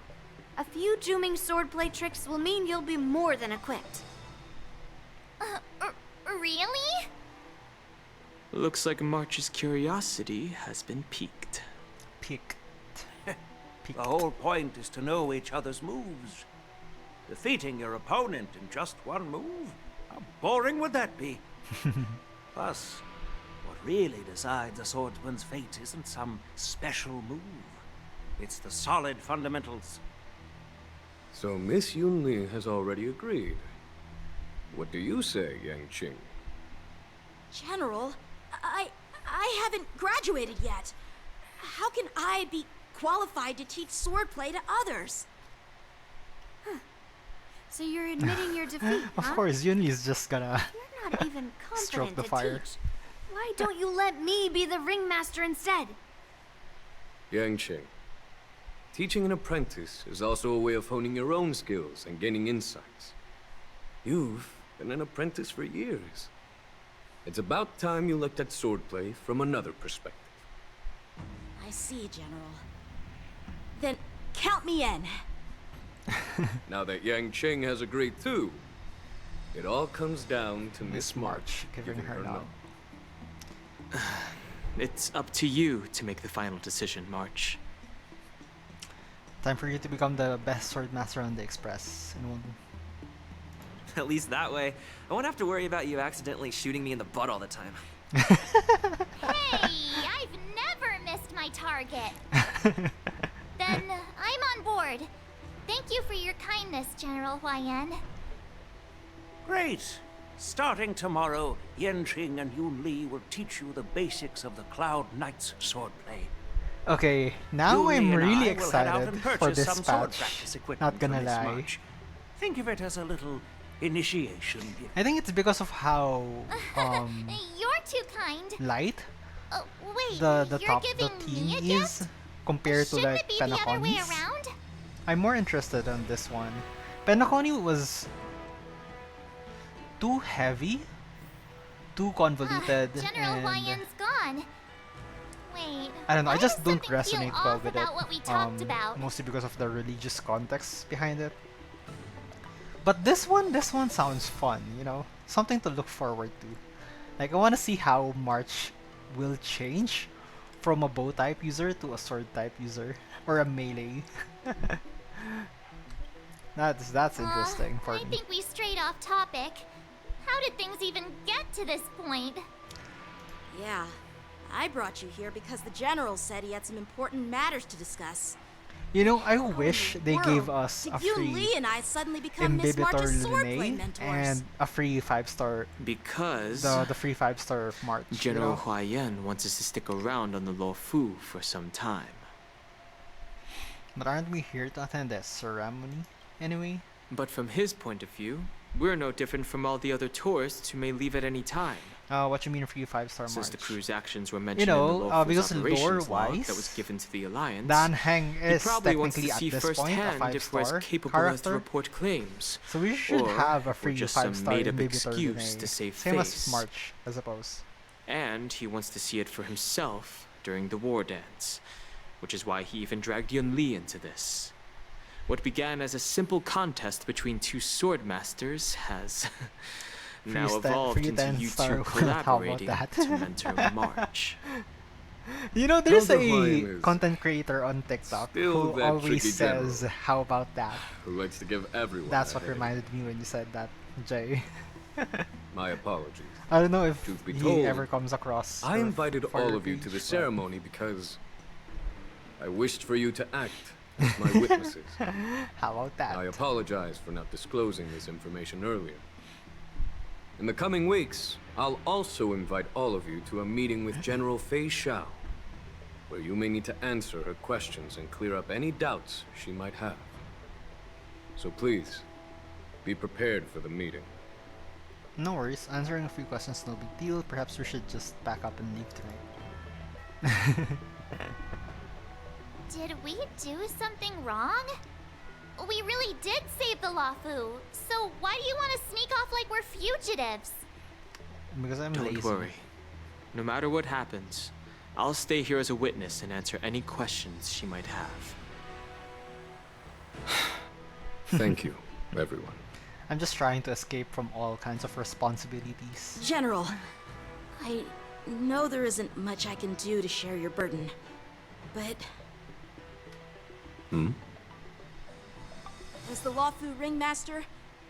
A few Juming swordplay tricks will mean you'll be more than equipped. Really? Looks like March's curiosity has been piqued. Piqued. The whole point is to know each other's moves. Defeating your opponent in just one move? How boring would that be? Plus, what really decides a swordsman's fate isn't some special move. It's the solid fundamentals. So Miss Yunli has already agreed. What do you say, Yenqing? General, I haven't graduated yet. How can I be qualified to teach swordplay to others? So you're admitting your defeat, Of huh? course, Yunli's just gonna You're not even stroke competent the to fire. teach. Why don't you let me be the ringmaster instead? Yenqing, teaching an apprentice is also a way of honing your own skills and gaining insights. You've been an apprentice for years. It's about time you looked at swordplay from another perspective. I see, General. Then count me in. Now that Yenqing has agreed too, it all comes down to Miss March giving her nod. It's up to you to make the final decision, March. Time for you to become the best swordmaster on the Express. In one. At least that way, I won't have to worry about you accidentally shooting me in the butt all the time. Hey, I've never missed my target. Then I'm on board. Thank you for your kindness, General YN. Great! Starting tomorrow, Yenqing and Yunli will teach you the basics of the Cloud Knight's swordplay. Okay, now Yunli I'm and really I will head out excited and for purchase this some sword patch. practice equipment Not gonna for Miss lie. March. Think of it as a little initiation gift. I think it's because of how You're too kind. light Wait, the you're top the giving me a team is compared to Shouldn't like it be the other way Penacony's. around? I'm more interested in this one. Penacony was too heavy, too convoluted, General and YN's gone. Wait. I don't know. I why just does don't something feel resonate well off with it. about what we talked about? Mostly because of the religious context behind it. But this one sounds fun. You know, something to look forward to. Like I want to see how March will change from a bow type user to a sword type user or a melee. That's interesting for I me. think we strayed off topic. How did things even get to this point? Yeah, I brought you here because the General said he had some important matters to discuss. You know, I wish they gave us a Did you, free Lee, and I suddenly become Miss Imbibitor March's swordplay Lune mentors? and a free 5-star Because the free 5-star of March. you General know? Hua Yan wants us to stick around on the Lo Fu for some time. But aren't we here to attend the ceremony anyway? But from his point of view, We're no different from all the other tourists who may leave at any time. What you mean for you 5-star Since March? the crew's actions were mentioned in the local because operations log lore-wise, that was given to the Alliance, Dan Heng he is probably wants technically to see at this point a firsthand if we're as 5-star capable as to character. report claims. So we should or have a we're free just some 5-star made-up inhibitor excuse DNA. to save Same face. as March, I suppose. And he wants to see it for himself during the war dance, which is why he even dragged Yun Li into this. What began as a simple contest between two sword masters has now evolved into you two collaborating to mentor March. You know, there's a Hildebrand is content creator on TikTok still who that always tricky general. says, "How about that?" Who likes to give everyone That's a what headache. reminded me when you said that, Jay. My apologies. I don't know if Truth be he told, ever comes across. I her invited for all your of you to page, the but- ceremony because I wished for you to act as my witnesses. How about that? I apologize for not disclosing this information earlier. In the coming weeks, I'll also invite all of you to a meeting with General Fei Xiao, where you may need to answer her questions and clear up any doubts she might have. So please, be prepared for the meeting. No worries, answering a few questions no big deal. Perhaps we should just pack up and leave tonight. Did we do something wrong? We really did save the Lafu, so why do you want to sneak off like we're fugitives? Because I'm Don't lazy. worry. No matter what happens, I'll stay here as a witness and answer any questions she might have. Thank you, everyone. I'm just trying to escape from all kinds of responsibilities. General, I know there isn't much I can do to share your burden, but as the Lawfu Ringmaster,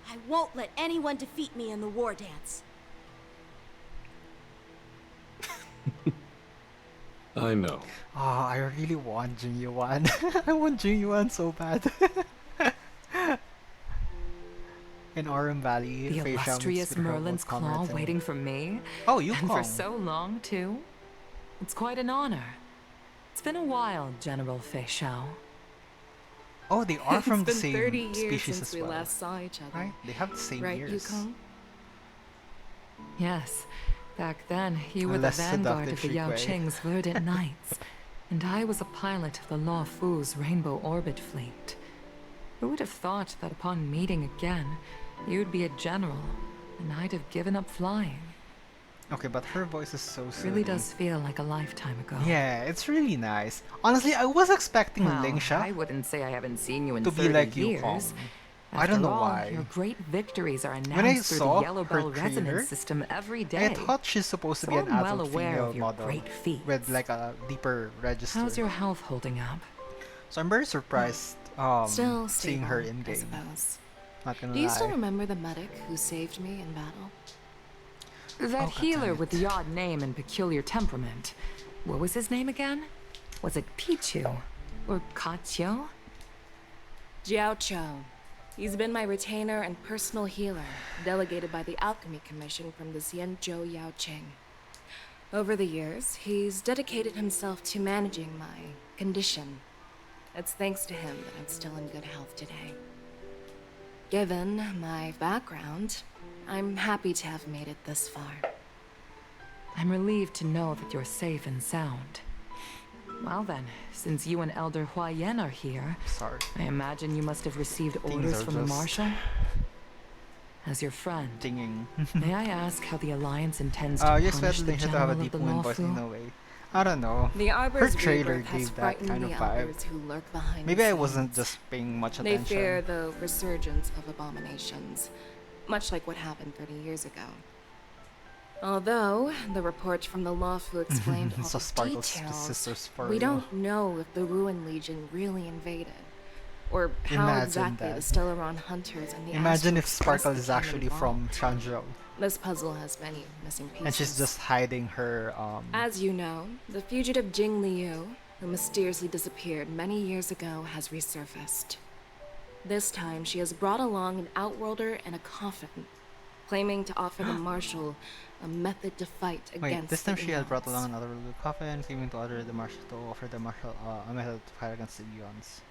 I won't let anyone defeat me in the war dance. I know. Oh, I really want Jing Yuan. I want Jing Yuan so bad. In Aurum Valley, The Fei Xiao meets illustrious with her Merlin's old comrades claw and- waiting for me? Oh, you And for so long, too? It's quite an honor. It's been a while, General Fei Xiao. Oh, they are from the It's been same 30 years species since as we well. last saw each other. Right? They have the same right, years. Yukong? Yes, back then you were the less vanguard of seductive the Yao Shui. Qing's Verdant Knights, and I was a pilot of the Law Fu's Rainbow Orbit Fleet. Who would have thought that upon meeting again, you'd be a general, and I'd have given up flying? Okay, but her voice is so It silly. really does feel like a lifetime ago. Yeah, it's really nice. Honestly, I was expecting Well, Ling Xia I wouldn't say I haven't seen you in to be 30 like years. Yukong. I After don't know all, why. Your great victories are When I announced through saw the Yellow her Bell trailer, resonance system every day. I thought she's supposed to be So an I'm well adult aware female of your model great feats. with like a deeper register. How's your health holding up? So I'm very surprised Still seeing her stable, in I game. suppose. Not gonna Do you lie. still remember the medic who saved me in battle? That healer with the odd name and peculiar temperament. What was his name again? Was it Pichu? Or Kachio? Jiao Cho. He's been my retainer and personal healer, delegated by the Alchemy Commission from the Xianzhou Yao Qing. Over the years, he's dedicated himself to managing my condition. It's thanks to him that I'm still in good health today. Given my background, I'm happy to have made it this far. I'm relieved to know that you're safe and sound. Well then, since you and Elder Hua Yan are here, sorry, I imagine you must have received Things orders are from the just Marshal? As your friend, dinging. may I ask how the Alliance intends to You punish expect the Ling Xia to have General a of deep the wound, but in Lawfu? a way. I don't know. The Her Arbor's trailer rebirth has gave that frightened kind of the vibe. Albers who lurk behind Maybe the I wasn't scenes. just paying much They attention. fear the resurgence of abominations, much like what happened 30 years ago. Although, the report from the Lawfu explained all So the Sparkle's details, sisters for we real. don't know if the Ruin Legion really invaded, or how Imagine exactly that. the Stellaron hunters and the Imagine if Astral Sparkle Express is became actually involved. from Shanzhou. This puzzle has many missing pieces. And she's just hiding her As you know, the fugitive Jing Liu, who mysteriously disappeared many years ago, has resurfaced. This time, she has brought along an outworlder and a coffin, claiming to offer the Marshal a method to fight against Wait, this time the she had brought Eons. along another little coffin, claiming to order the Marshal to offer the Marshal a method to fight against the Eons.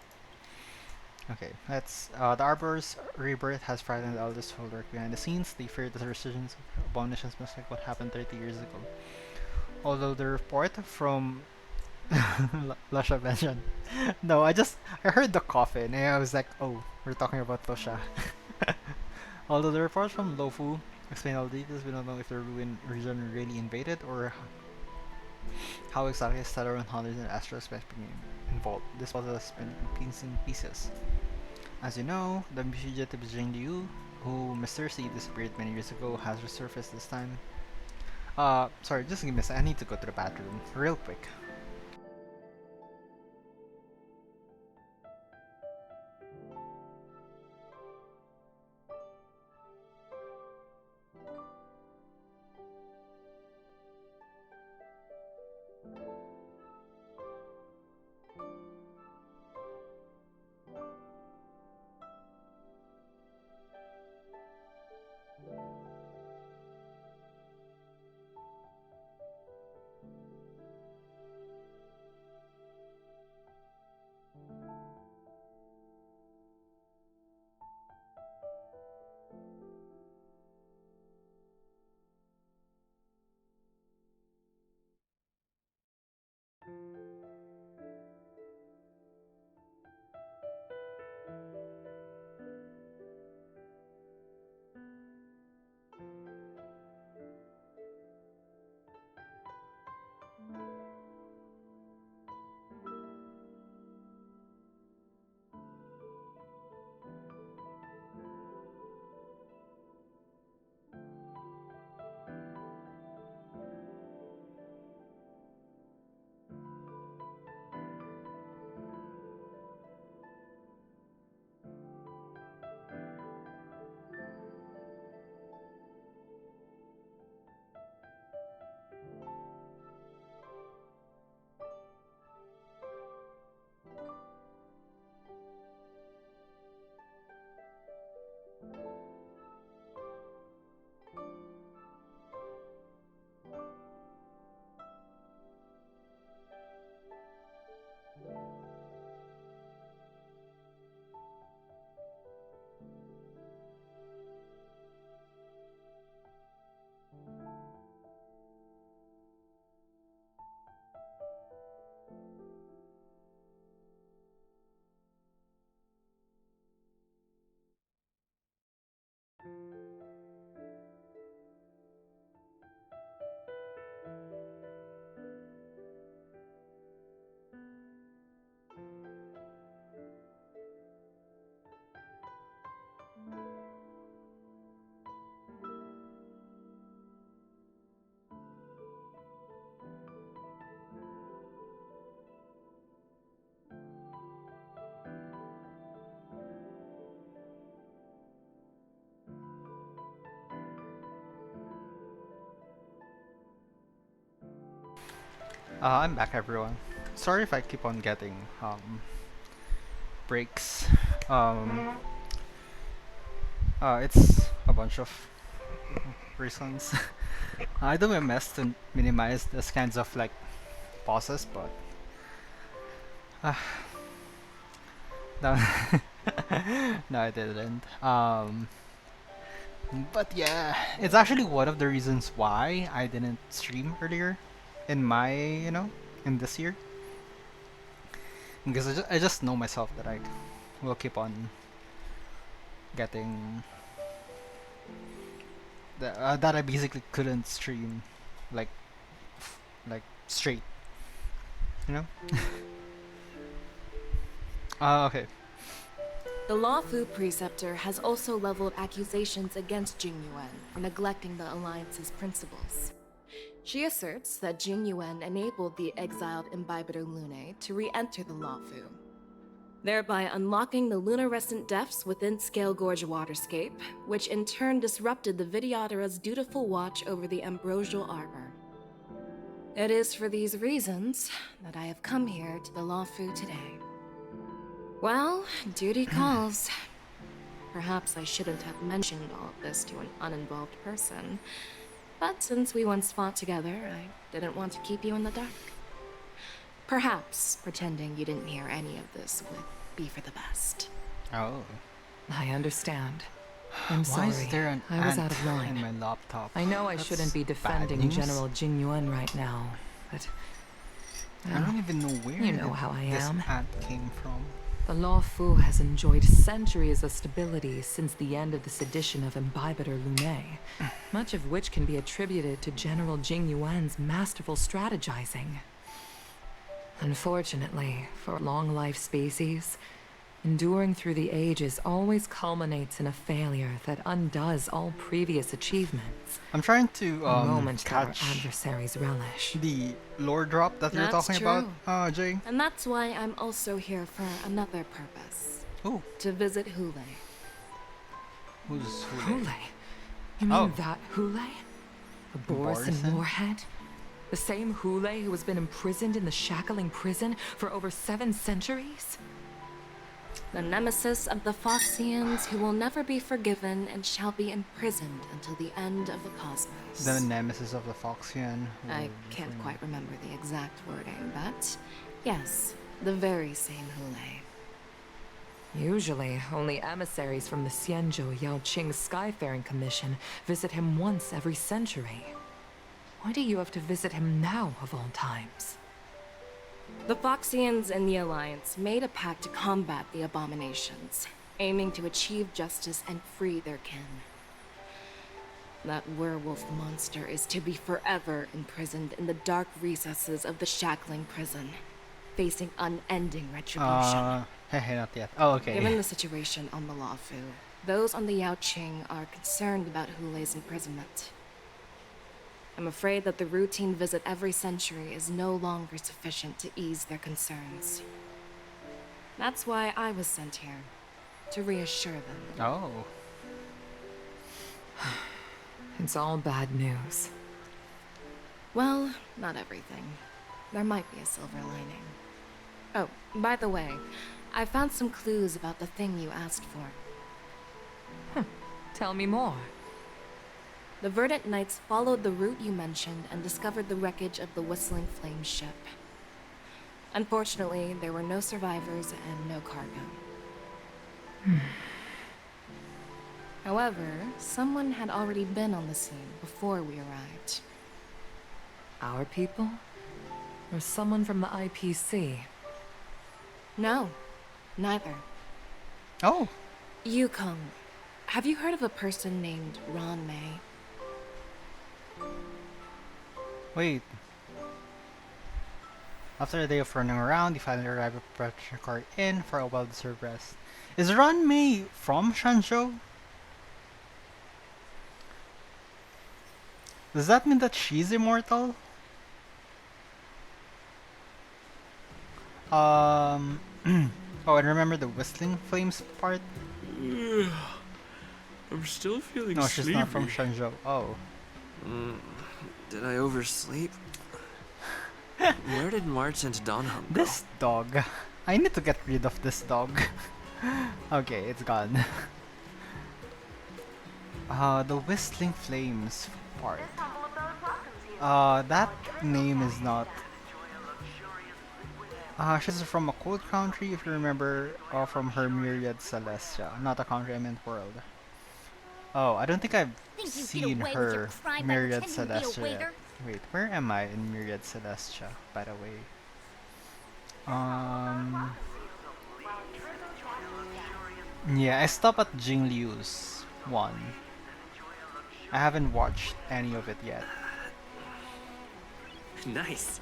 Okay, let's. The Arbor's rebirth has frightened the eldest who lurk behind the scenes. They fear the resurgence of abominations much like what happened 30 years ago. Although the report from Lusha mentioned. No, I heard the coffin and I was like, oh, we're talking about Lusha. Although the reports from Lofu explain all the details, we don't know if the ruined region really invaded or how exactly Stellar and Hunters and Astro Space became involved. This puzzle has been in pieces. As you know, the fugitive Jing Liu, who mysteriously disappeared many years ago, has resurfaced this time. Sorry, just give me a sec. I need to go to the bathroom real quick. I'm back, everyone. Sorry if I keep on getting breaks. Um, it's a bunch of reasons. I do my best to minimize this kinds of like pauses, but uh, no, no, I didn't. But yeah, it's actually one of the reasons why I didn't stream earlier in my, in this year. Because I just know myself that I will keep on getting that I basically couldn't stream like straight, you know? Okay. The Lawfu Preceptor has also leveled accusations against Jing Yuan for neglecting the Alliance's principles. She asserts that Jing Yuan enabled the exiled Imbibitor Lunae to re-enter the Lawfu, thereby unlocking the lunarescent depths within Scale Gorge Waterscape, which in turn disrupted the Vidyadhara's dutiful watch over the Ambrosial Arbor. It is for these reasons that I have come here to the Lawfu today. Well, duty calls. Perhaps I shouldn't have mentioned all of this to an uninvolved person, but since we once fought together, I didn't want to keep you in the dark. Perhaps pretending you didn't hear any of this would be for the best. Oh. I understand. I'm Why sorry. is there an I was ant out of line. in my laptop? I know I That's shouldn't be bad defending news. General Jing Yuan right now, but I don't even know where you know how I this am. ant came from. The Law Fu has enjoyed centuries of stability since the end of the sedition of Imbibitor Lunae, much of which can be attributed to General Jing Yuan's masterful strategizing. Unfortunately, for long-life species, enduring through the ages always culminates in a failure that undoes all previous achievements. I'm trying to a moment catch that our adversaries relish. the lore drop that you're talking about, Jay. And that's why I'm also here for another purpose. Ooh. To visit Hule. Who's Hule? You mean that Hule? The Boris in Borison? Moorhead? The same Hule who has been imprisoned in the shackling prison for over 7 centuries? The nemesis of the Foxians who will never be forgiven and shall be imprisoned until the end of the cosmos. The nemesis of the Foxian. I can't quite remember the exact wording, but yes, the very same Hule. Usually, only emissaries from the Xianzhou Yaoqing Skyfaring Commission visit him once every century. Why do you have to visit him now, of all times? The Foxians and the Alliance made a pact to combat the abominations, aiming to achieve justice and free their kin. That werewolf monster is to be forever imprisoned in the dark recesses of the shackling prison, facing unending retribution. Hey, not yet. Oh, okay. Given the situation on the Law Fu, those on the Yaoqing are concerned about Hule's imprisonment. I'm afraid that the routine visit every century is no longer sufficient to ease their concerns. That's why I was sent here, to reassure them. Oh. It's all bad news. Well, not everything. There might be a silver lining. Oh, by the way, I found some clues about the thing you asked for. Tell me more. The Verdant Knights followed the route you mentioned and discovered the wreckage of the Whistling Flame ship. Unfortunately, there were no survivors and no cargo. However, someone had already been on the scene before we arrived. Our people? Or someone from the IPC? No, neither. Oh. Yukong, have you heard of a person named Ron May? Wait. After a day of running around, you finally arrive at Pressure Card Inn for a well-deserved rest. Is Ran Mei from Shanzhou? Does that mean that she's immortal? Oh, and remember the Whistling Flames part? I'm still feeling No, she's not from Shanzhou. Oh. Did I oversleep? Where did March and Donham go? This dog. I need to get rid of this dog. Okay, it's gone. The Whistling Flames part. That name is not... she's from a cold country, if you remember, from her Myriad Celestia. Not a country, I meant world. Oh, I don't think I've seen her Myriad Celestia yet. Wait, where am I in Myriad Celestia, by the way? Yeah, I stopped at Jingliu's one. I haven't watched any of it yet. Nice.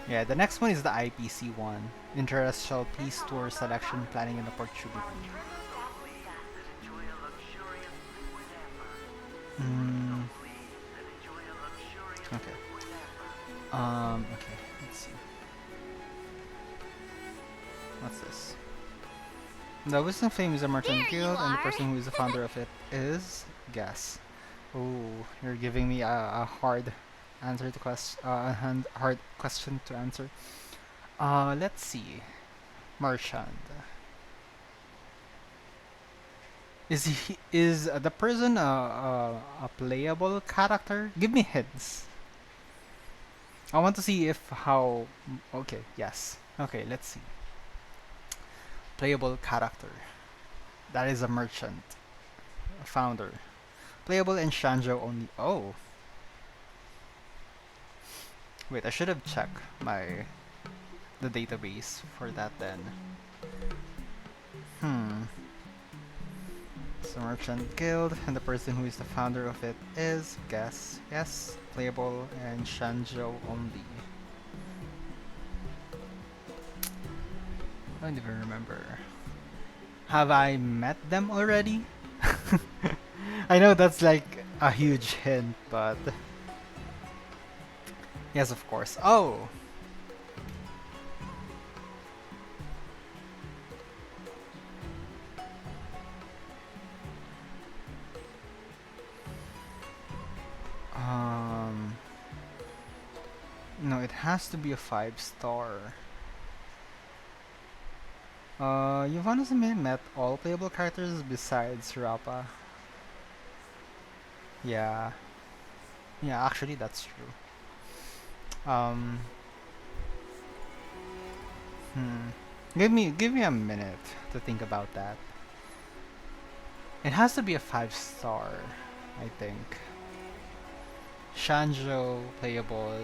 Yeah, the next one is the IPC one. Interracial Peace Tour Selection Planning and Opportunity. Okay. Okay, let's see. What's this? The Wisdom Flame is a merchant guild, and the person who is the founder of it is... Guess. Oh, you're giving me a hard answer to hard question to answer. Let's see. Marchand. Is the person a playable character? Give me hints. I want to see if how... Okay, yes. Okay, let's see. Playable character. That is a merchant. A founder. Playable in Shanzhou only. Oh. Wait, I should have checked the database for that then. So Merchant Guild, and the person who is the founder of it is, guess, yes, playable and Shanzhou only. I don't even remember. Have I met them already? I know that's like a huge hint, but yes, of course. Oh! No, it has to be a 5-star. You've honestly met all playable characters besides Rappa. Yeah. Yeah, actually that's true. Give me a minute to think about that. It has to be a 5-star, I think. Shanzhou playable.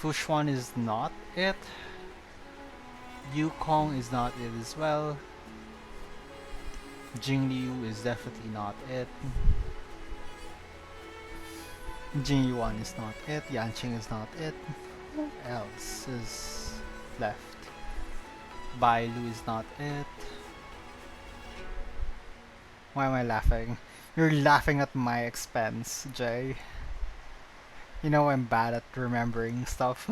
Fushuan is not it. Yukong is not it as well. Jingliu is definitely not it. Jinyuan is not it. Yanqing is not it. Who else is left? Bailu is not it. Why am I laughing? You're laughing at my expense, Jay. You know I'm bad at remembering stuff.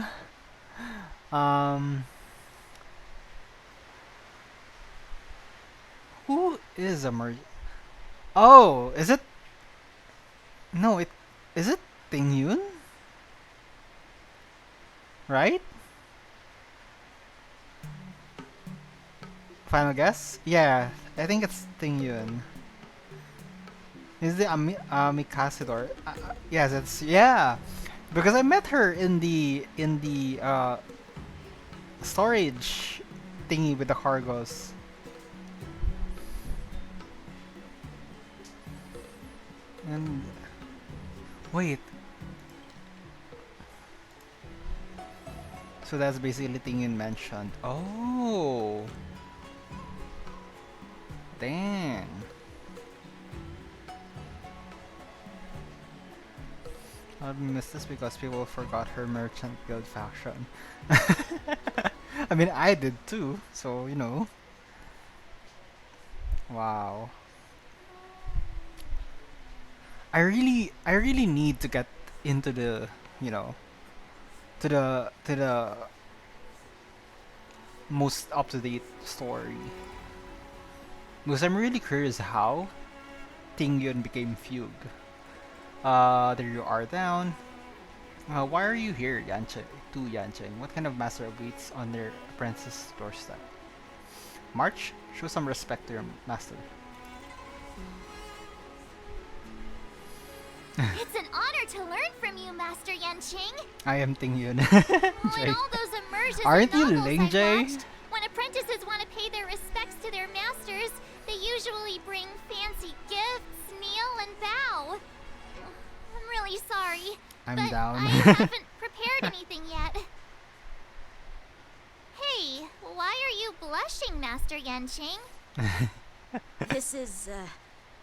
Who is a merge? Oh, is it? No, is it Ting Yun? Right? Final guess? Yeah, I think it's Ting Yun. Is the Mikasidor? Yes, it's yeah. Because I met her in the storage thingy with the cargos. And wait. So that's basically Ting Yun mentioned. Oh. Dang. I missed this because people forgot her Merchant Guild faction. I mean, I did too, so you know. Wow. I really need to get into the, you know, to the most up-to-date story. Because I'm really curious how Ting Yun became Fugue. There you are down. Why are you here, Yancheng? What kind of master awaits on their apprentice's doorstep? March, show some respect to your master. It's an honor to learn from you, Master Yanqing. I am Ting Yun. In all those immersions Aren't and you novels Ling I've Jay? watched, when apprentices want to pay their respects to their masters, they usually bring fancy gifts, kneel, and bow. I'm really sorry, I'm down. I haven't prepared anything yet. Hey, why are you blushing, Master Yanqing? This is,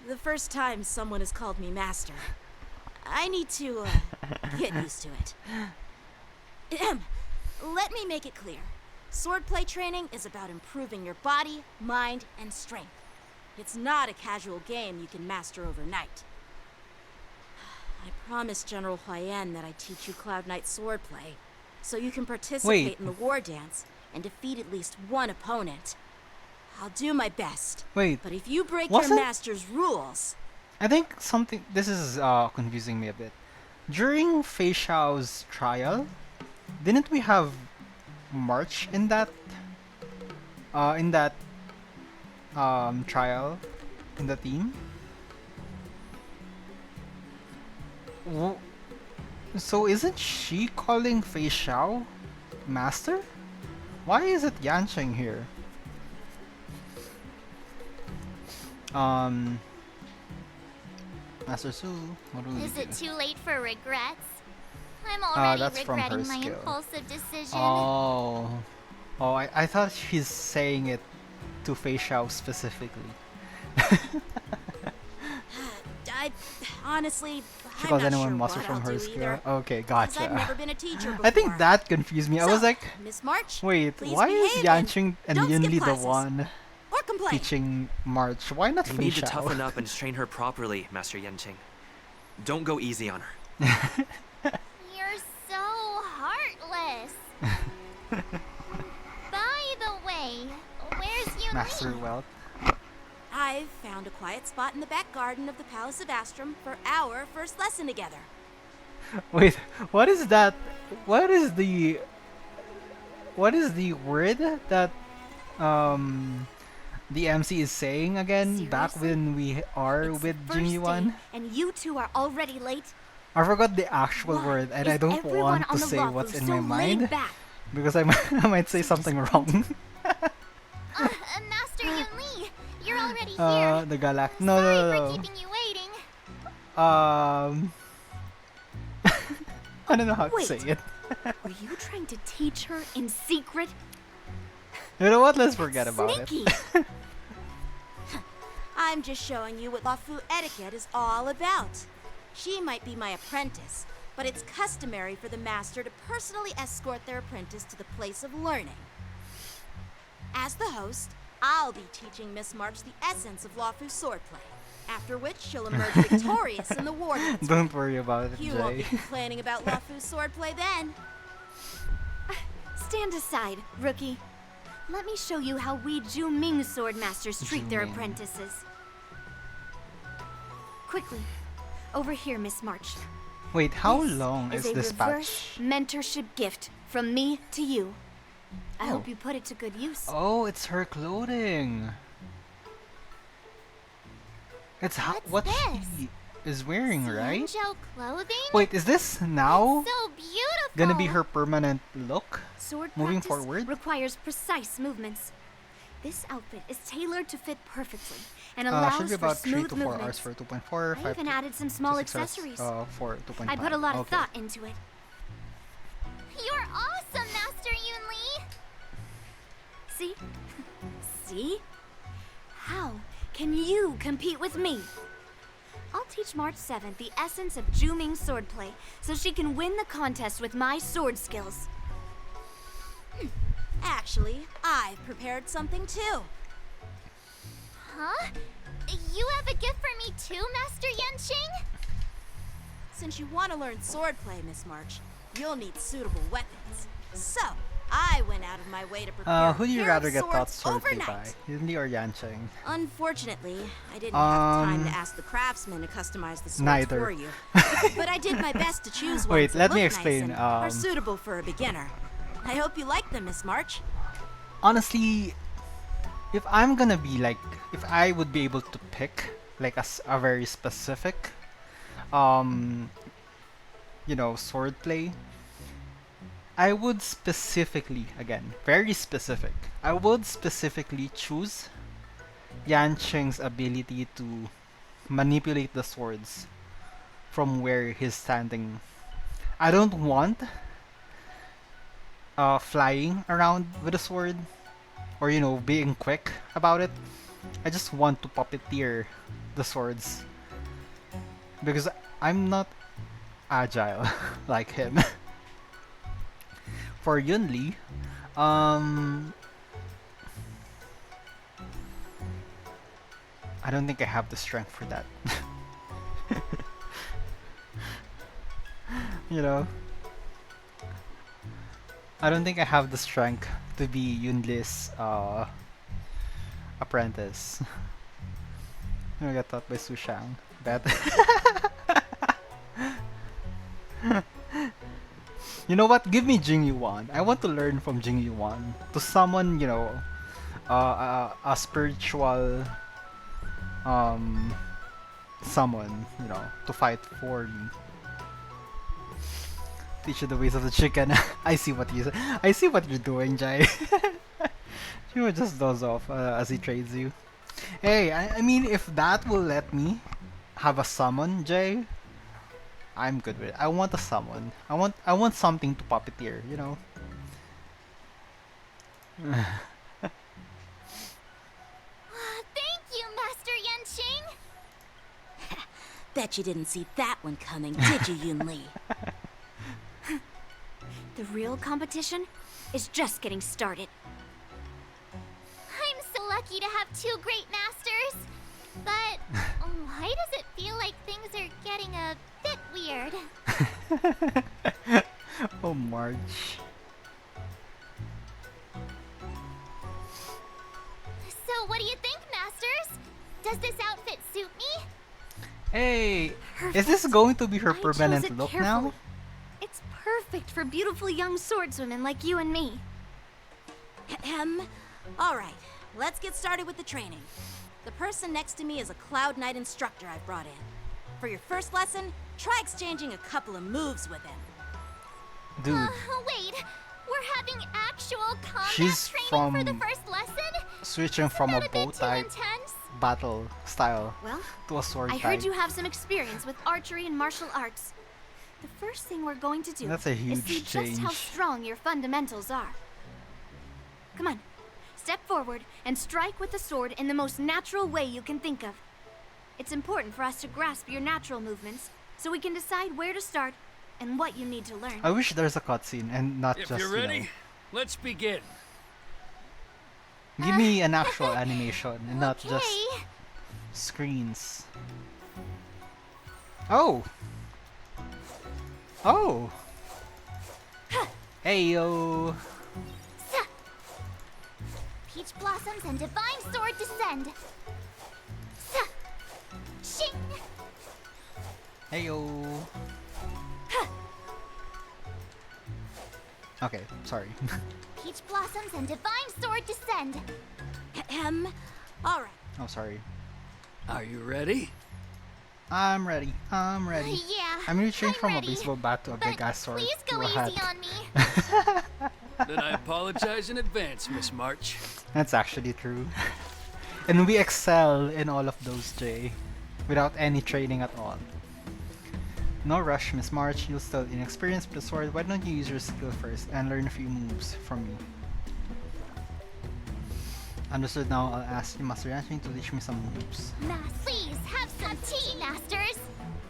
the first time someone has called me master. I need to, get used to it. Let me make it clear. Swordplay training is about improving your body, mind, and strength. It's not a casual game you can master overnight. I promised General Huayan that I'd teach you Cloud Knight swordplay, so you can participate in the Wardance and defeat at least one opponent. I'll do my best. Wait, but if you break wasn't- your master's rules... I think this is confusing me a bit. During Fei Xiao's trial, didn't we have March in that trial in the team? So isn't she calling Fei Xiao master? Why is it Yanqing here? Master Su, what do we Is do? it too late for regrets? I'm already That's from her regretting my skill. impulsive decision. Oh. Oh, I thought she's saying it to Fei Xiao specifically. I honestly, She I'm calls not anyone sure muscle what from I'll her do skill. either. Okay, 'Cause gotcha. I've never been a teacher before. I think that confused me. I was So, like, Miss March, wait, please why is behave Yanqing and don't skip Yunli the classes. one Or complain. teaching March? Why not You Fei need to Xiao? toughen up and train her properly, Master Yanqing. Don't go easy on her. You're so heartless. By the way, where's Yunli? Master Wealth. I've found a quiet spot in the back garden of the Palace of Astrum for our first lesson together. Wait, what is that? What is the word that the MC is saying again back when we are with Jing Yuan? And you two are already late? I forgot the actual Why word and is I don't everyone want on to the say Rafu what's in so my laid mind back? because I might say something wrong. Master Yunli, you're already here. The Galact. No, no, Sorry no, for keeping you waiting. no. I don't know how to Wait. say it. Were you trying to teach her in secret? You know what? Let's forget about Sneaky. it. I'm just showing you what Lafu etiquette is all about. She might be my apprentice, but it's customary for the master to personally escort their apprentice to the place of learning. As the host, I'll be teaching Miss March the essence of Lafu swordplay, after which she'll emerge victorious in the Wardance. Don't worry about it, You won't be Jay. complaining about Lafu swordplay then. Stand aside, rookie. Let me show you how we Ju-Ming sword masters treat their Ju-Ming. apprentices. Quickly, over here, Miss March. Wait, how long is a this reverse patch? mentorship gift from me to you. I Oh. hope you put it to good use. Oh, it's her clothing. It's what she is wearing, right? Angel clothing? Wait, is this now So beautiful. gonna be her permanent look? Sword Moving practice forward? requires precise movements. This outfit is tailored to fit perfectly and Should allows be for about 3 smooth to 4 hours movements. for 2.4. I 5 even to added some small 6 hours, accessories. for 2.5. I put a lot of Okay. thought into it. You're awesome, Master Yunli. See? See? How can you compete with me? I'll teach March 7th the essence of Ju-Ming swordplay so she can win the contest with my sword skills. Actually, I've prepared something too. Huh? You have a gift for me too, Master Yanqing? Since you want to learn swordplay, Miss March, you'll need suitable weapons. So, I went out of my way to prepare Who do you a pair rather of get taught swords swordplay by? overnight. Yunli or Yanqing? Unfortunately, I didn't have time to Um, ask the craftsman to customize the swords neither. for you. But I did my best to choose ones Wait, that let look me nice explain, and are um, suitable for a beginner. I hope you like them, Miss March. Honestly, if I'm gonna be like, if I would be able to pick like a very specific, you know, swordplay, I would specifically, again, very specific, I would specifically choose Yanqing's ability to manipulate the swords from where he's standing. I don't want flying around with a sword or, you know, being quick about it. I just want to puppeteer the swords because I'm not agile like him. For Yunli, I don't think I have the strength for that. You know, I don't think I have the strength to be Yunli's apprentice. I got taught by Su Shang. Bet. You know what? Give me Jing Yuan. I want to learn from Jing Yuan to summon, you know, a spiritual summon, you know, to fight for me. Teach you the ways of the chicken. I see what you're doing, Jai. She would just doze off as he trades you. Hey, I mean, if that will let me have a summon, Jay, I'm good with it. I want a summon. I want something to puppeteer, you know. Thank you, Master Yenching. Bet you didn't see that one coming, did you, Yun Li? The real competition is just getting started. I'm so lucky to have two great masters. But why does it feel like things are getting a bit weird? Oh, March. So what do you think, masters? Does this outfit suit me? Hey, is this going to be her I permanent chose it look carefully. now? It's perfect for beautiful young swordswomen like you and me. All right, let's get started with the training. The person next to me is a Cloud Knight instructor I've brought in. For your first lesson, try exchanging a couple of moves with him. Dude, Wait, we're having actual combat she's training for the first lesson? switching from a Not a bow bit too type intense? battle style Well, to a sword I type. heard you have some experience with archery and martial arts. The first thing we're going to do That's a is huge see just how change. strong your fundamentals are. Come on, step forward and strike with the sword in the most natural way you can think of. It's important for us to grasp your natural movements so we can decide where to start and what you need to learn. I wish there's a cutscene and not If just, you're ready, let's begin. Give me an actual animation and not just Okay. screens. Oh! Oh! Hey yo! Peach blossoms and divine sword descend. Shing! Hey yo! Okay, sorry. Peach blossoms and divine sword descend. All right. Oh, sorry. Are you ready? I'm ready. I'm ready. Yeah, I'm gonna change I'm from ready. a baseball bat to a big ass sword Please to go a hat. easy on me. Then I apologize in advance, Miss March. That's actually true. And we excel in all of those, Jay, without any training at all. No rush, Miss March. You're still inexperienced with the sword. Why don't you use your skill first and learn a few moves from me? Understood. Now I'll ask you, Master Yanching, to teach me some moves. Please have some tea, masters.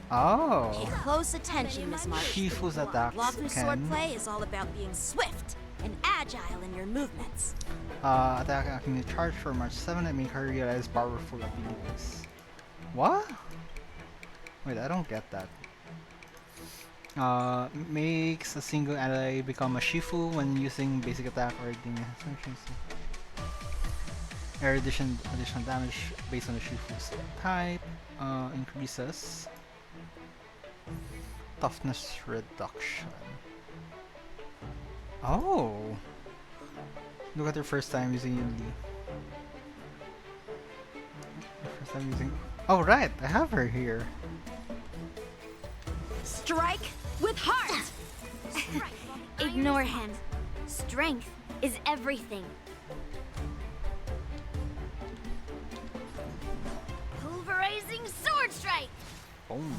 Pay Oh! close attention, Miss March. Shifu's attacks Lawful can swordplay is all about being swift and agile in your movements. attack accumulate charge for March 7 and make her realize powerful abilities. What? Wait, I don't get that. Makes a single ally become a Shifu when using basic attack or additional damage based on the Shifu's type. Increases toughness reduction. Oh! Look at her first time using Yunli. First time using. Oh right, I have her here. Strike with heart! Ignore him. Strength is everything. Pulverizing sword strike! Boom.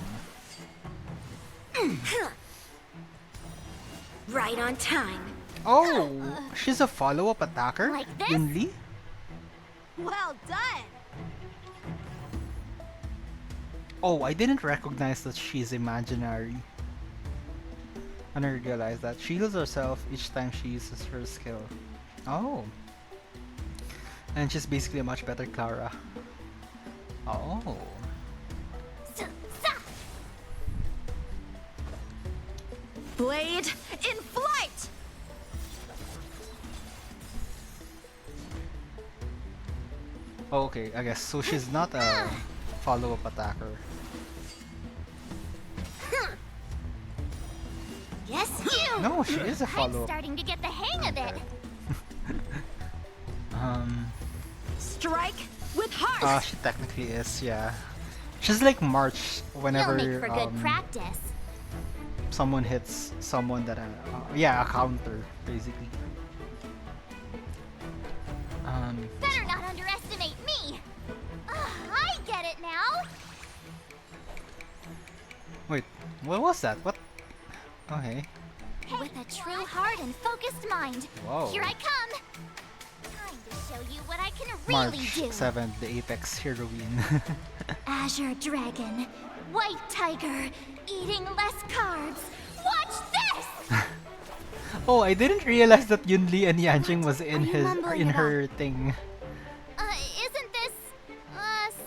Right on time. Oh, she's a follow-up attacker? Like this? Yunli? Well done! Oh, I didn't recognize that she's imaginary. I didn't realize that. She heals herself each time she uses her skill. Oh. And she's basically a much better Clara. Oh. Blade in flight! Oh, okay, I guess. So she's not a follow-up attacker. Yes, you! No, she is a I'm follow-up. starting to get the hang of it. Strike with heart! She technically is, yeah. She's like March whenever You'll make for good practice. someone hits someone that yeah, a counter basically. Better not underestimate me. I get it now. Wait, what was that? What? Okay. With a true heart and focused mind, Whoa. here I come. Time to show you what I can really March do. 7th, the Apex heroine. Azure Dragon, White Tiger, eating less carbs. Watch this! Oh, I didn't realize that Yunli and Yanjing was in you mumbling her thing. Isn't this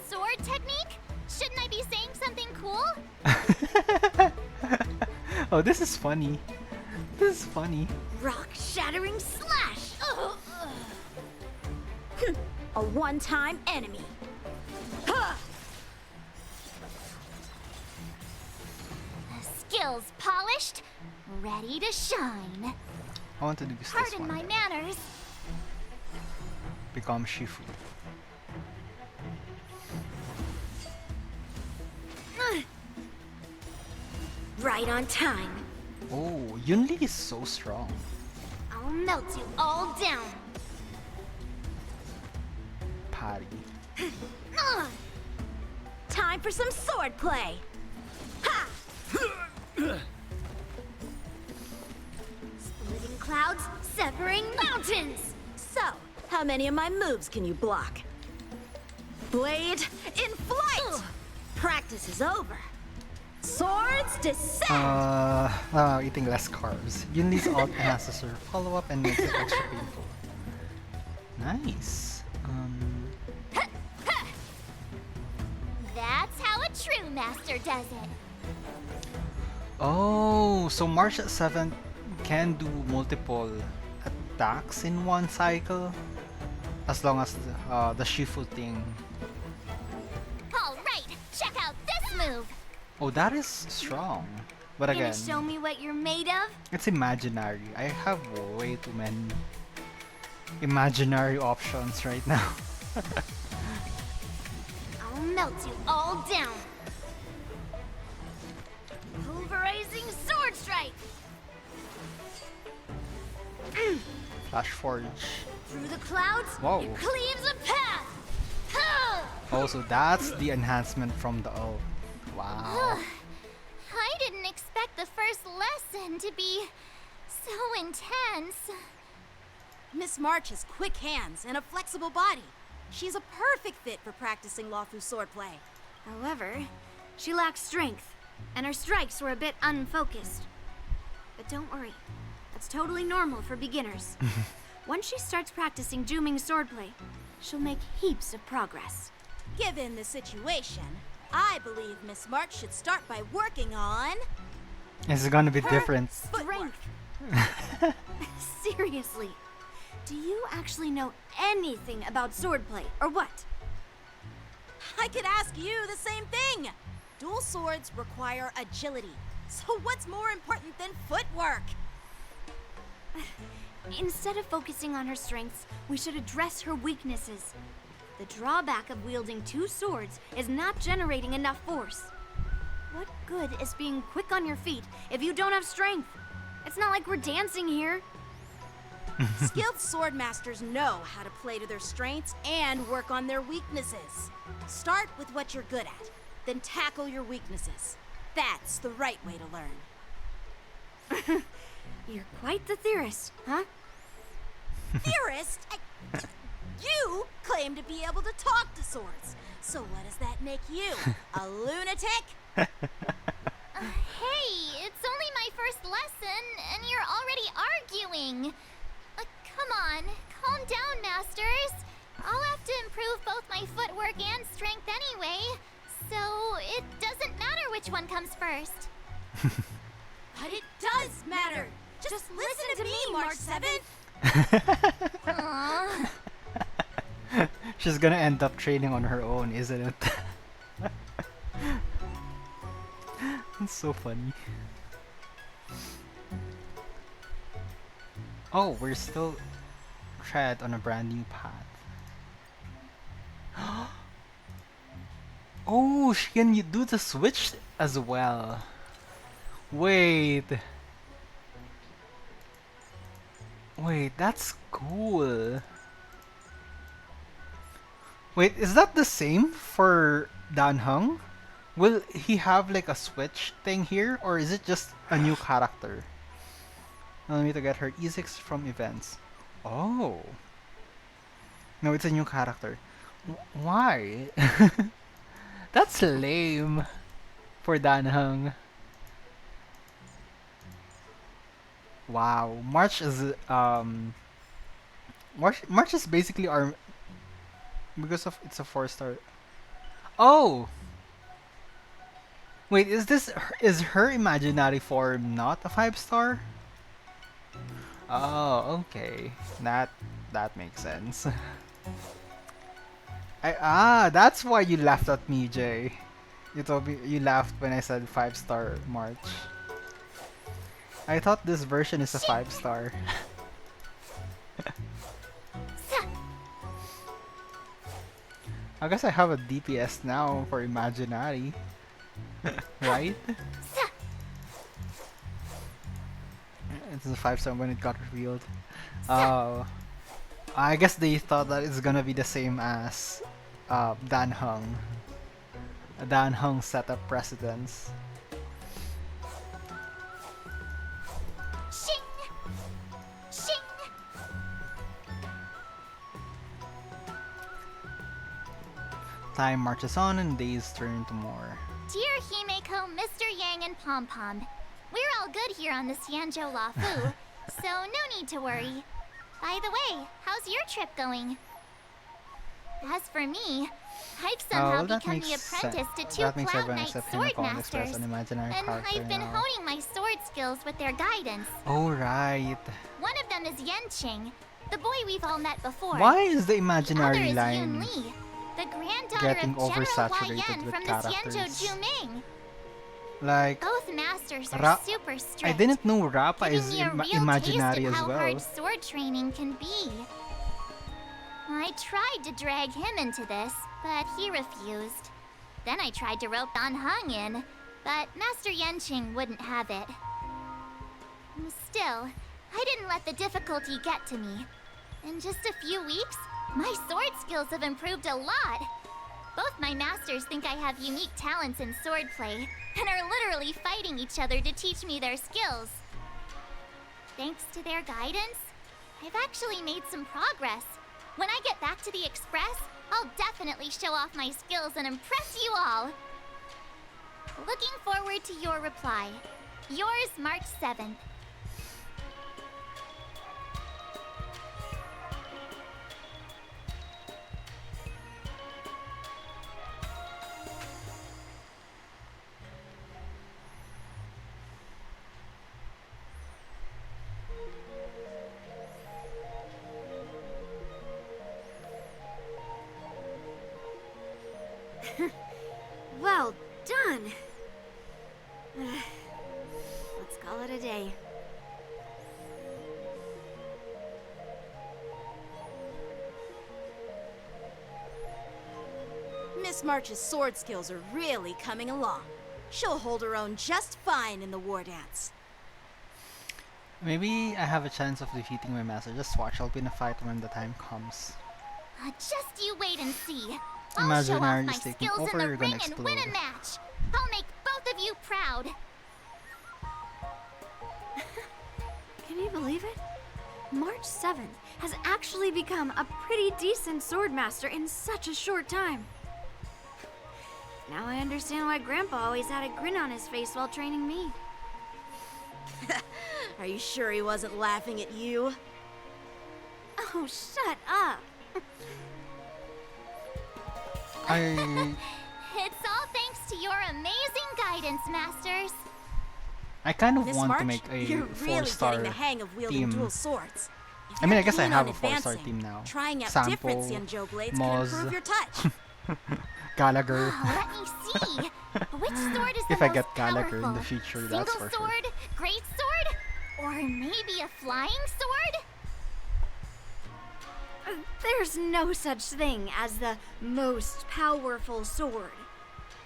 sword technique? Shouldn't I be saying something cool? Oh, this is funny. This is funny. Rock shattering slash. A one-time enemy. Skills polished, ready to shine. I want to use this Pardon one. my manners. Become Shifu. Right on time. Oh, Yunli is so strong. I'll melt you all down. Patty. Time for some sword play. Ha! Splitting clouds, severing mountains. So, how many of my moves can you block? Blade in flight. Practice is over. Swords descend. Eating less carbs. Yunli's alt enhances her follow-up and makes it extra painful. Nice. That's how a true master does it. Oh, so March 7th can do multiple attacks in one cycle, as long as the Shifu thing. All right, check out this move. Oh, that is strong. But again, Gonna show me what you're made of? it's imaginary. I have way too many imaginary options right now. I'll melt you all down. Pulverizing sword strike. Flash Forge. Through the clouds, Whoa. it cleaves a path. Also, that's the enhancement from the ult. Wow. I didn't expect the first lesson to be so intense. Miss March has quick hands and a flexible body. She's a perfect fit for practicing Lawfu swordplay. However, she lacks strength, and her strikes were a bit unfocused. But don't worry, that's totally normal for beginners. Once she starts practicing Juming swordplay, she'll make heaps of progress. Given the situation, I believe Miss March should start by working on It's gonna be different. strength. Seriously, do you actually know anything about swordplay, or what? I could ask you the same thing. Dual swords require agility. So what's more important than footwork? Instead of focusing on her strengths, we should address her weaknesses. The drawback of wielding two swords is not generating enough force. What good is being quick on your feet if you don't have strength? It's not like we're dancing here. Skilled sword masters know how to play to their strengths and work on their weaknesses. Start with what you're good at, then tackle your weaknesses. That's the right way to learn. You're quite the theorist, huh? Theorist? You claim to be able to talk to swords. So what does that make you? A lunatic? Hey, it's only my first lesson, and you're already arguing. Come on, calm down, masters. I'll have to improve both my footwork and strength anyway, so it doesn't matter which one comes first. But it does matter. Just listen to me, March 7th. Aww. She's gonna end up training on her own, isn't it? It's so funny. Oh, we're still tread on a brand new path. Oh, she can do the switch as well. Wait. Wait, that's cool. Wait, is that the same for Dan Heng? Will he have like a switch thing here, or is it just a new character? I need to get her E6 from events. Oh. No, it's a new character. Why? That's lame for Dan Heng. Wow, March is March is basically our because of it's a 4-star. Oh, wait, is her imaginary form not a 5-star? Oh, okay, that makes sense. That's why you laughed at me, Jay. You told me you laughed when I said 5-star March. I thought this version is a 5-star. I guess I have a DPS now for Imaginary. Right? It's a 5-star when it got revealed. Oh. I guess they thought that it's gonna be the same as Dan Heng. Dan Heng set up precedence. Time marches on and days turn to more. Dear Himeko, Mr. Yang, and Pom Pom, we're all good here on the Xianzhou Lafu, so no need to worry. By the way, how's your trip going? As for me, I've somehow become the apprentice to two Cloud Knight sword masters, and I've been honing my sword skills with their guidance. Oh right. One of them is Yanqing, the boy we've all met before. Why is the The imaginary other is line Yun Li, the granddaughter getting of General oversaturated Huayan with from the Xianzhou characters? Juming. Like Both masters are super strict. I didn't know Rappa giving is me a real imaginary taste of as how well. hard sword training can be. I tried to drag him into this, but he refused. Then I tried to rope Dan Heng in, but Master Yanqing wouldn't have it. Still, I didn't let the difficulty get to me. In just a few weeks, my sword skills have improved a lot. Both my masters think I have unique talents in swordplay, and are literally fighting each other to teach me their skills. Thanks to their guidance, I've actually made some progress. When I get back to the Express, I'll definitely show off my skills and impress you all. Looking forward to your reply. Yours, March 7th. Well done. Let's call it a day. Miss March's sword skills are really coming along. She'll hold her own just fine in the Wardance. Maybe I have a chance of defeating my master. Just watch, I'll be in a fight when the time comes. Just you wait and see. I'll show off Imaginary my is taking skills in over, the you're gonna ring and win a explode. match. I'll make both of you proud. Can you believe it? March 7th has actually become a pretty decent swordmaster in such a short time. Now I understand why Grandpa always had a grin on his face while training me. Are you sure he wasn't laughing at you? Oh, shut up. It's all thanks to your amazing guidance, masters. I kind of Miss want March, to make a you're really 4-star getting the hang of wielding team. dual swords. If I mean, you're I guess I keen have on a 4-star advancing, team now. Trying out Sample, different Xianzhou blades Moz, can improve your touch. Gallagher. Let me see. Which sword is If the I most get Gallagher in powerful? the future, Single that's for sword, sure. great sword, or maybe a flying sword? There's no such thing as the most powerful sword.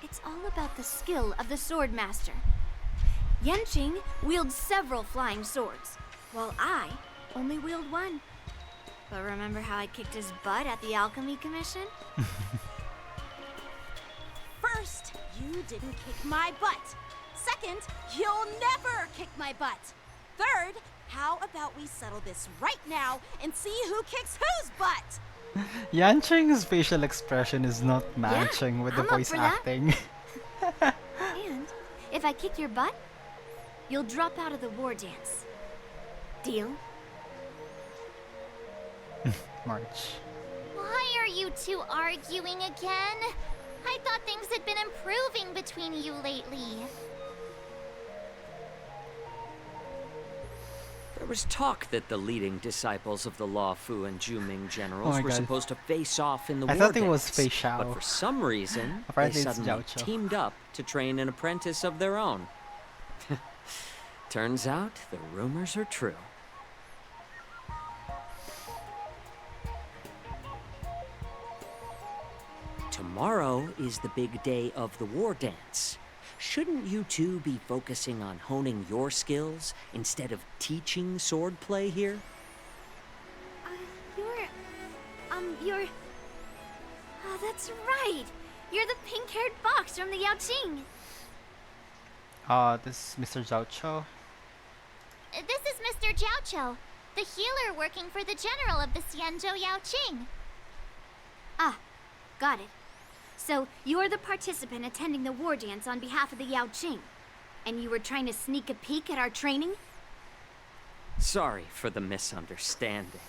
It's all about the skill of the sword master. Yanqing wields several flying swords, while I only wield one. But remember how I kicked his butt at the Alchemy Commission? First, you didn't kick my butt. Second, you'll never kick my butt. Third, how about we settle this right now and see who kicks whose butt? Yanqing's facial expression is not matching with the I'm up voice for that. acting. And if I kick your butt, you'll drop out of the war dance. Deal? March. Why are you two arguing again? I thought things had been improving between you lately. There was talk that the leading disciples of the Law Fu and Juming generals my were God. supposed to face off in the I war thought it was dance, Fei Xiao. but for some reason, they Apparently it's suddenly Zhao Qiu. teamed up to train an apprentice of their own. Turns out the rumors are true. Tomorrow is the big day of the war dance. Shouldn't you two be focusing on honing your skills instead of teaching swordplay here? You're... Oh, that's right. You're the pink-haired fox from the Yaoqing. This is Mr. Zhao Qiu. This is Mr. Zhao Qiu, the healer working for the general of the Xianzhou Yaoqing. Ah, got it. So, you're the participant attending the war dance on behalf of the Yaoqing. And you were trying to sneak a peek at our training? Sorry for the misunderstanding.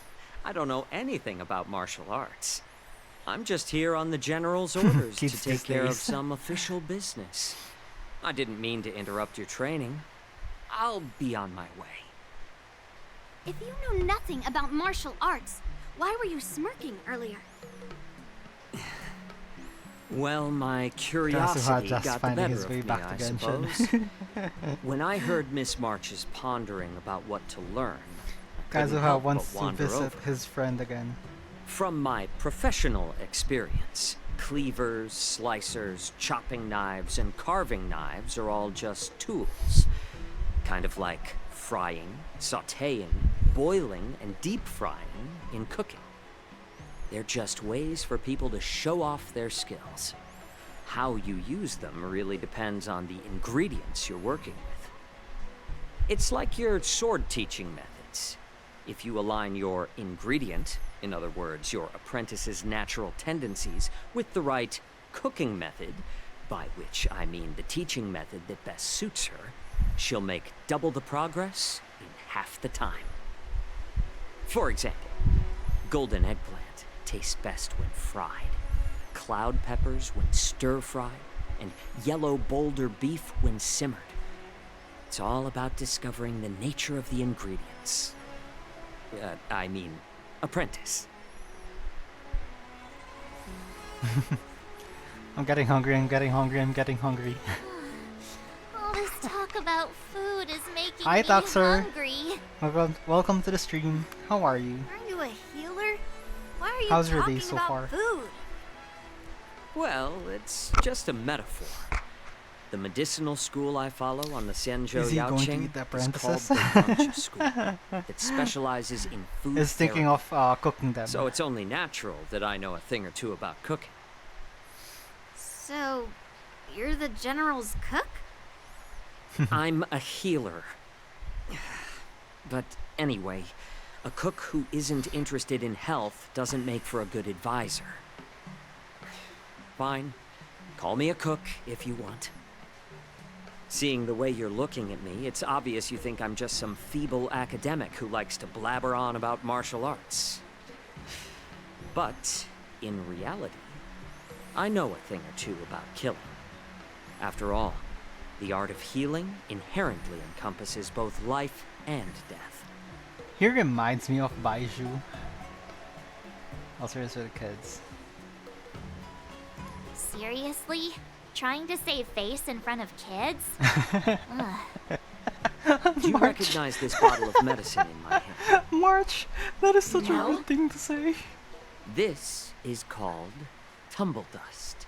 I don't know anything about martial arts. I'm just here on the general's orders to Keeps take his care of face. some official business. I didn't mean to interrupt your training. I'll be on my way. If you know nothing about martial arts, why were you smirking earlier? Well, my curiosity just got the finding better his of way me, back I to Genshin. suppose. When I heard Miss March's pondering about what to learn, I couldn't Kazuha help wants but to wander visit over. his friend again. From my professional experience, cleavers, slicers, chopping knives, and carving knives are all just tools. Kind of like frying, sautéing, boiling, and deep frying in cooking. They're just ways for people to show off their skills. How you use them really depends on the ingredients you're working with. It's like your sword teaching methods. If you align your ingredient, in other words, your apprentice's natural tendencies, with the right cooking method, by which I mean the teaching method that best suits her, she'll make double the progress in half the time. For example, golden eggplant tastes best when fried, cloud peppers when stir-fried, and yellow boulder beef when simmered. It's all about discovering the nature of the ingredients. I mean, apprentice. I'm getting hungry, I'm getting hungry, I'm getting hungry. All this talk about food is making Hi, me Toxer. hungry. Welcome to the stream. How are you? Are you a healer? Why are you How's your talking day so about far? food? Well, it's just a metaphor. The medicinal school I follow on the Xianzhou Is he going to Yaoqing eat the is called apprentices? the Yangzhi School that specializes in food Is thinking therapy. of cooking them. So it's only natural that I know a thing or two about cooking. So, you're the general's cook? I'm a healer. But anyway, a cook who isn't interested in health doesn't make for a good advisor. Fine. Call me a cook if you want. Seeing the way you're looking at me, it's obvious you think I'm just some feeble academic who likes to blabber on about martial arts. But, in reality, I know a thing or two about killing. After all, the art of healing inherently encompasses both life and death. He reminds me of Baiju. Also, it's for the kids. Seriously? Trying to save face in front of kids? Ugh. Do you recognize this bottle of medicine in my hand? March, that is such a No. rude thing to say. This is called tumble dust,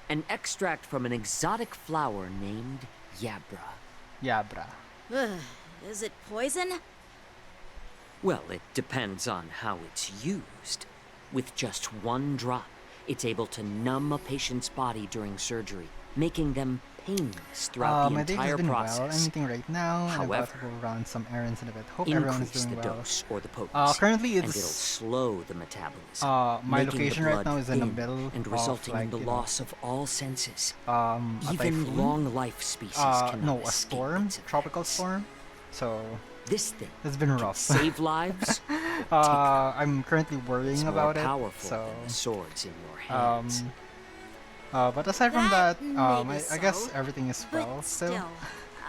an extract from an exotic flower named Yabra. Yeah, brah. Ugh, is it poison? Well, it depends on how it's used. With just one drop, it's able to numb a patient's body during surgery, making them painless throughout the My day has entire been process. well. I'm eating right now, and I'm about to However, go run some errands in a bit. Hope everyone is increase doing the well. dose or the potency, Currently and it'll it's slow the metabolism, my making location the right blood now is in the thin middle and of, resulting like, in the you know, loss of all senses. a Even typhoon. long life species cannot No, a escape storm, its tropical effects. storm. So This thing it's been can rough. save lives. I'm currently worrying It's more about it. powerful So than the swords in your hands. but aside from that, maybe I guess so, everything is but well still,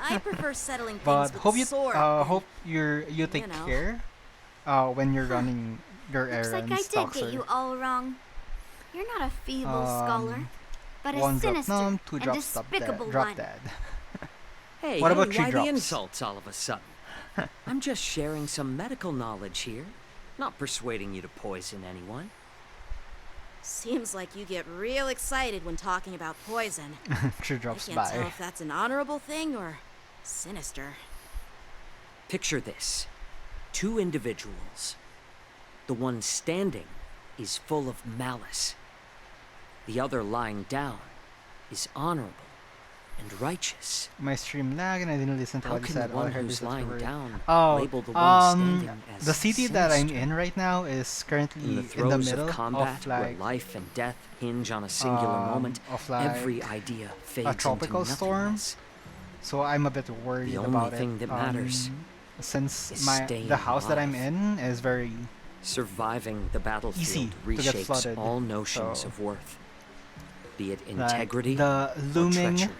I prefer settling But things with hope a you sword. hope you take know. care when you're running your Looks errands, like I did Toxer. get you all wrong. You're not a feeble scholar, but a one drop sinister numb, two and drops stop dead, despicable drop one. dead. Hey, What hey, about three why drops? the insults all of a sudden? I'm just sharing some medical knowledge here, not persuading you to poison anyone. Seems like you get real excited when talking about poison. Three drops I can't by. tell if that's an honorable thing or sinister. Picture this. Two individuals. The one standing is full of malice. The other lying down is honorable and righteous. My stream lag and I didn't listen to How what you can said. the All I one heard who's is that you lying were- down Oh, label the one standing as the city that I'm sinister? in right now is currently In the in the throes middle of combat, like where life and death hinge on a singular moment, of like every idea fades a tropical into storm. nothingness. So I'm a bit worried The only about thing it. that matters Since is the staying house that I'm alive. in is very Surviving the battlefield easy to get reshapes flooded. all notions So, of worth, be it like, integrity the or looming treachery.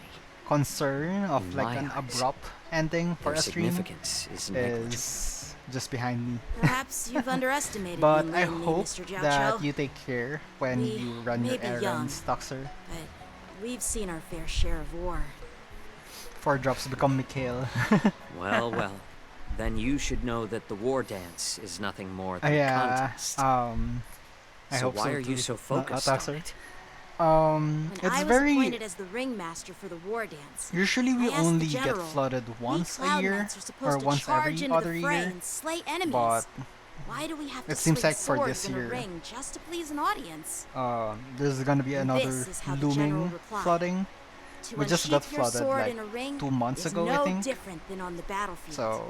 concern of In like my an eyes, abrupt ending for their a stream significance is negligible. is just behind me. Perhaps you've underestimated But me I lately, hope Mr. Jiao that Cho. you take care when We you run may your be errands, young, Toxer. but we've seen our fair share of war. 4 drops become Mikhail. Well, well, then you should know that the war dance is nothing more than a Yeah, contest. I So hope why so are you too. so No, focused Toxer. on it? When It's I was very appointed as the ringmaster for the war dance, usually we I asked the only get general, flooded we once Cloud a year Knights are supposed or to once charge every into other the fray year. and slay enemies. But Why do we have to it seems swing like for swords this in year, a ring just to please an audience? there's gonna be another This is how the general looming replied. flooding. To We just got unsheath your flooded sword like in a ring 2 months is ago, no I think. different than on the battlefield. So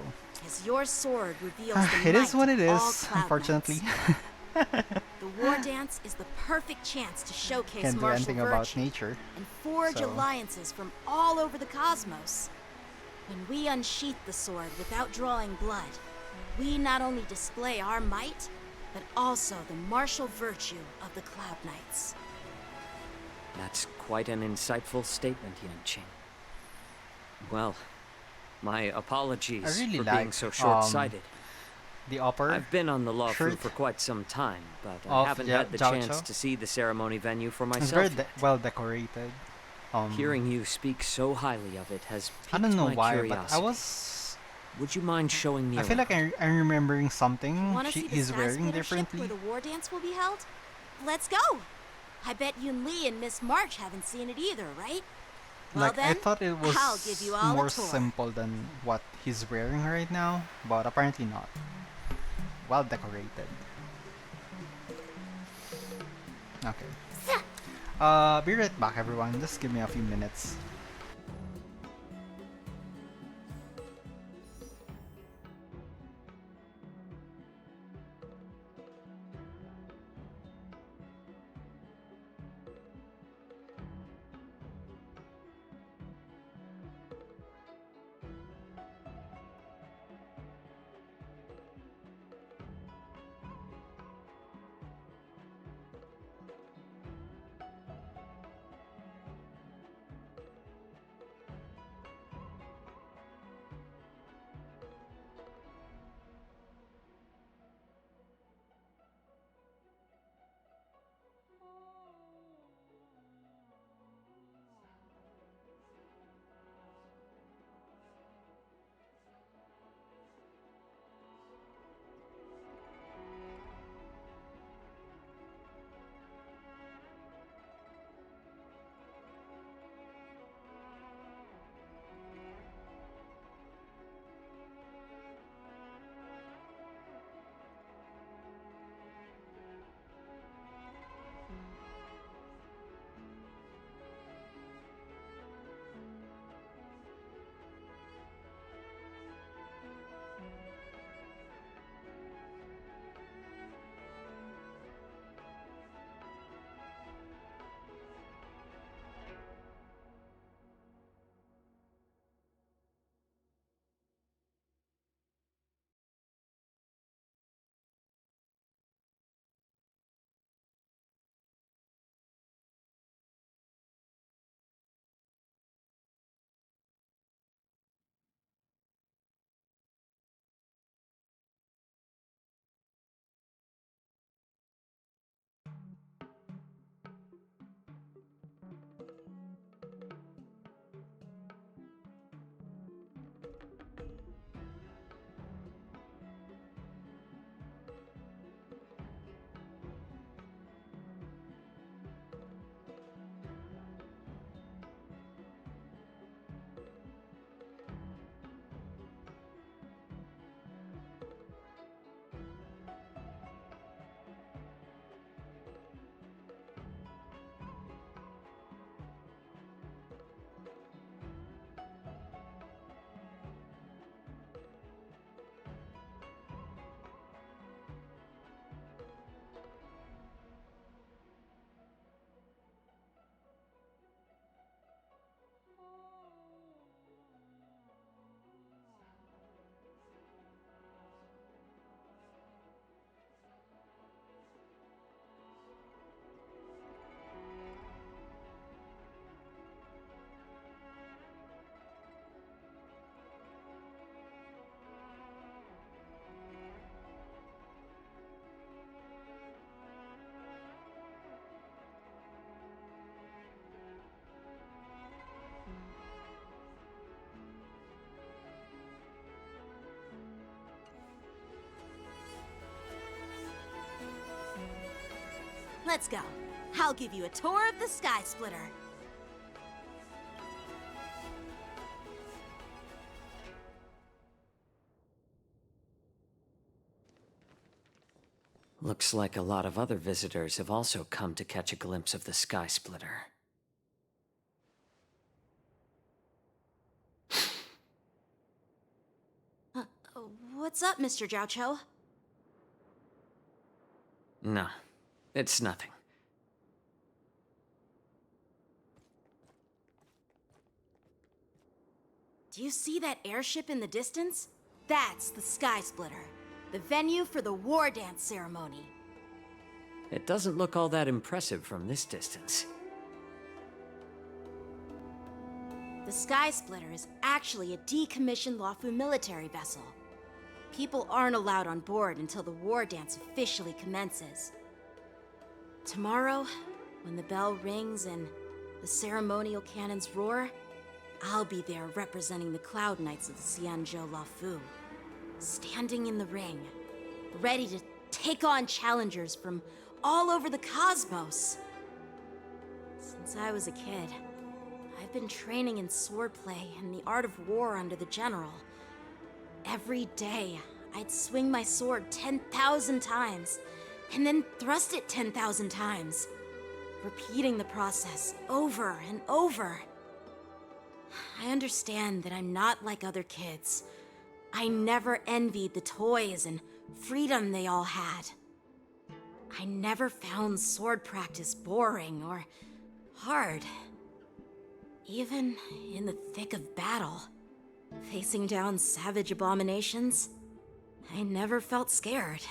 As your sword reveals the it might is what it of all is, Cloud unfortunately. The war dance is the perfect chance to showcase Can't do martial anything virtue about nature. and forge so. alliances from all over the cosmos. When we unsheath the sword without drawing blood, we not only display our might, but also the martial virtue of the Cloud Knights. That's quite an insightful statement, Yanqing. Well, my apologies I really for like being so short-sighted. the upper I've been on the Law Fu shirt for quite some time, but I of haven't had the Jiao chance Cho. to see the ceremony venue for It's myself. very yet. well decorated. Hearing you speak so highly of it has piqued I don't know my why, curiosity. but I was. Would you mind showing me I feel like I'm remembering something Want to see the he's Sky wearing Splitter ship differently. where the war dance will be held? Let's go! I bet Yun Li and Miss March haven't seen it either, right? Well Like then, I thought it was I'll give you all more a tour. simple than what he's wearing right now, but apparently not. Well decorated. Okay. Be right back, everyone. Just give me a few minutes. Let's go. I'll give you a tour of the Sky Splitter. Looks like a lot of other visitors have also come to catch a glimpse of the Sky Splitter. What's up, Mr. Jiaoqiu? No, it's nothing. Do you see that airship in the distance? That's the Sky Splitter, the venue for the Wardance ceremony. It doesn't look all that impressive from this distance. The Sky Splitter is actually a decommissioned Luofu military vessel. People aren't allowed on board until the Wardance officially commences. Tomorrow, when the bell rings and the ceremonial cannons roar, I'll be there representing the Cloud Knights of the Xianzhou Luofu, standing in the ring, ready to take on challengers from all over the cosmos. Since I was a kid, I've been training in swordplay and the art of war under the general. Every day, I'd swing my sword 10,000 times, and then thrust it 10,000 times, repeating the process over and over. I understand that I'm not like other kids. I never envied the toys and freedom they all had. I never found sword practice boring or hard. Even in the thick of battle, facing down savage abominations, I never felt scared.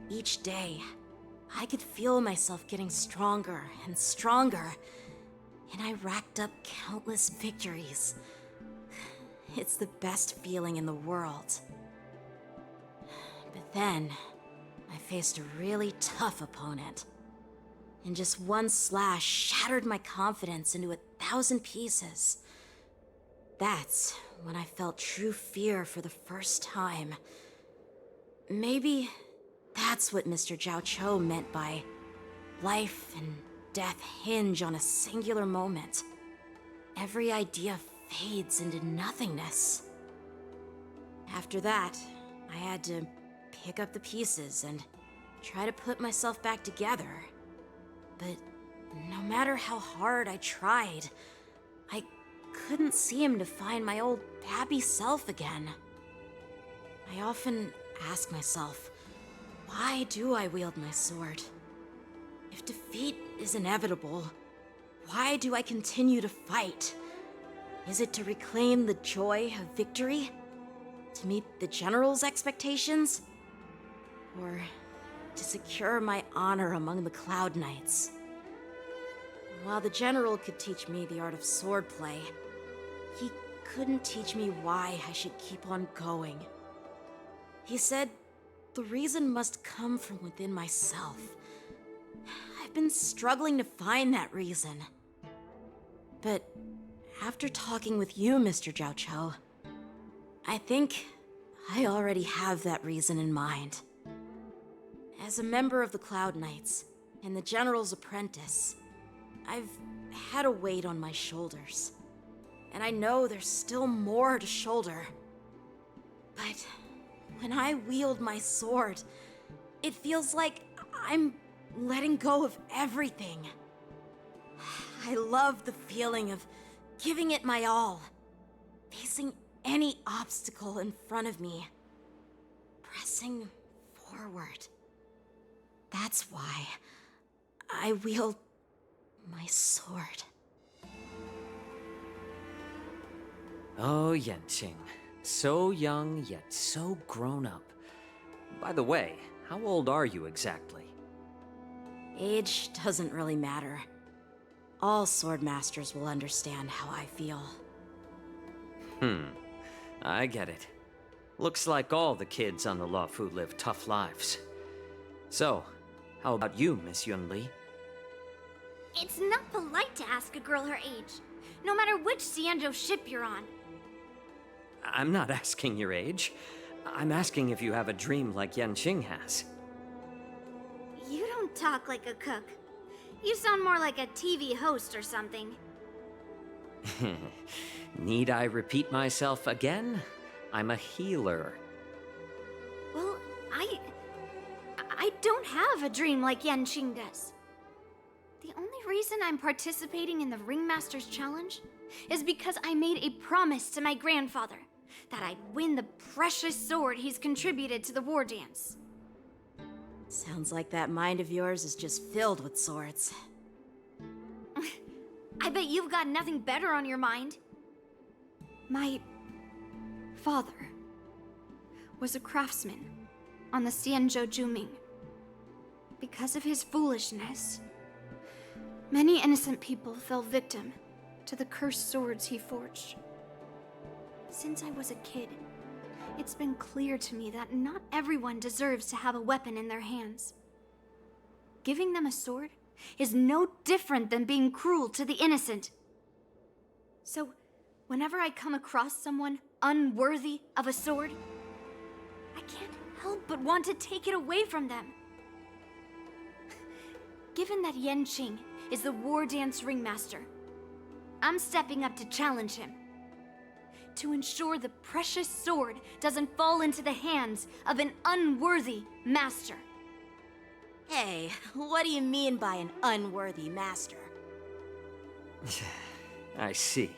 Each day, I could feel myself getting stronger and stronger, and I racked up countless victories. It's the best feeling in the world. But then, I faced a really tough opponent, and just one slash shattered my confidence into 1,000 pieces. That's when I felt true fear for the first time. Maybe that's what Mr. Jiaoqiu meant by life and death hinge on a singular moment. Every idea fades into nothingness. After that, I had to pick up the pieces and try to put myself back together. But no matter how hard I tried, I couldn't seem to find my old happy self again. I often ask myself, why do I wield my sword? If defeat is inevitable, why do I continue to fight? Is it to reclaim the joy of victory? To meet the general's expectations? Or to secure my honor among the Cloud Knights? While the general could teach me the art of swordplay, he couldn't teach me why I should keep on going. He said the reason must come from within myself. I've been struggling to find that reason. But after talking with you, Mr. Jiaoqiu, I think I already have that reason in mind. As a member of the Cloud Knights and the General's apprentice, I've had a weight on my shoulders. And I know there's still more to shoulder. But when I wield my sword, it feels like I'm letting go of everything. I love the feeling of giving it my all, facing any obstacle in front of me, pressing forward. That's why I wield my sword. Oh, Yanqing. So young, yet so grown up. By the way, how old are you exactly? Age doesn't really matter. All sword masters will understand how I feel. I get it. Looks like all the kids on the Luofu live tough lives. So, how about you, Miss Yunli? It's not polite to ask a girl her age, no matter which Xianzhou ship you're on. I'm not asking your age. I'm asking if you have a dream like Yanqing has. You don't don't talk like a cook. You sound more like a TV host or something. Need I repeat myself again? I'm a healer. Well, I don't have a dream like Yanqing does. The only reason I'm participating in the Ringmaster's Challenge is because I made a promise to my grandfather that I'd win the precious sword he's contributed to the war dance. Sounds like that mind of yours is just filled with swords. I bet you've got nothing better on your mind. My father was a craftsman on the Xianzhou Juming. Because of his foolishness, many innocent people fell victim to the cursed swords he forged. Since I was a kid, it's been clear to me that not everyone deserves to have a weapon in their hands. Giving them a sword is no different than being cruel to the innocent. So, whenever I come across someone unworthy of a sword, I can't help but want to take it away from them. Given that Yanqing is the war dance ringmaster, I'm stepping up to challenge him. To ensure the precious sword doesn't fall into the hands of an unworthy master. Hey, what do you mean by an unworthy master? I see.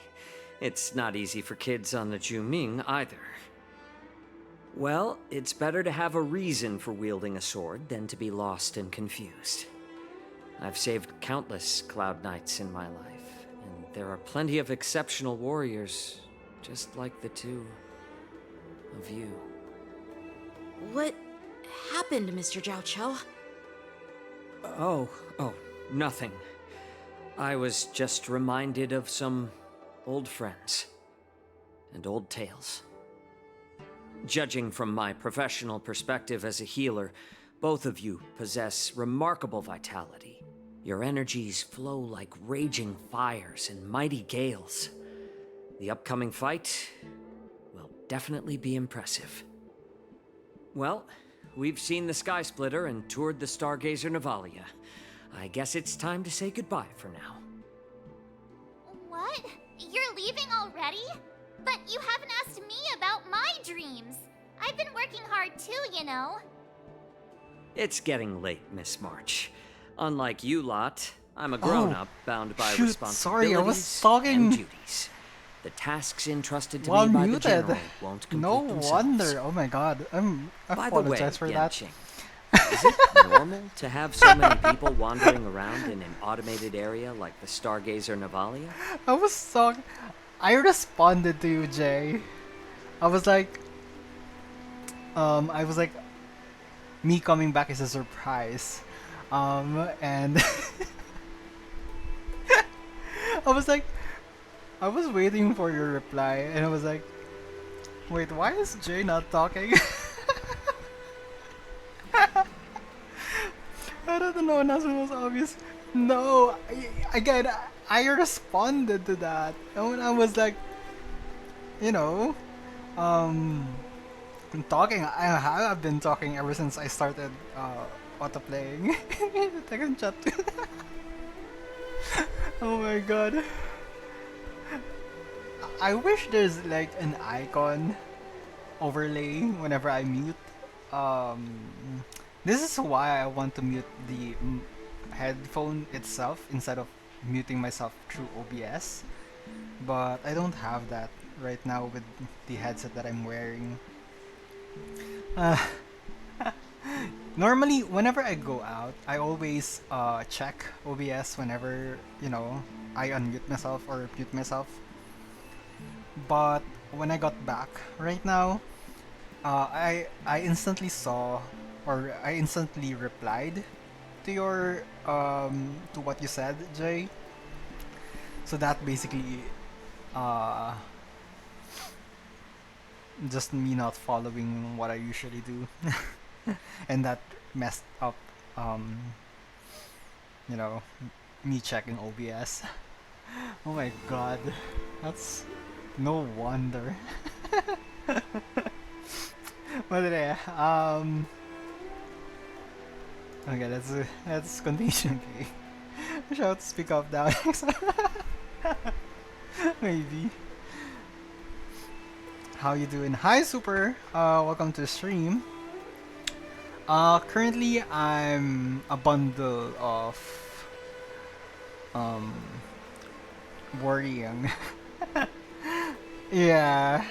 It's not easy for kids on the Juming either. Well, it's better to have a reason for wielding a sword than to be lost and confused. I've saved countless Cloud Knights in my life, and there are plenty of exceptional warriors, just like the two of you. What happened, Mr. Zhao Chou? Oh, nothing. I was just reminded of some old friends and old tales. Judging from my professional perspective as a healer, both of you possess remarkable vitality. Your energies flow like raging fires and mighty gales. The upcoming fight will definitely be impressive. Well, we've seen the Sky Splitter and toured the Stargazer Navalia. I guess it's time to say goodbye for now. What? You're leaving already? But you haven't asked me about my dreams. I've been working hard too, you know. It's getting late, Miss March. Unlike you lot, I'm a grown-up bound by responsibilities sorry, I was talking and duties. The tasks entrusted to while me by muted. the general won't complete No themselves. wonder. Oh my god. I By the way, apologize for that. Yanqing, is it normal to have so many people wandering around in an automated area like the Stargazer Navalia? I responded to you, Jay. I was like, me coming back is a surprise. And I was waiting for your reply, and I was like, wait, why is Jay not talking? I don't know, announcement was obvious. No, I responded to that. And I was like, I'm talking. I have been talking ever since I started auto playing. Tekken chat. Oh my god. I wish there's like an icon overlay whenever I mute. This is why I want to mute the headphone itself instead of muting myself through OBS. But I don't have that right now with the headset that I'm wearing. Normally, whenever I go out, I always check OBS whenever, I unmute myself or mute myself. But when I got back right now, I instantly saw, or I instantly replied to your to what you said, Jay. So that basically just me not following what I usually do. And that messed up me checking OBS. Oh my god, that's no wonder. But anyway, Okay, let's continue. Okay. Shout speak up now. Maybe. How you doing? Hi, Super. Welcome to the stream. Currently I'm a bundle of um worrying. Yeah.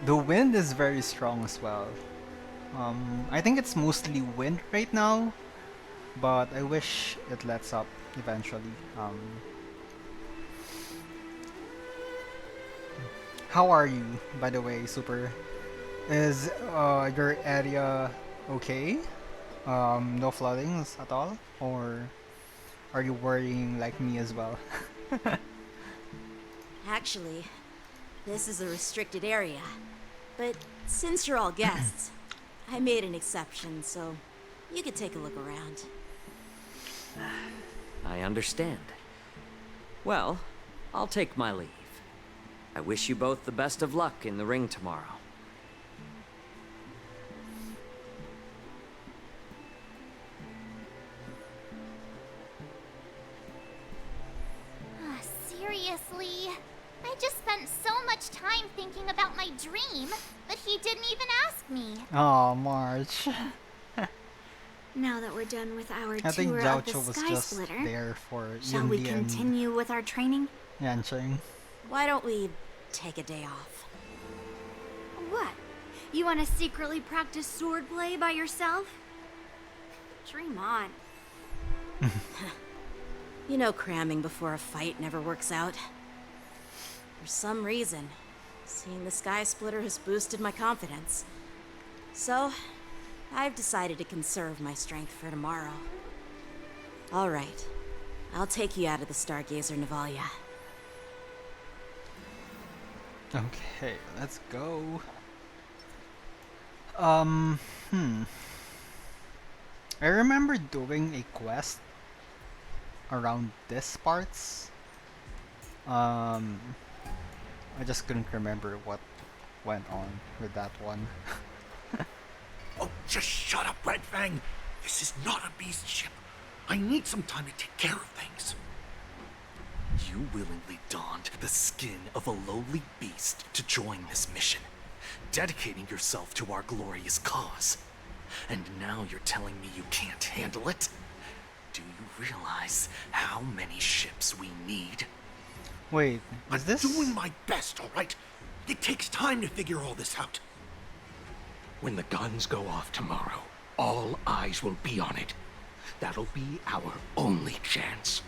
The wind is very strong as well. I think it's mostly wind right now, but I wish it lets up eventually. How are you, by the way, Super? Is your area okay? No floodings at all? Or are you worrying like me as well? Actually, this is a restricted area. But since you're all guests, I made an exception, so you could take a look around. I understand. Well, I'll take my leave. I wish you both the best of luck in the ring tomorrow. Seriously? I just spent so much time thinking about my dream, but he didn't even ask me. Oh, March. Now that we're done with our I think tour of the Jiaoqiu was Sky just Splitter, there for shall we Yunli and continue with our training? Yancheng. Why don't we take a day off? What? You want to secretly practice swordplay by yourself? Dream on. You know cramming before a fight never works out. For some reason, seeing the Sky Splitter has boosted my confidence. So, I've decided to conserve my strength for tomorrow. Alright, I'll take you out of the Stargazer Navalia. Okay, let's go. I remember doing a quest around this parts. I just couldn't remember what went on with that one. Oh, just shut up, Red Fang. This is not a beast ship. I need some time to take care of things. You willingly donned the skin of a lowly beast to join this mission, dedicating yourself to our glorious cause. And now you're telling me you can't handle it? Do you realize how many ships we need? Wait, is this? I'm doing my best, all right? It takes time to figure all this out. When the guns go off tomorrow, all eyes will be on it. That'll be our only chance.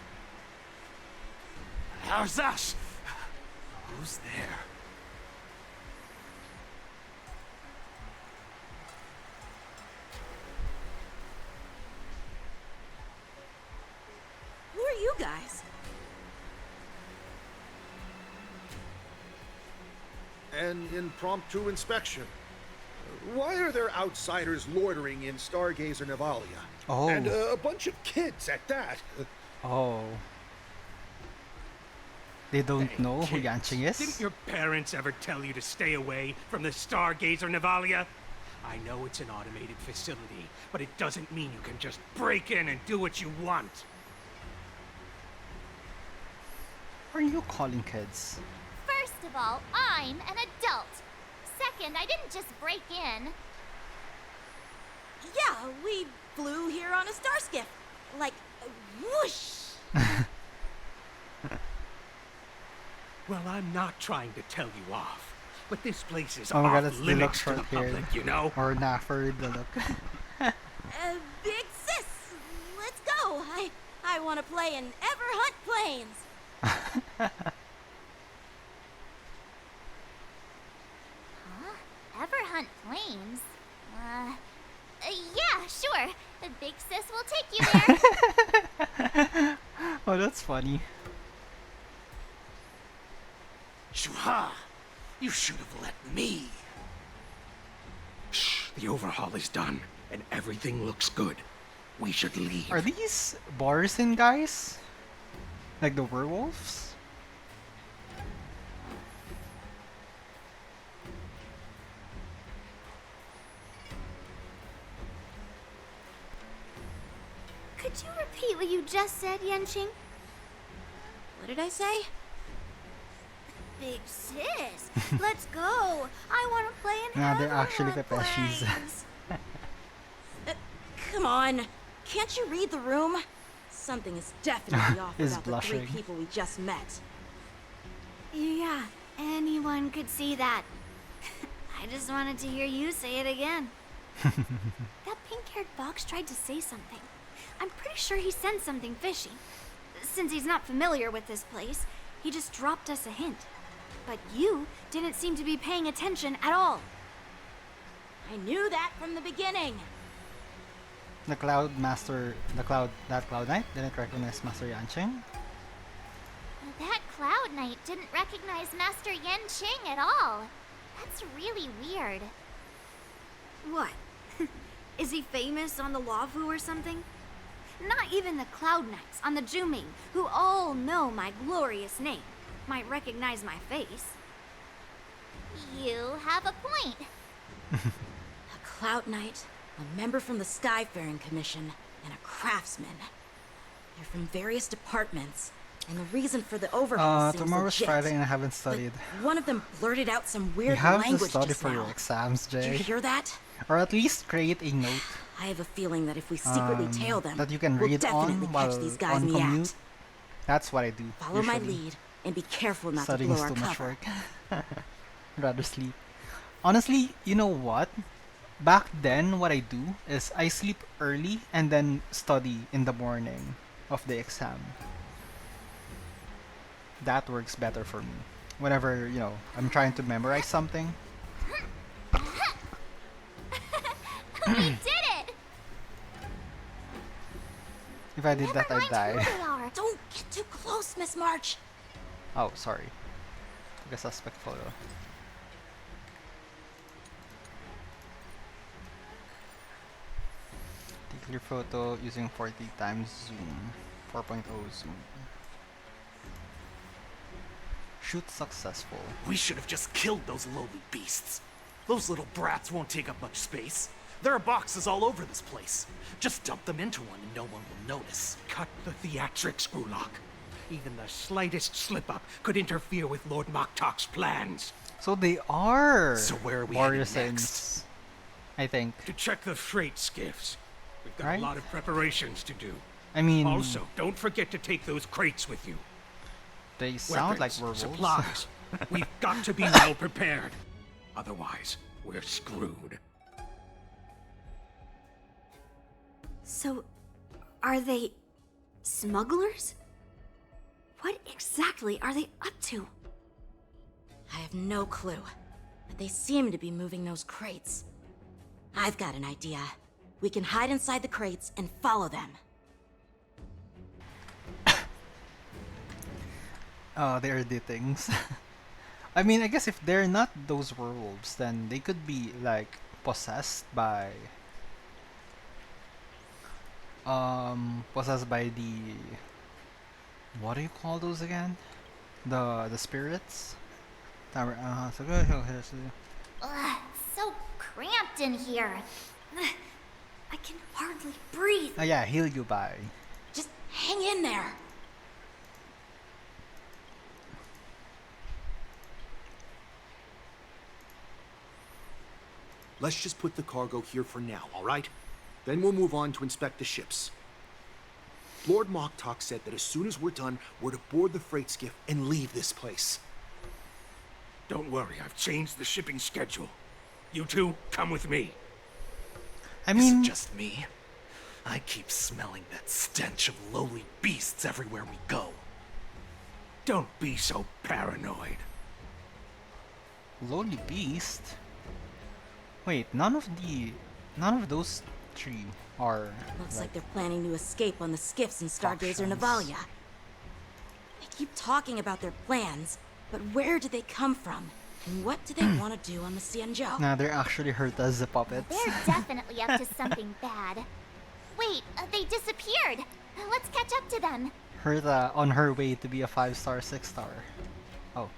How's that? Who's there? Who are you guys? An impromptu inspection. Why are there outsiders loitering in Stargazer Navalia? Oh. And a bunch of kids at that. Oh. They don't know who Yancheng is? Didn't your parents ever tell you to stay away from the Stargazer Navalia? I know it's an automated facility, but it doesn't mean you can just break in and do what you want. What are you calling kids? First of all, I'm an adult. Second, I didn't just break in. Yeah, we flew here on a starskiff. Like, whoosh! Well, I'm not trying to tell you off, but this place is Oh my god, off that's the look limits to the short here. public, you know? Or Naffer, the look. Big sis, let's go. I want to play in Ever Hunt Planes. Ever hunt flames? Yeah, sure. The big sis will take you there. Oh, that's funny. Shuha! You should have let me. Shh, the overhaul is done, and everything looks good. We should leave. Are these Borisin guys? Like the werewolves? Could you repeat what you just said, Yenching? What did I say? Big sis, let's go. I want to play in Nah, they're heaven actually on Pepeshis. planes. Come on. Can't you read the room? Something is definitely off He's about blushing. the 3 people we just met. Yeah, anyone could see that. I just wanted to hear you say it again. That pink-haired fox tried to say something. I'm pretty sure he sensed something fishy. Since he's not familiar with this place, he just dropped us a hint. But you didn't seem to be paying attention at all. I knew that from the beginning. That Cloud Knight didn't recognize Master Yanqing. That Cloud Knight didn't recognize Master Yenching at all. That's really weird. What? Is he famous on the Lavu or something? Not even the Cloud Knights on the Juming, who all know my glorious name, might recognize my face. You have a point. A Cloud Knight, a member from the Skyfaring Commission, and a craftsman. They're from various departments, and the reason for the overhaul seems tomorrow's legit. Friday and I haven't studied. But one of them blurted out some You weird have to language study just for now. your exams, Did Jay. you hear that? Or at least create a note I have a feeling that if we secretly tail them, that you can we'll read definitely on catch while these guys on in the commute. act. That's what I do. Follow my usually. lead and be careful not Studying to is blow our too much cover. work. Rather sleep. Honestly, you know what? Back then, what I do is I sleep early and then study in the morning of the exam. That works better for me. Whenever, I'm trying to memorize something. We did it! If I did that, I'd die. Don't get too close, Miss March. Oh, sorry. Took a suspect photo. Take clear photo using 40 times zoom. 4.0 zoom. Shoot successful. We should have just killed those lowly beasts. Those little brats won't take up much space. There are boxes all over this place. Just dump them into one and no one will notice. Cut the theatrics, Gulak. Even the slightest slip-up could interfere with Lord Moktok's plans. So they are So where are we Warriors heading next? I think. To check the freight skiffs. We've got Right? a lot of preparations to do. I mean, Also, don't forget to take those crates with you. they sound like Weapons, werewolves. supplies. We've got to be well prepared. Otherwise, we're screwed. So, are they smugglers? What exactly are they up to? I have no clue, but they seem to be moving those crates. I've got an idea. We can hide inside the crates and follow them. They did things. I mean, I guess if they're not those werewolves, then they could be like possessed by the, what do you call those again? The spirits. Ugh, so cramped in here. I can hardly breathe. Yeah, heal you by. Just hang in there. Let's just put the cargo here for now, all right? Then we'll move on to inspect the ships. Lord Moktok said that as soon as we're done, we're to board the freight skiff and leave this place. Don't worry, I've changed the shipping schedule. You two, come with me. I mean, Is it just me? I keep smelling that stench of lowly beasts everywhere we go. Don't be so paranoid. lowly beast. Wait, none of those three are. Looks like they're planning to escape on the skiffs in Stargazer Factions. Navalia. They keep talking about their plans, but where do they come from? And what do they want to do on the Xianzhou? Nah, they're actually hurt as the puppets. They're definitely up to something bad. Wait, they disappeared. Let's catch up to them. Hertha on her way to be a 5-star, 6-star. Oh.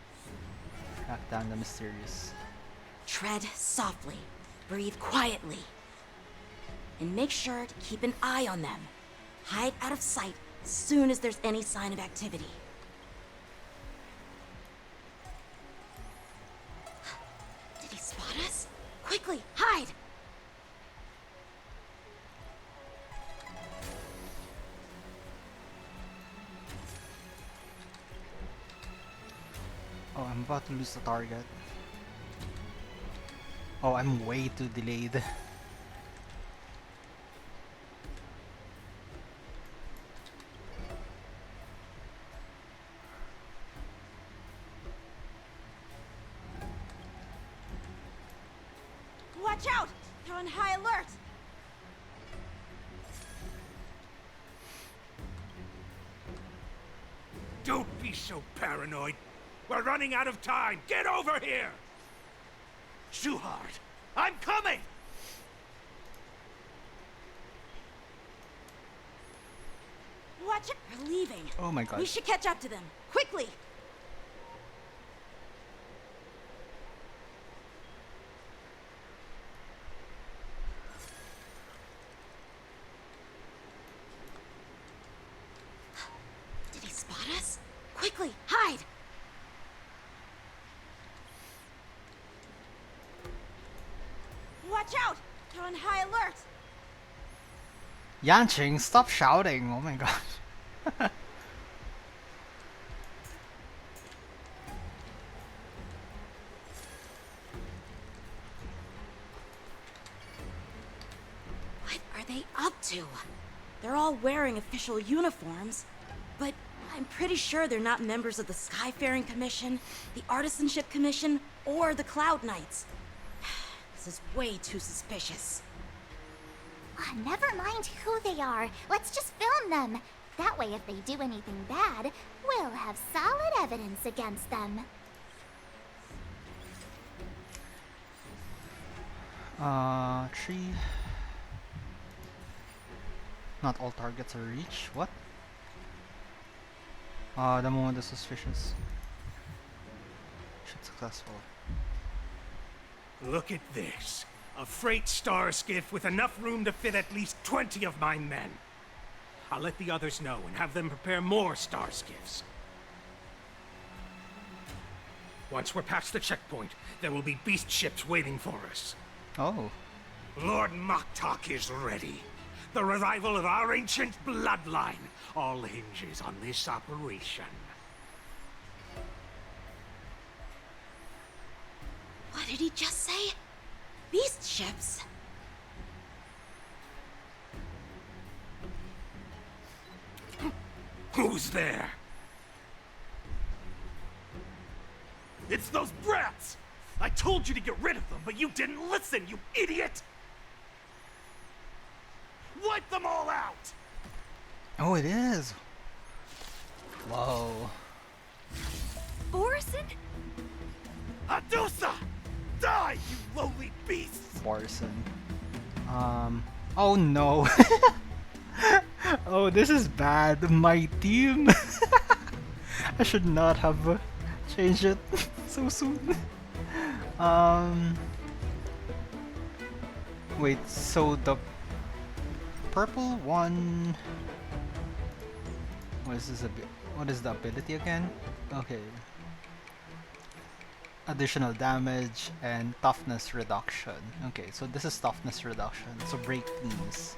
Track down the mysterious. Tread softly, breathe quietly, and make sure to keep an eye on them. Hide out of sight as soon as there's any sign of activity. Did he spot us? Quickly, hide! Oh, I'm about to lose the target. Oh, I'm way too delayed. Watch out! They're on high alert! Don't be so paranoid. We're running out of time. Get over here! Shuhard, I'm coming! Watch it! They're leaving. Oh my god. We should catch up to them. Quickly! Did he spot us? Quickly, hide! Watch out! They're on high alert! Yanqing, stop shouting! Oh my god. What are they up to? They're all wearing official uniforms, but I'm pretty sure they're not members of the Skyfaring Commission, the Artisanship Commission, or the Cloud Knights. This is way too suspicious. Never mind who they are. Let's just film them. That way, if they do anything bad, we'll have solid evidence against them. Tree. Not all targets are reached. What? The moment is suspicious. Should successful. Look at this. A freight star skiff with enough room to fit at least 20 of my men. I'll let the others know and have them prepare more star skiffs. Once we're past the checkpoint, there will be beast ships waiting for us. Oh. Lord Moktok is ready. The revival of our ancient bloodline all hinges on this operation. What did he just say? Beast ships? Who's there? It's those brats! I told you to get rid of them, but you didn't listen, you idiot! Wipe them all out! Oh, it is. Whoa. Orson? Adusa! Die, you lowly beasts! Borson. Oh no. Oh, this is bad. My team. I should not have changed it so soon. Wait, so the purple one. What is this what is the ability again? Okay. Additional damage and toughness reduction. Okay, so this is toughness reduction. So break knees.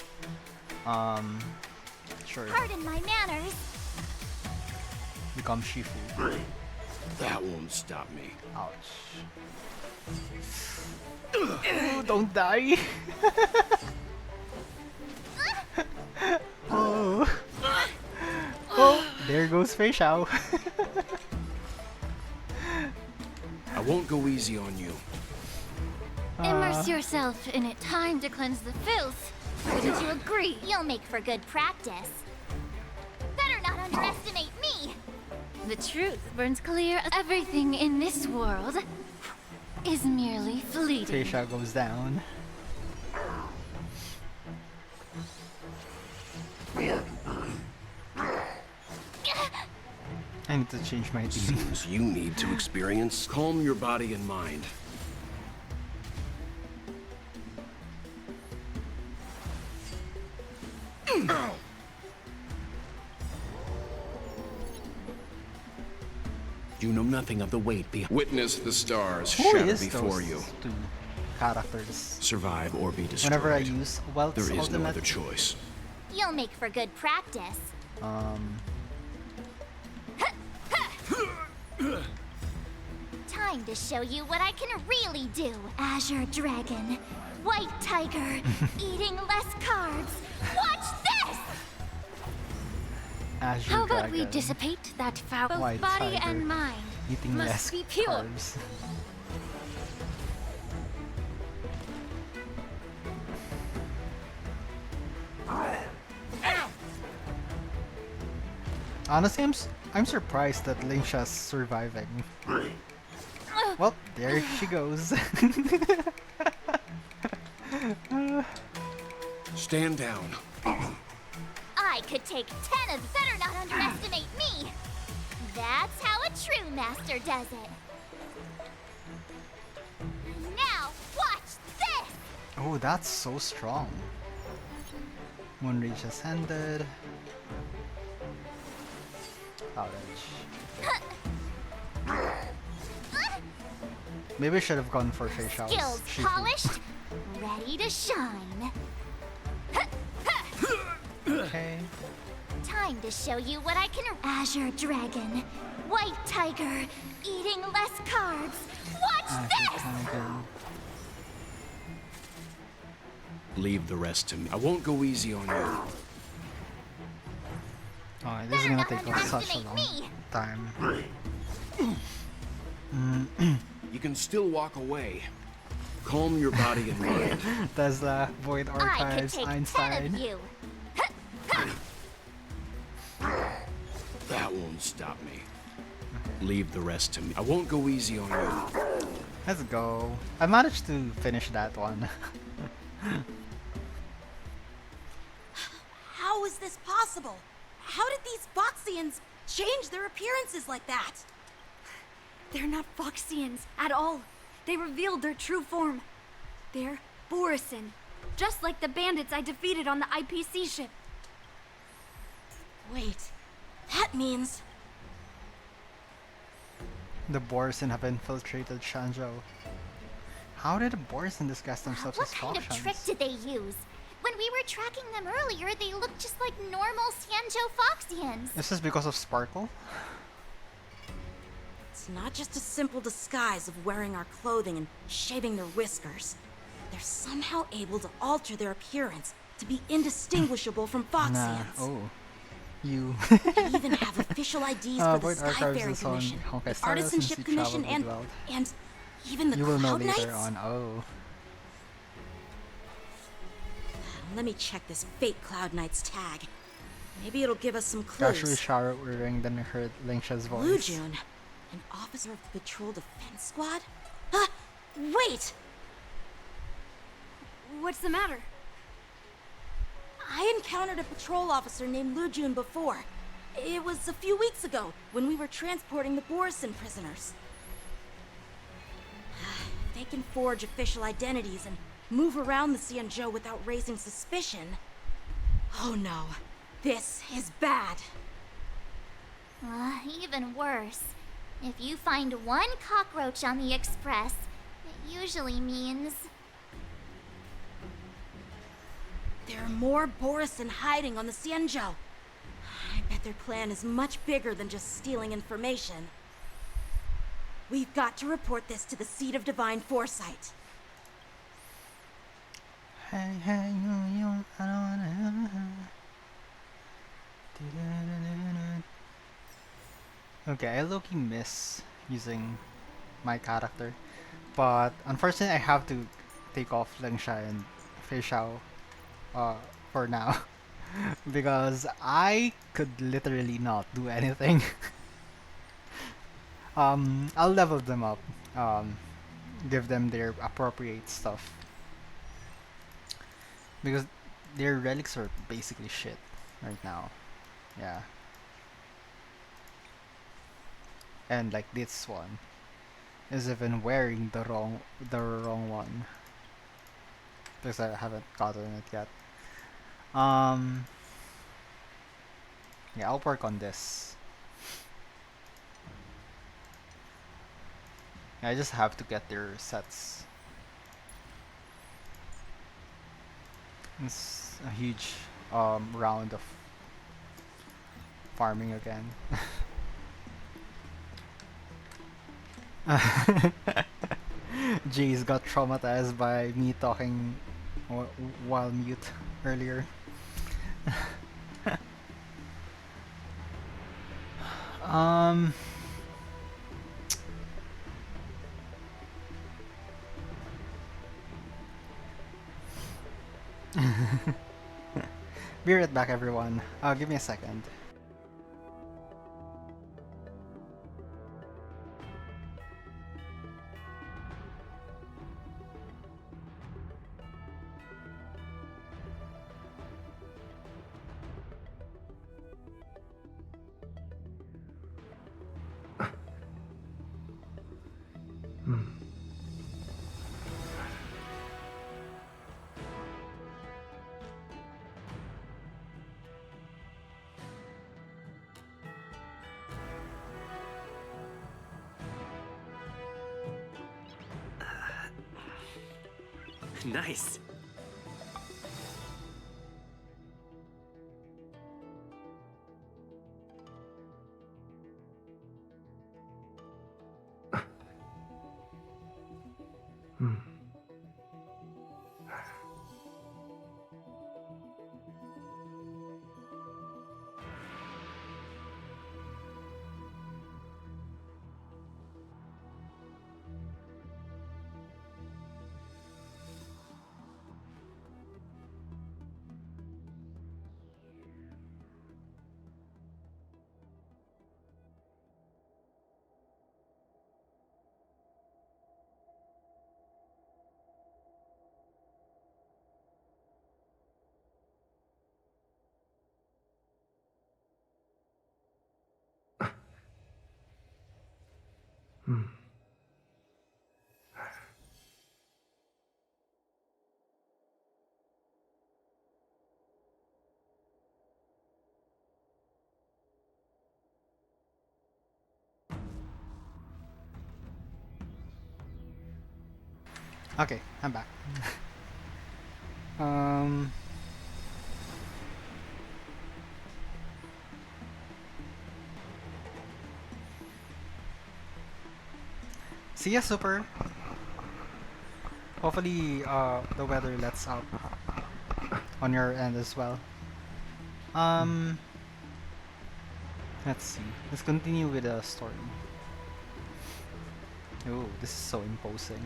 Sure. Pardon my manners. Become Shifu. That won't stop me. Ouch. Oh, don't die. Oh. Oh, there goes Fei Xiao. I won't go easy on you. Immerse yourself in it. Time to cleanse the filth. Wouldn't you agree? You'll make for good practice. Better not underestimate me. The truth burns clear. Everything in this world is merely Fei fleeting. Xiao goes down. I need to change my team. Seems you need to experience. Calm your body and mind. You know nothing of the weight behind. Witness the stars Who shatter is before those you. two characters? Survive or be destroyed. Whenever I use Welt's there is ultimate, no other choice. You'll make for good practice. Time to show you what I can really do. Azure Dragon, White Tiger, eating less carbs. Watch this! Azure How about Dragon, we dissipate that foul? Both White body Tiger, and mind eating must less be pure. carbs. Honestly, I'm surprised that Lingsha's surviving. Well, there she goes. Stand down. I could take 10 of better not underestimate me. That's how a true master does it. Now, watch this! Oh, that's so strong. One reach has ended. Outage. Maybe I should have gone for facials. Skills polished, ready to shine. Okay. Time to show you what I can. Azure Dragon, White Tiger, eating less carbs. Watch this! Leave the rest to me. I won't go easy on you. Oh, this is gonna take us such a long time. You can still walk away. Calm your body and mind. Tesla, Void I could Archives, take 10 Einstein. of you. That won't stop me. Leave the rest to me. I won't go easy on you. Let's go. I managed to finish that one. How is this possible? How did these Foxians change their appearances like that? They're not Foxians at all. They revealed their true form. They're Borisin, just like the bandits I defeated on the IPC ship. Wait, that means... The Borson have infiltrated Shanzhou. How did the Borson disguise themselves What as kind of Foxians? trick did they use? When we were tracking them earlier, they looked just like normal Xianzhou Foxians. Is this because of Sparkle? It's not just a simple disguise of wearing our clothing and shaving their whiskers. They're somehow able to alter their appearance to be indistinguishable from Nah. Foxians. Oh. You. They even have official IDs for the Void Archives Skyfaring is on Commission, Honkai the Star since Artisanship you Commission, traveled with Welt. and even the You will know Cloud later Knights? on. Oh. Let me check this fake Cloud Knight's tag. Maybe it'll give us some Actually, clues. Shara Uring then heard Lingsha's voice. Blue June, an officer of the Patrol Defense Squad? Wait! What's the matter? I encountered a patrol officer named Lu Jun before. It was a few weeks ago when we were transporting the Borison prisoners. They can forge official identities and move around the Xianzhou without raising suspicion. Oh no, this is bad. Even worse. If you find one cockroach on the Express, it usually means... There are more Borison hiding on the Xianzhou. I bet their plan is much bigger than just stealing information. We've got to report this to the Seat of Divine Foresight. Hey, hey, you, I don't wanna... Okay, I low-key miss using my character, but unfortunately I have to take off Lingsha and Fei Xiao for now because I could literally not do anything. I'll level them up, give them their appropriate stuff because their relics are basically shit right now. Yeah. And like this one is even wearing the wrong one because I haven't gotten it yet. Yeah, I'll work on this. I just have to get their sets. It's a huge round of farming again. Jace got traumatized by me talking while mute earlier. um. Be right back, everyone. Give me a second. Nice. Okay, I'm back. um. See ya, Super. Hopefully, the weather lets up on your end as well. Um. Let's see. Let's continue with the story. Oh, this is so imposing.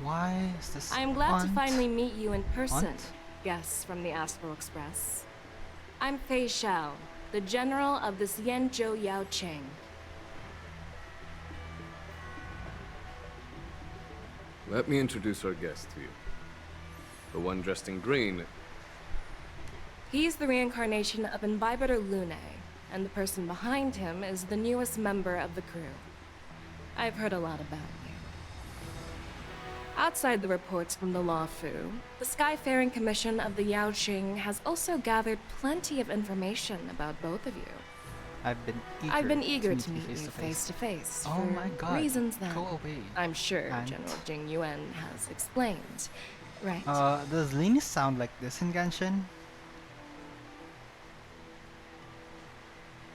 Why is this? I am glad to aunt? finally meet you in person, Aunt? guests from the Astral Express. I'm Fei Xiao, the general of the Xianzhou Yao Cheng. Let me introduce our guest to you. The one dressed in green. He's the reincarnation of Imbibitor Lune, and the person behind him is the newest member of the crew. I've heard a lot about you. Outside the reports from the Law Fu, the Skyfaring Commission of the Yao Qing has also gathered plenty of information about both of you. I've been eager to meet you face to face Oh for my god. reasons that Go away. I'm sure Aunt. General Jing Yuan has explained, right? Does Lini sound like this in Genshin?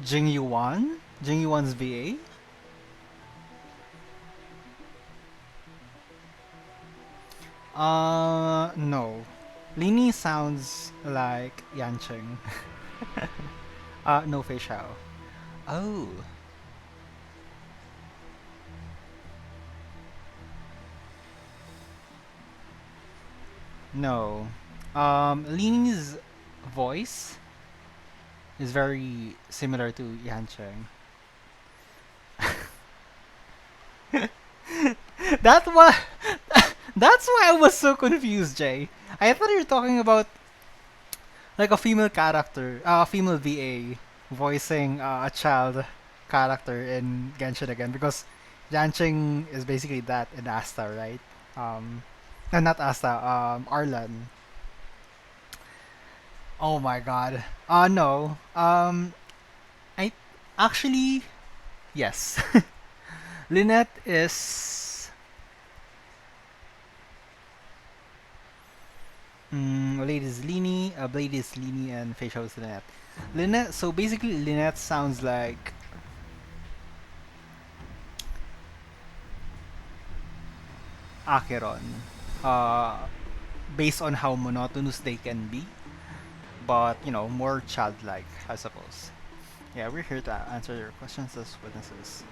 Jing Yuan? Jing Yuan's VA? No. Lini sounds like Yancheng. No Fei Xiao. Oh. No. Lini's voice is very similar to Yancheng. That was That's why I was so confused, Jay. I thought you were talking about like a female character, a female VA voicing a child character in Genshin again because Yancheng is basically that in Asta, right? Not Asta, Arlan. Oh my god. No. I actually yes. Lynette is... Blade is Lini, Blade is Lini, and facial is Lynette. Lynette, so basically Lynette sounds like... Acheron. Based on how monotonous they can be. But, you know, more childlike, I suppose. Yeah, we're here to answer your questions as witnesses.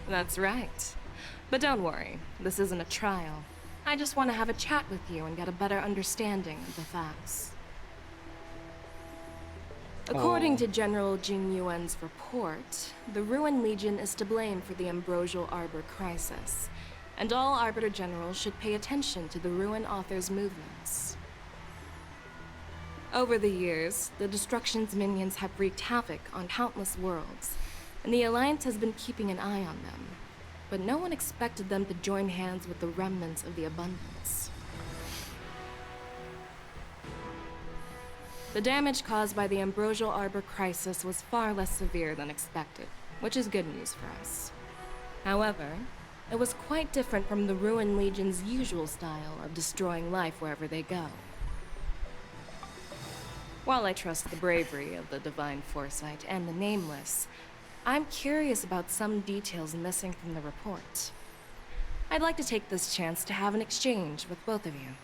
That's right. But don't worry, this isn't a trial. I just want to have a chat with you and get a better understanding of the facts. According to General Jing Yuan's report, the Ruin Legion is to blame for the Ambrosial Arbor crisis, and all Arbiter Generals should pay attention to the Ruin Author's movements. Over the years, the Destruction's minions have wreaked havoc on countless worlds, and the Alliance has been keeping an eye on them. But no one expected them to join hands with the remnants of the Abundance. The damage caused by the Ambrosial Arbor crisis was far less severe than expected, which is good news for us. However, it was quite different from the Ruin Legion's usual style of destroying life wherever they go. While I trust the bravery of the Divine Foresight and the Nameless, I'm curious about some details missing from the report. I'd like to take this chance to have an exchange with both of you.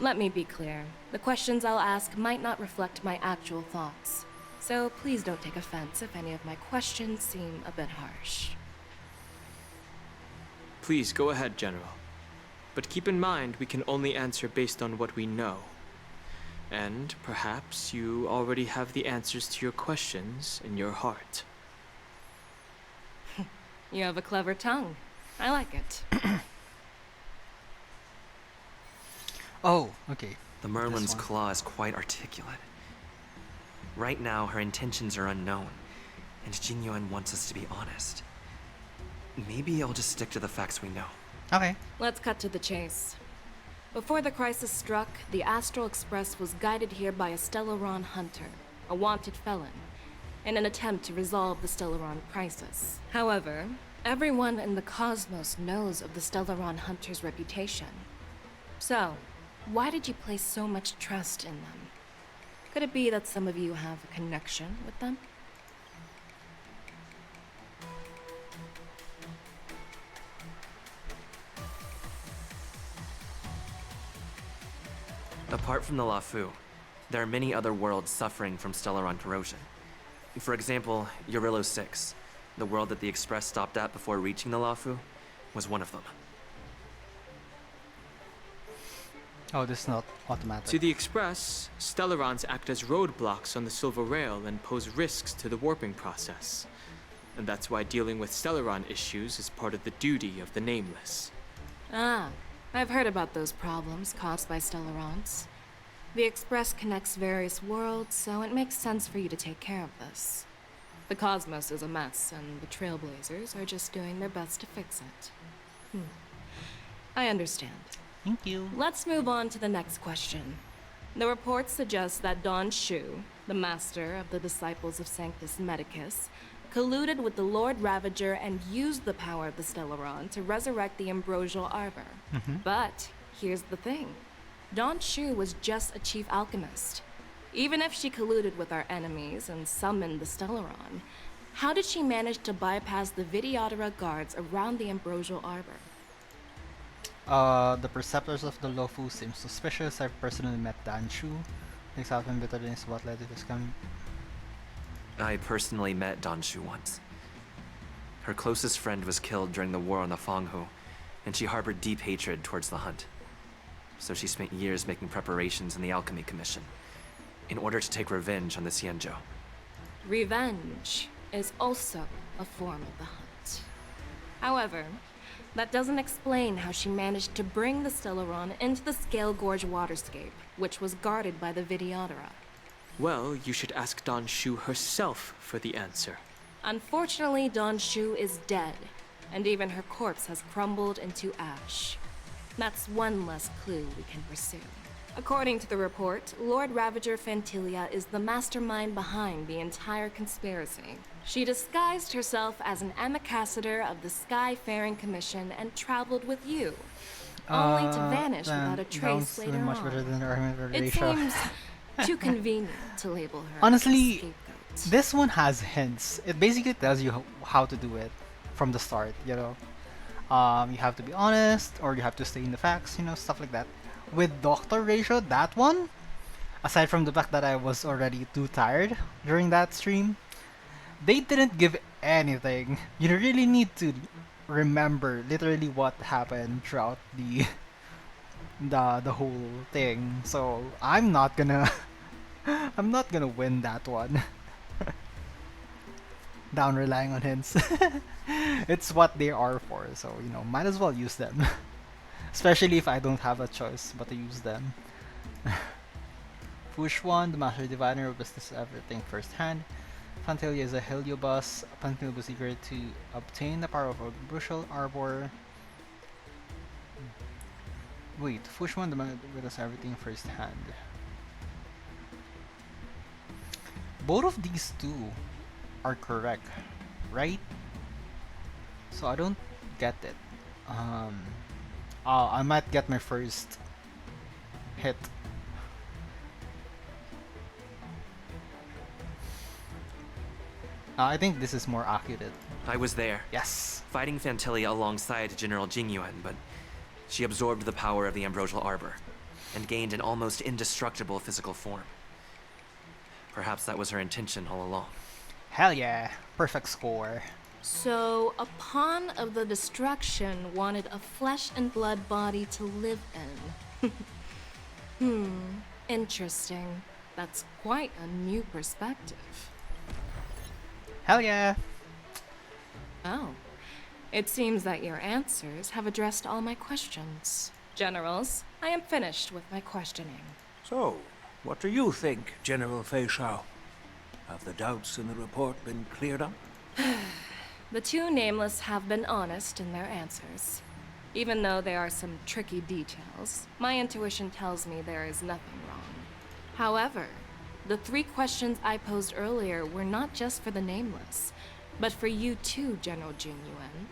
Let me be clear, the questions I'll ask might not reflect my actual thoughts, so please don't take offense if any of my questions seem a bit harsh. Please go ahead, General. But keep in mind we can only answer based on what we know. And perhaps you already have the answers to your questions in your heart. You have a clever tongue. I like it. Oh, okay. The Merlin's claw is quite articulate. Right now, her intentions are unknown, and Jing Yuan wants us to be honest. Maybe I'll just stick to the facts we know. Okay. Let's cut to the chase. Before the crisis struck, the Astral Express was guided here by a Stellaron hunter, a wanted felon, in an attempt to resolve the Stellaron crisis. However, everyone in the cosmos knows of the Stellaron hunter's reputation. So, why did you place so much trust in them? Could it be that some of you have a connection with them? Apart from the Lafu, there are many other worlds suffering from Stellaron corrosion. For example, Eurillo 6, the world that the Express stopped at before reaching the Lafu, was one of them. Oh, this is not automatic. To the Express, Stellarons act as roadblocks on the Silver Rail and pose risks to the warping process. And that's why dealing with Stellaron issues is part of the duty of the Nameless. Ah, I've heard about those problems caused by Stellarons. The Express connects various worlds, so it makes sense for you to take care of this. The cosmos is a mess, and the Trailblazers are just doing their best to fix it. I understand. Thank you. Let's move on to the next question. The report suggests that Don Shu, the master of the Disciples of Sanctus Medicus, colluded with the Lord Ravager and used the power of the Stellaron to resurrect the Ambrosial Arbor. But here's the thing. Don Shu was just a chief alchemist. Even if she colluded with our enemies and summoned the Stellaron, how did she manage to bypass the Videodora guards around the Ambrosial Arbor? The Preceptors of the Lofu seem suspicious. I've personally met Dan Shu. Thanks out him better than his what led to this coming. I personally met Don Shu once. Her closest friend was killed during the war on the Fanghu, and she harbored deep hatred towards the Hunt. So she spent years making preparations in the Alchemy Commission, in order to take revenge on the Xianzhou. Revenge is also a form of the Hunt. However, that doesn't explain how she managed to bring the Stellaron into the Scale Gorge waterscape, which was guarded by the Videodora. Well, you should ask Don Shu herself for the answer. Unfortunately, Don Shu is dead, and even her corpse has crumbled into ash. That's one less clue we can pursue. According to the report, Lord Ravager Fantilia is the mastermind behind the entire conspiracy. She disguised herself as an ambassador of the Skyfaring Commission and traveled with you, only to vanish without a trace later much better on. than the argument for It Ratio. seems too convenient to label her Honestly, a scapegoat. this one has hints. It basically tells you how to do it from the start, you know. You have to be honest, or you have to stay in the facts, you know, stuff like that. With Dr. Ratio, that one, aside from the fact that I was already too tired during that stream, they didn't give anything. You really need to remember literally what happened throughout the whole thing. So I'm not gonna I'm not gonna win that one. Down relying on hints. It's what they are for, so you know, might as well use them. Especially if I don't have a choice but to use them. Push 1, the Master Diviner will business everything firsthand. Fantilia is a Heliobus. Fantilia was eager to obtain the power of a Brucial Arbor. Wait, Push 1, the Master does everything firsthand. Both of these two are correct, right? So I don't get it. I might get my first hit. I think this is more accurate. I was there. Yes. Fighting Fantilia alongside General Jingyuan, but she absorbed the power of the Ambrosial Arbor and gained an almost indestructible physical form. Perhaps that was her intention all along. Hell yeah. Perfect score. So, a pawn of the destruction wanted a flesh and blood body to live in. Interesting. That's quite a new perspective. Hell yeah. Oh. It seems that your answers have addressed all my questions. Generals, I am finished with my questioning. So, what do you think, General Feixiao? Have the doubts in the report been cleared up? The two nameless have been honest in their answers. Even though there are some tricky details, my intuition tells me there is nothing wrong. However, the 3 questions I posed earlier were not just for the nameless, but for you too, General Jingyuan.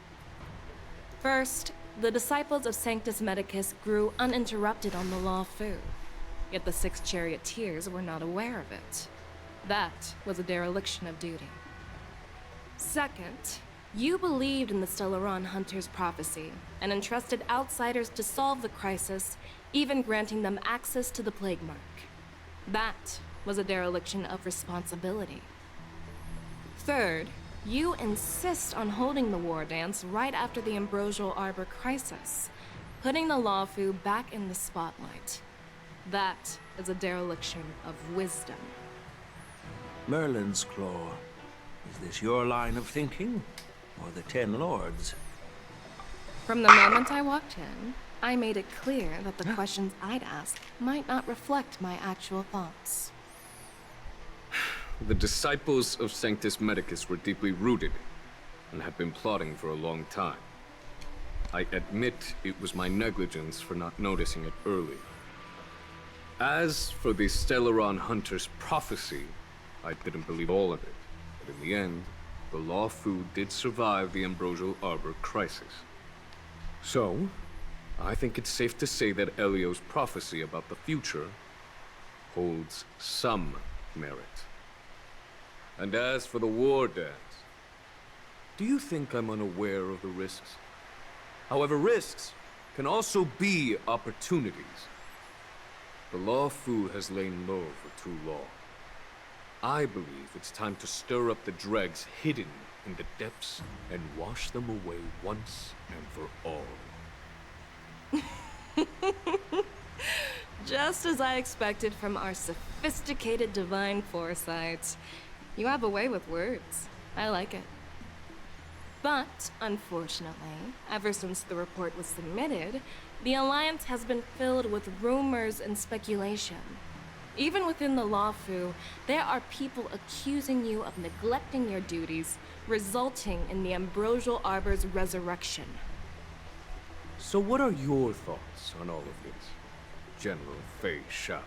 First, the disciples of Sanctus Medicus grew uninterrupted on the Law Fu, yet the 6 charioteers were not aware of it. That was a dereliction of duty. Second, you believed in the Stellaron Hunter's prophecy and entrusted outsiders to solve the crisis, even granting them access to the Plague Mark. That was a dereliction of responsibility. Third, you insist on holding the Wardance right after the Ambrosial Arbor crisis, putting the Lawfu back in the spotlight. That is a dereliction of wisdom. Merlin's Claw. Is this your line of thinking? Or the 10 Lords? From the moment I walked in, I made it clear that the questions I'd ask might not reflect my actual thoughts. The disciples of Sanctus Medicus were deeply rooted and had been plotting for a long time. I admit it was my negligence for not noticing it early. As for the Stellaron Hunter's prophecy, I didn't believe all of it. But in the end, the Law Fu did survive the Ambrosial Arbor crisis. So, I think it's safe to say that Elio's prophecy about the future holds some merit. And as for the Wardance, do you think I'm unaware of the risks? However, risks can also be opportunities. The Law Fu has lain low for too long. I believe it's time to stir up the dregs hidden in the depths and wash them away once and for all. Just as I expected from our sophisticated divine foresight. You have a way with words. I like it. But, unfortunately, ever since the report was submitted, the Alliance has been filled with rumors and speculation. Even within the Lawfu, there are people accusing you of neglecting your duties, resulting in the Ambrosial Arbor's resurrection. So what are your thoughts on all of this, General Fei Shao?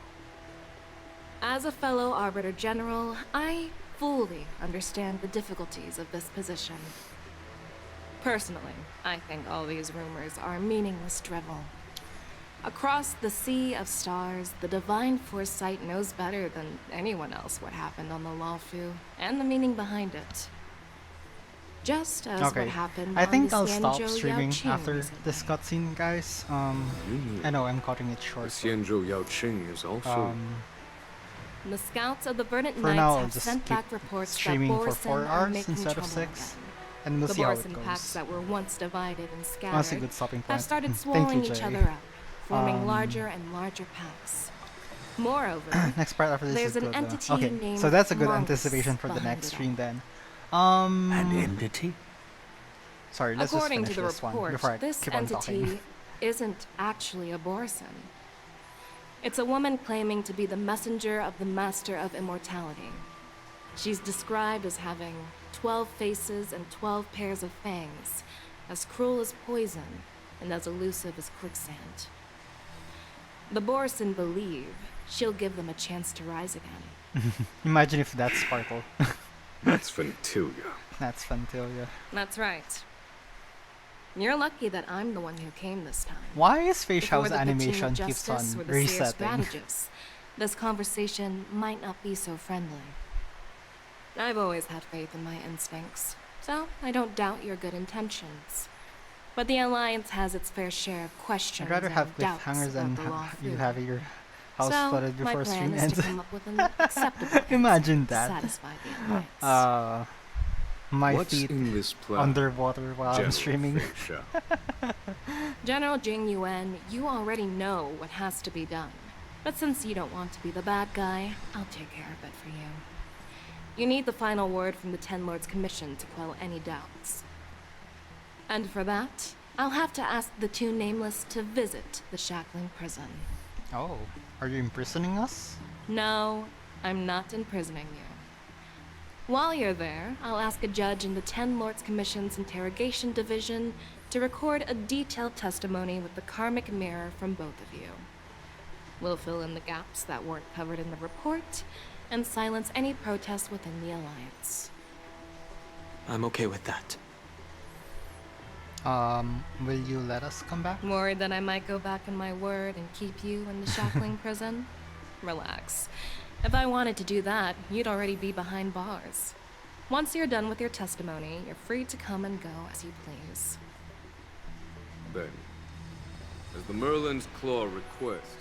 As a fellow Arbiter General, I fully understand the difficulties of this position. Personally, I think all these rumors are meaningless drivel. Across the sea of stars, the Divine Foresight knows better than anyone else what happened on the Luofu and the meaning behind it. Just as what happened I on think the I'll stop Xianzhou streaming Yaoqing after recently. this cutscene, guys. I know I'm cutting it short. Xianzhou Yaoqing is also... The scouts of the Verdant For Knights now, I'll have just sent keep back reports that streaming for Borson 4 are hours making instead of trouble 6, again. and we'll The see how it Borson goes. packs that were once divided and scattered That's a good stopping point. have started Thank you, swallowing each Jay. other up, forming larger and larger packs. Moreover, Next part after this there's is an good. entity Okay, named so that's a good Mongoose anticipation for the behind next it stream all. then. An entity? Sorry, let's According just to finish the this one report, before I this keep on talking. entity isn't actually a Borson. It's a woman claiming to be the messenger of the Master of Immortality. She's described as having 12 faces and 12 pairs of fangs, as cruel as poison and as elusive as quicksand. The Borson believe she'll give them a chance to rise again. Imagine if that's Sparkle. That's Ventilia. That's Fantilia. That's right. You're lucky that I'm the one who came this time. Why is Fei Before Shao's the pitching of animation keeps justice on or the seer resetting? strategists, this conversation might not be so friendly. I've always had faith in my instincts, so I don't doubt your good intentions. But the Alliance has its fair share of questions I'd rather have and doubts cliffhangers than about the law you have your house so flooded my before plan stream is ends. to come up with an acceptable Imagine answer to that. satisfy the Alliance. My What's feet in this plan, underwater while I'm General streaming. Fei Shao? General Jing Yuan, you already know what has to be done. But since you don't want to be the bad guy, I'll take care of it for you. You need the final word from the Ten Lords Commission to quell any doubts. And for that, I'll have to ask the two Nameless to visit the Shackling prison. Oh, are you imprisoning us? No, I'm not imprisoning you. While you're there, I'll ask a judge in the Ten Lords Commission's Interrogation Division to record a detailed testimony with the karmic mirror from both of you. We'll fill in the gaps that weren't covered in the report, and silence any protests within the Alliance. I'm okay with that. Will you let us come back? Worried that I might go back on my word and keep you in the Shackling prison? Relax. If I wanted to do that, you'd already be behind bars. Once you're done with your testimony, you're free to come and go as you please. Then, as the Merlin's Claw requests,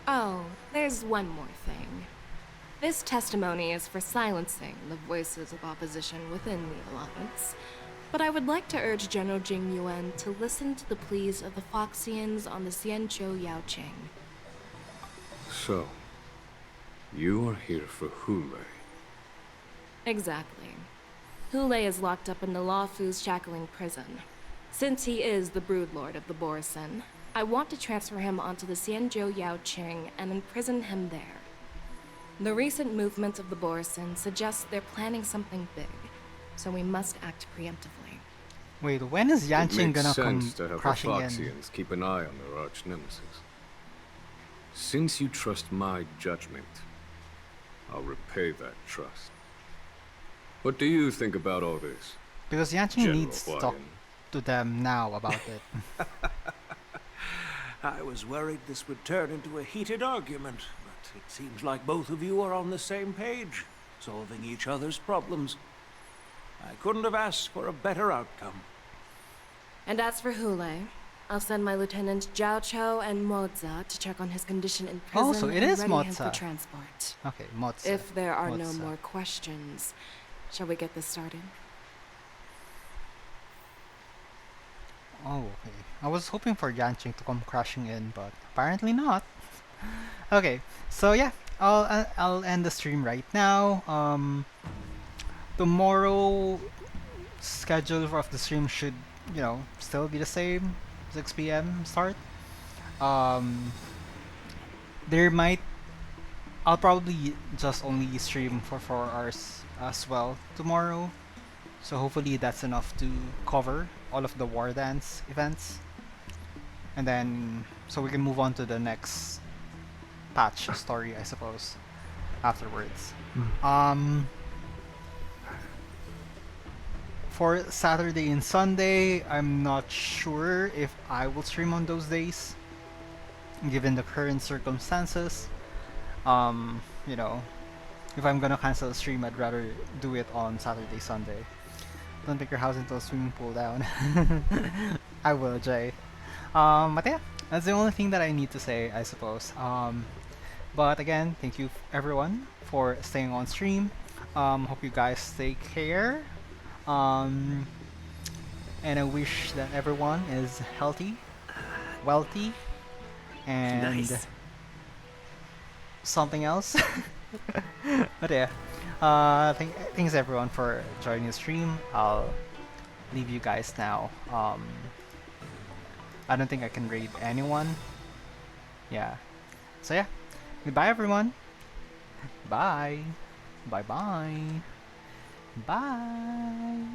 Oh, there's one more thing. This testimony is for silencing the voices of opposition within the Alliance. But I would like to urge General Jing Yuan to listen to the pleas of the Foxians on the Xianzhou Yaoqing. so, you are here for Hule. Exactly. Hule is locked up in the Luofu's Shackling prison. Since he is the broodlord of the Borson, I want to transfer him onto the Xianzhou Yaoqing and imprison him there. The recent movements of the Borson suggest they're planning something big, so we must act preemptively. Wait, when is Yanqing It makes gonna come sense to have the crashing in? Foxians keep an eye on their arch nemesis. Since you trust my judgment, I'll repay that trust. What do you think about all this? Because Yanqing General needs to talk Huayan? to them now about it. I was worried this would turn into a heated argument, but it seems like both of you are on the same page, solving each other's problems. I couldn't have asked for a better outcome. And as for Hule, I'll send my lieutenants Zhao Chou and Moza to check on his condition in prison Oh, so it and is ready him for Moza. transport. Okay, Moza. If there are no Moza. more questions, shall we get this started? Oh, okay. I was hoping for Yanqing to come crashing in, but apparently not. Okay, so yeah, I'll end the stream right now. Tomorrow schedule of the stream should, still be the same, 6 p.m. start. There might I'll probably just only stream for 4 hours as well tomorrow. So hopefully that's enough to cover all of the Wardance events. and then so we can move on to the next patch story, I suppose, afterwards. For Saturday and Sunday, I'm not sure if I will stream on those days, given the current circumstances. You know, if I'm gonna cancel a stream, I'd rather do it on Saturday, Sunday. Don't take your house into a swimming pool down. I will, Jay. But yeah, that's the only thing that I need to say, I suppose. But again, thank you everyone for staying on stream. Hope you guys take care. And I wish that everyone is healthy, wealthy, and something else. But yeah, thanks everyone for joining the stream. I'll leave you guys now. I don't think I can raid anyone. Yeah. So yeah, goodbye everyone. Bye. Bye bye. Bye.